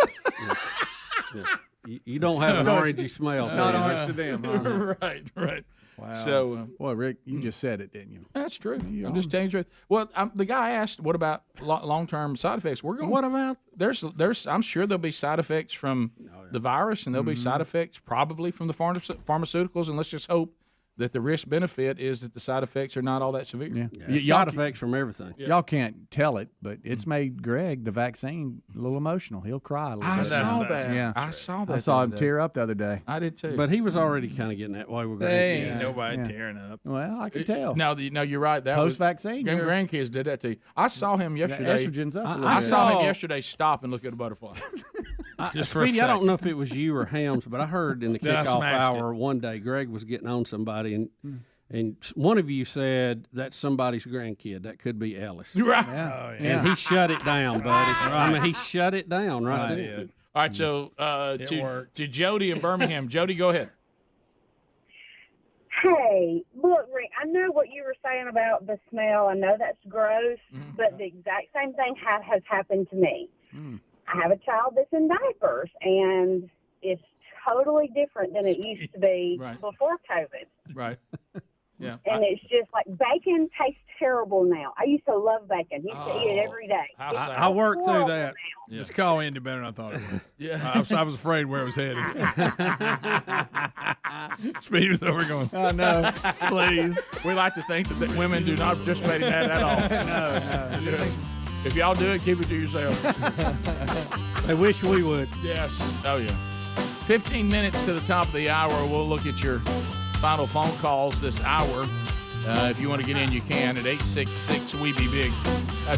You don't have an orangey smell. It's not orange to them. Huh? Right. Wow. So, well, Rick, you just said it, didn't you? That's true. I'm just telling you the truth. Well, the guy asked, "What about long-term side effects?" What about? There's. I'm sure there'll be side effects from the virus, and there'll be side effects probably from the pharmaceuticals. And let's just hope that the risk benefit is that the side effects are not all that severe. Yeah. Side effects from everything. Yeah. Y'all can't tell it, but it's made Greg, the vaccine, a little emotional. He'll cry a little bit. I saw that. Yeah. I saw that. I saw him tear up the other day. I did too. But he was already kind of getting that way with Ain't grandkids. nobody tearing up. Well, I can tell. No, you're right. That Post-vaccine. was grandkids did that to you. I saw him yesterday. Estrogen's up a little I bit. saw him yesterday stop and look at a butterfly. Just for a Speedy, I don't second. know if it was you or Helms, but I heard in the Then I kickoff smashed hour one day Greg was getting on somebody, and one of you said that's somebody's grandkid. That could be Ellis. Right. Yeah. And he shut it down, buddy. I mean, he shut it down right there. All right, so to Jody in Birmingham. Jody, go ahead. Hey, look, Rick, I know what you were saying about the smell. I know that's gross, but the exact same thing has happened to me. I have a child that's in diapers, and it's totally different than it used to be before COVID. Right. Yeah. And it's just like bacon tastes terrible now. I used to love bacon. Used to eat it every day. I worked through that. Yeah. This call ended better than I thought it would. Yeah. I was afraid where it was headed. Speedy was over going, Oh, no. Please. We like to think that women do not participate in that at all. No. If y'all do it, keep it to yourself. I wish we would. Yes. Oh, yeah. 15 minutes to the top of the hour. We'll look at your final phone calls this hour. If you want to get in, you can at 866-WE-BE-BIG.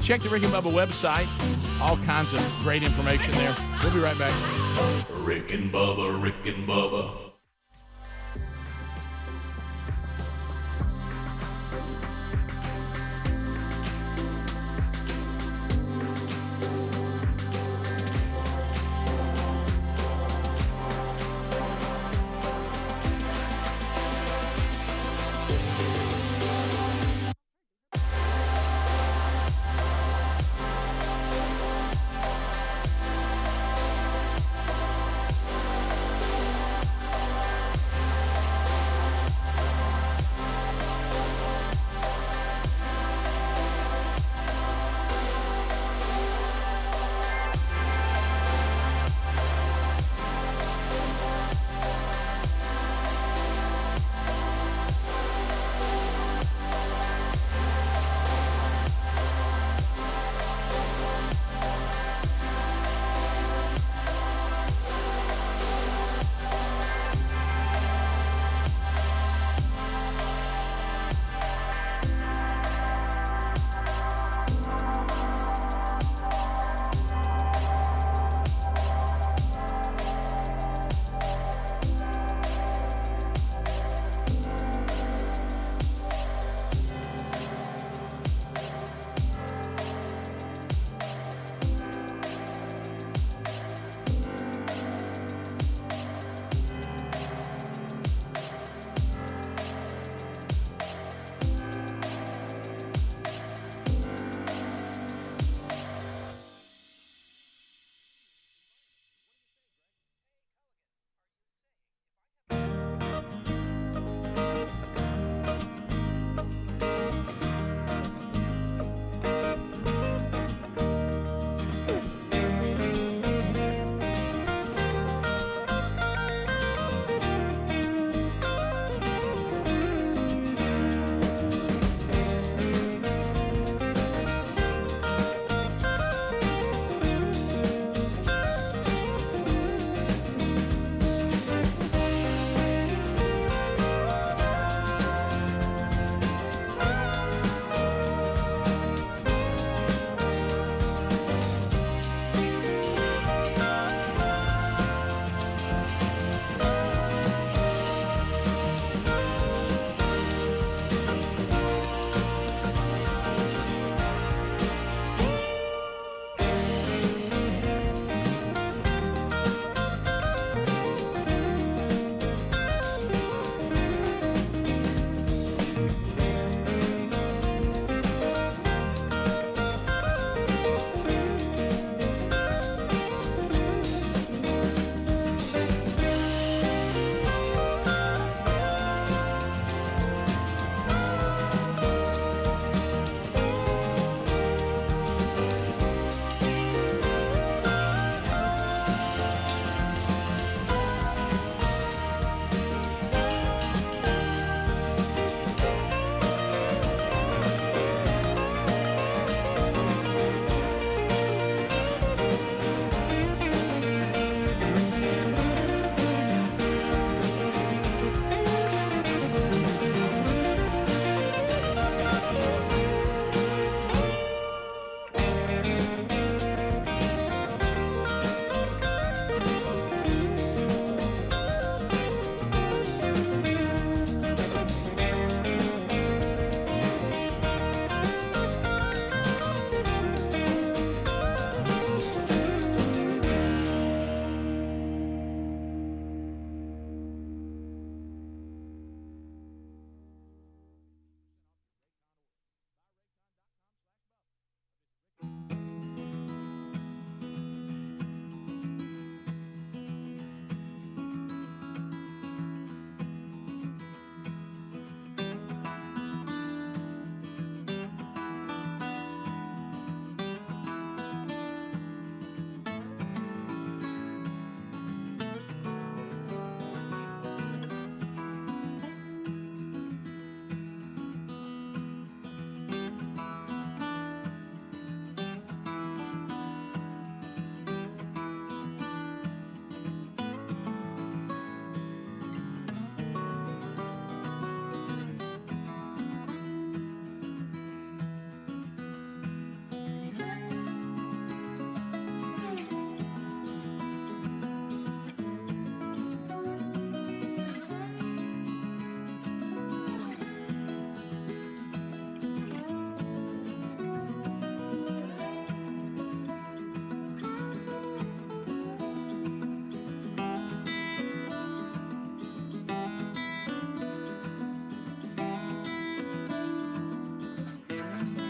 Check the Rick and Bubba website. All kinds of great information there. We'll be right back. Rick and Bubba, Rick and Bubba.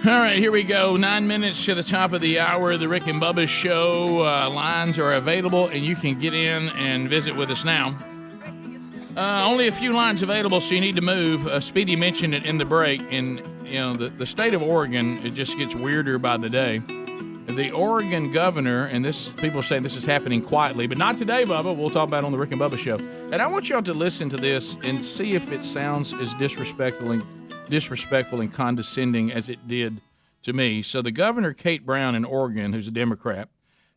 All right, here we go. 9 minutes to the top of the hour. The Rick and Bubba Show lines are available, and you can get in and visit with us now. Only a few lines available, so you need to move. Speedy mentioned it in the break, and the state of Oregon, it just gets weirder by the day. The Oregon governor, and people say this is happening quietly, but not today, Bubba. We'll talk about it on the Rick and Bubba Show. And I want y'all to listen to this and see if it sounds as disrespectful and condescending as it did to me. So the governor, Kate Brown in Oregon, who's a Democrat,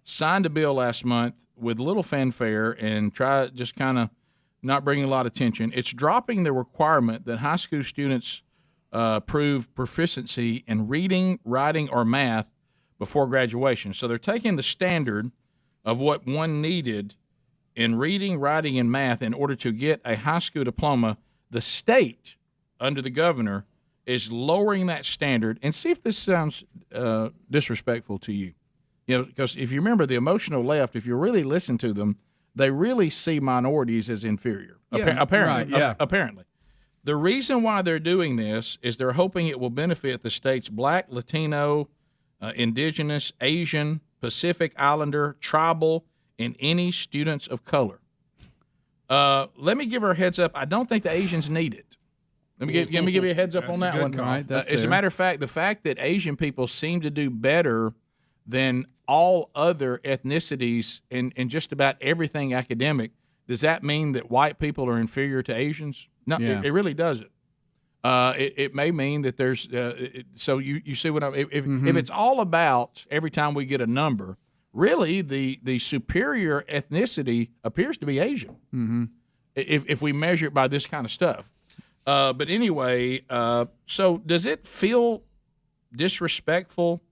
signed a bill last month with little fanfare and just kind of not bringing a lot of attention. It's dropping the requirement that high school students prove proficiency in reading, writing, or math before graduation. So they're taking the standard of what one needed in reading, writing, and math in order to get a high school diploma. The state, under the governor, is lowering that standard. And see if this sounds disrespectful to you. Because if you remember the emotional left, if you really listen to them, they really see minorities as inferior. Apparently. Right, yeah. Apparently. The reason why they're doing this is they're hoping it will benefit the state's Black, Latino, Indigenous, Asian, Pacific Islander, tribal, and any students of color. Let me give her a heads up. I don't think the Asians need it. Let me give you a heads up on that one. Right, as a matter of fact, the fact that Asian people seem to do better than all other ethnicities in just about everything academic, does that mean that white people are inferior to Asians? No, Yeah. it really doesn't. It may mean that there's so you see what if it's all about every time we get a number, really the superior ethnicity appears to be Asian. Mm-hmm. If we measure it by this kind of stuff. But anyway, so does it feel disrespectful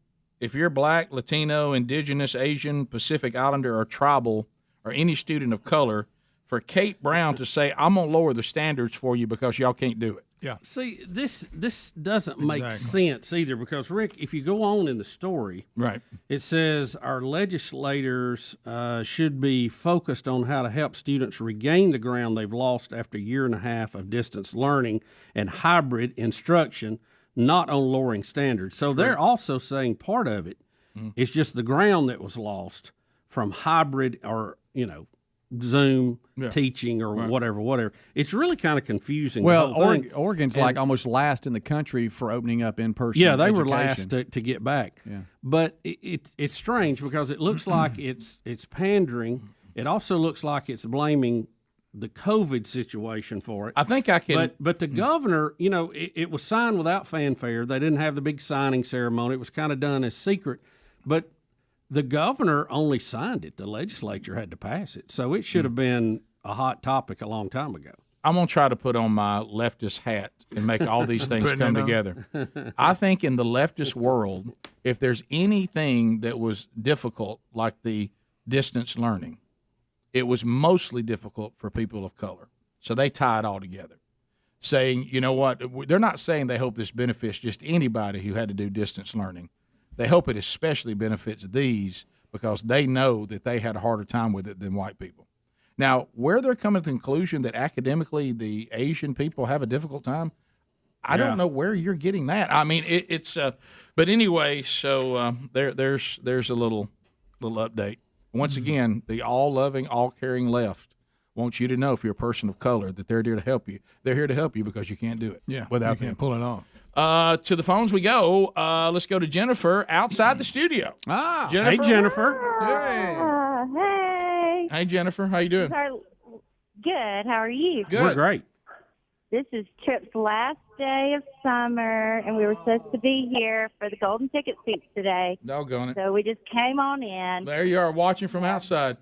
if you're Black, Latino, Indigenous, Asian, Pacific Islander, or tribal, or any student of color, for Kate Brown to say, I'm going to lower the standards for you because y'all can't do it? Yeah. See, this doesn't make sense either because, Rick, if you go on in the story, right, it says our legislators should be focused on how to help students regain the ground they've lost after a year and a half of distance learning and hybrid instruction, not on lowering standards. So they're also saying part of it is just the ground that was lost from hybrid or, Zoom teaching or whatever. It's really kind of confusing. Well, Oregon's like almost last in the country for opening up in-person Yeah, they education. were last to get back. Yeah. But it's strange because it looks like it's pandering. It also looks like it's blaming the COVID situation for it. I think I can. But the governor, it was signed without fanfare. They didn't have the big signing ceremony. It was kind of done as secret. But the governor only signed it. The legislature had to pass it. So it should have been a hot topic a long time ago. I'm going to try to put on my leftist hat and make all these things come together. I think in the leftist world, if there's anything that was difficult, like the distance learning, it was mostly difficult for people of color. So they tie it all together, saying, you know what, they're not saying they hope this benefits just anybody who had to do distance learning. They hope it especially benefits these because they know that they had a harder time with it than white people. Now, where they're coming to the conclusion that academically the Asian people have a difficult time, I don't know where you're getting that. I mean, it's but anyway, so there's a little update. Once again, the all-loving, all-caring left wants you to know if you're a person of color that they're there to help you. They're here to help you because you can't do it without them. Can't pull it off. To the phones we go. Let's go to Jennifer outside the studio. Jennifer. Hey, Jennifer. Hey. Hey, Jennifer. How you doing? Good. How are you? Good. We're great. This is Trip's last day of summer, and we were supposed to be here for the Golden Ticket Speech today. Doggone it. So we just came on in. There you are watching from outside,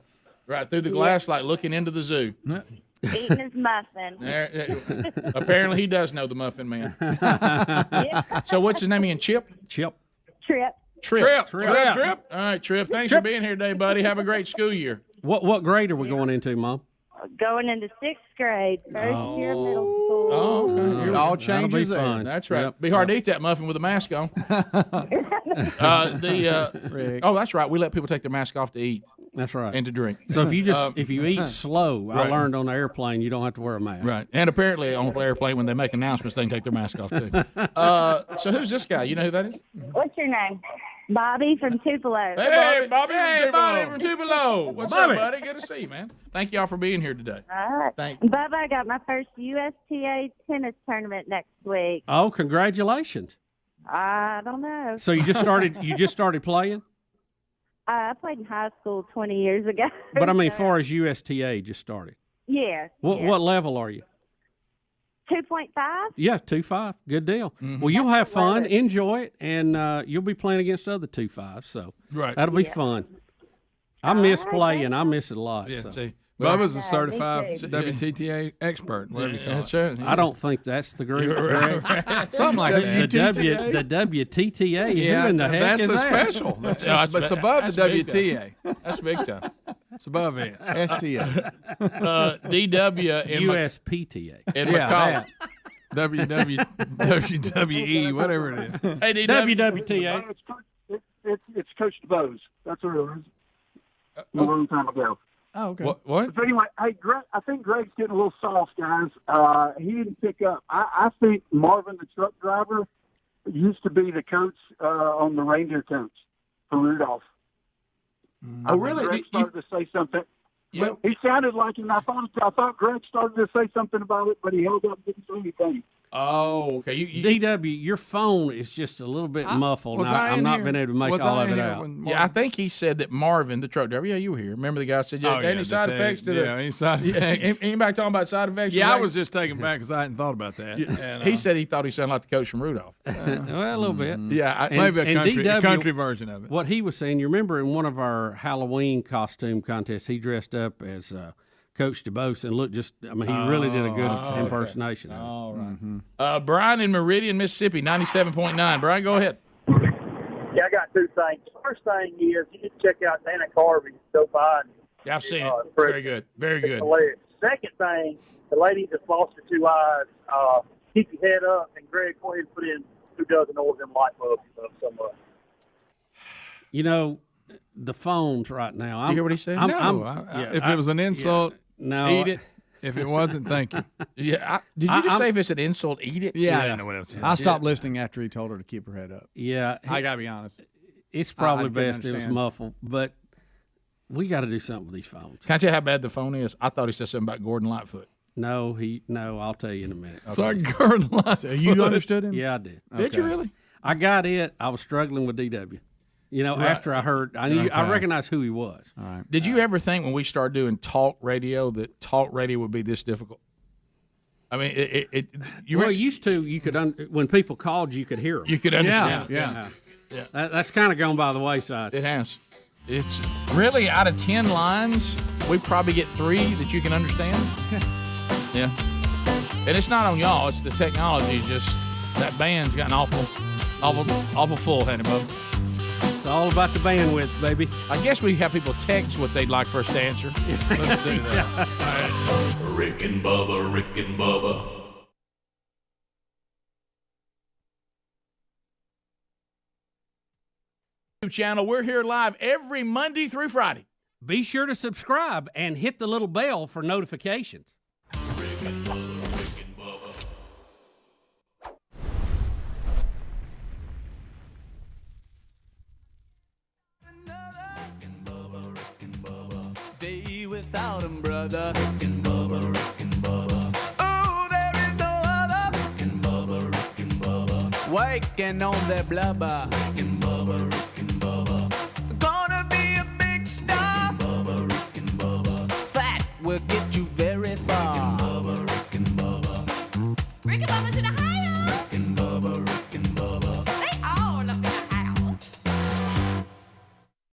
right through the glass, like looking into the zoo. Eating his muffin. Apparently, he does know the Muffin Man. So, what's his name again? Chip? Trip. All right, Trip. Thanks for being here today, buddy. Have a great school year. What grade are we going into, Mom? Going into 6th grade, first year of middle school. Oh, okay. It all changes there. fun. That's right. Yep. Be hard to eat that muffin with a mask on. Oh, that's right. We let people take their mask off to eat. That's right. And to drink. So if you eat slow, I Right. learned on the airplane you don't have to wear a mask. Right. And apparently on the airplane, when they make announcements, they can take their mask off, too. So who's this guy? You know who that is? What's your name? Bobby from Tupelo. Hey, Bobby from Tupelo. What's up, buddy? Good to see you, man. Thank y'all for being here today. All right. Thank Bubba, I got my first USTA tennis tournament next week. Oh, congratulations! I don't know. So you just started playing? I played in high school 20 years ago. But I mean, far as USTA just started. Yeah. What level are you? 2.5? Yeah, 2.5. Good deal. Well, you'll have fun, enjoy it, and you'll be playing against other 2.5s. So that'll be fun. I miss playing. I miss it a lot. Yeah, so. see. Bubba's a certified WTTA expert. Whatever you call it. I don't think that's the group. Something like that. The WTTA. Yeah, who in the heck that's is the that? special. It's above the WTA. That's big time. It's above it. STA. DW in USPTA. In McCall. WWE, whatever it is. Hey, DW. WWTA. It's Coach DeBose. That's what it was. A long time ago. Oh, okay. What? But anyway, hey, Greg, I think Greg's getting a little soft, guys. He didn't pick up. I think Marvin, the truck driver, used to be the coach on the Reindeer coach for Rudolph. Oh, really? Greg started to say something. Yeah. He sounded like him. I thought Greg started to say something about it, but he held up and didn't say anything. Oh, okay. DW, your phone is just a little bit muffled. I'm not been able to make all of it out. Yeah, I think he said that Marvin, the truck driver. Yeah, you were here. Remember the guy said, any side effects to the? Yeah, any side effects. Anybody talking about side effects? Yeah, I was just taken back because I hadn't thought about that. And, he said he thought he sounded like the coach from Rudolph. Well, a little bit. Yeah, maybe a DW, country version of it. What he was saying, you remember in one of our Halloween costume contests, he dressed up as Coach DeBose and looked he really did a good impersonation of it. All right. Brian in Meridian, Mississippi, 97.9. Brian, go ahead. Yeah, I got two things. First thing is you need to check out Dana Carvey. Go by. Yeah, I've seen it. Very good. Very good. Second thing, the lady that lost her two eyes, keep your head up, and Greg, go ahead and put in 2 dozen more of them light bulbs somewhere. You know, the phones right now. Did you hear what he said? If it was an insult, no, eat it. If it wasn't, thank you. Yeah. Did you just say if it's an insult, eat it? Yeah, I didn't know what else. I stopped listening after he told her to keep her head up. Yeah. I got to be honest. It's probably best it was muffled, but we got to do something with these phones. Can I tell you how bad the phone is? I thought he said something about Gordon Lightfoot. No, I'll tell you in a minute. Okay. Sorry, Gordon Lightfoot. So you understood him? Yeah, I did. Did you really? I got it. I was struggling with DW. You know, after I heard, I recognized who he was. All right. Did you ever think when we started doing talk radio that talk radio would be this difficult? I mean, it used to. You could when people called, you could hear them. You could understand. Yeah. That's kind of gone by the wayside. It has. It's really out of 10 lines, we probably get 3 that you can understand. Yeah. And it's not on y'all. It's the technology. Just that band's gotten awful full, hasn't it, Bubba? It's all about the bandwidth, baby. I guess we have people text what they'd like for us to answer. Let's do that. All right. Rick and Bubba, Rick and Bubba. Channel. We're here live every Monday through Friday. Be sure to subscribe and hit the little bell for notifications. Rick and Bubba, Rick and Bubba. Day without him, brother. Rick and Bubba, Rick and Bubba. Oh, there is no other. Rick and Bubba, Rick and Bubba. Waking on their blubber. Rick and Bubba, Rick and Bubba. Gonna be a big star. Rick and Bubba, Rick and Bubba. Fat will get you very far. Rick and Bubba, Rick and Bubba. Rick and Bubba to the high. Rick and Bubba, Rick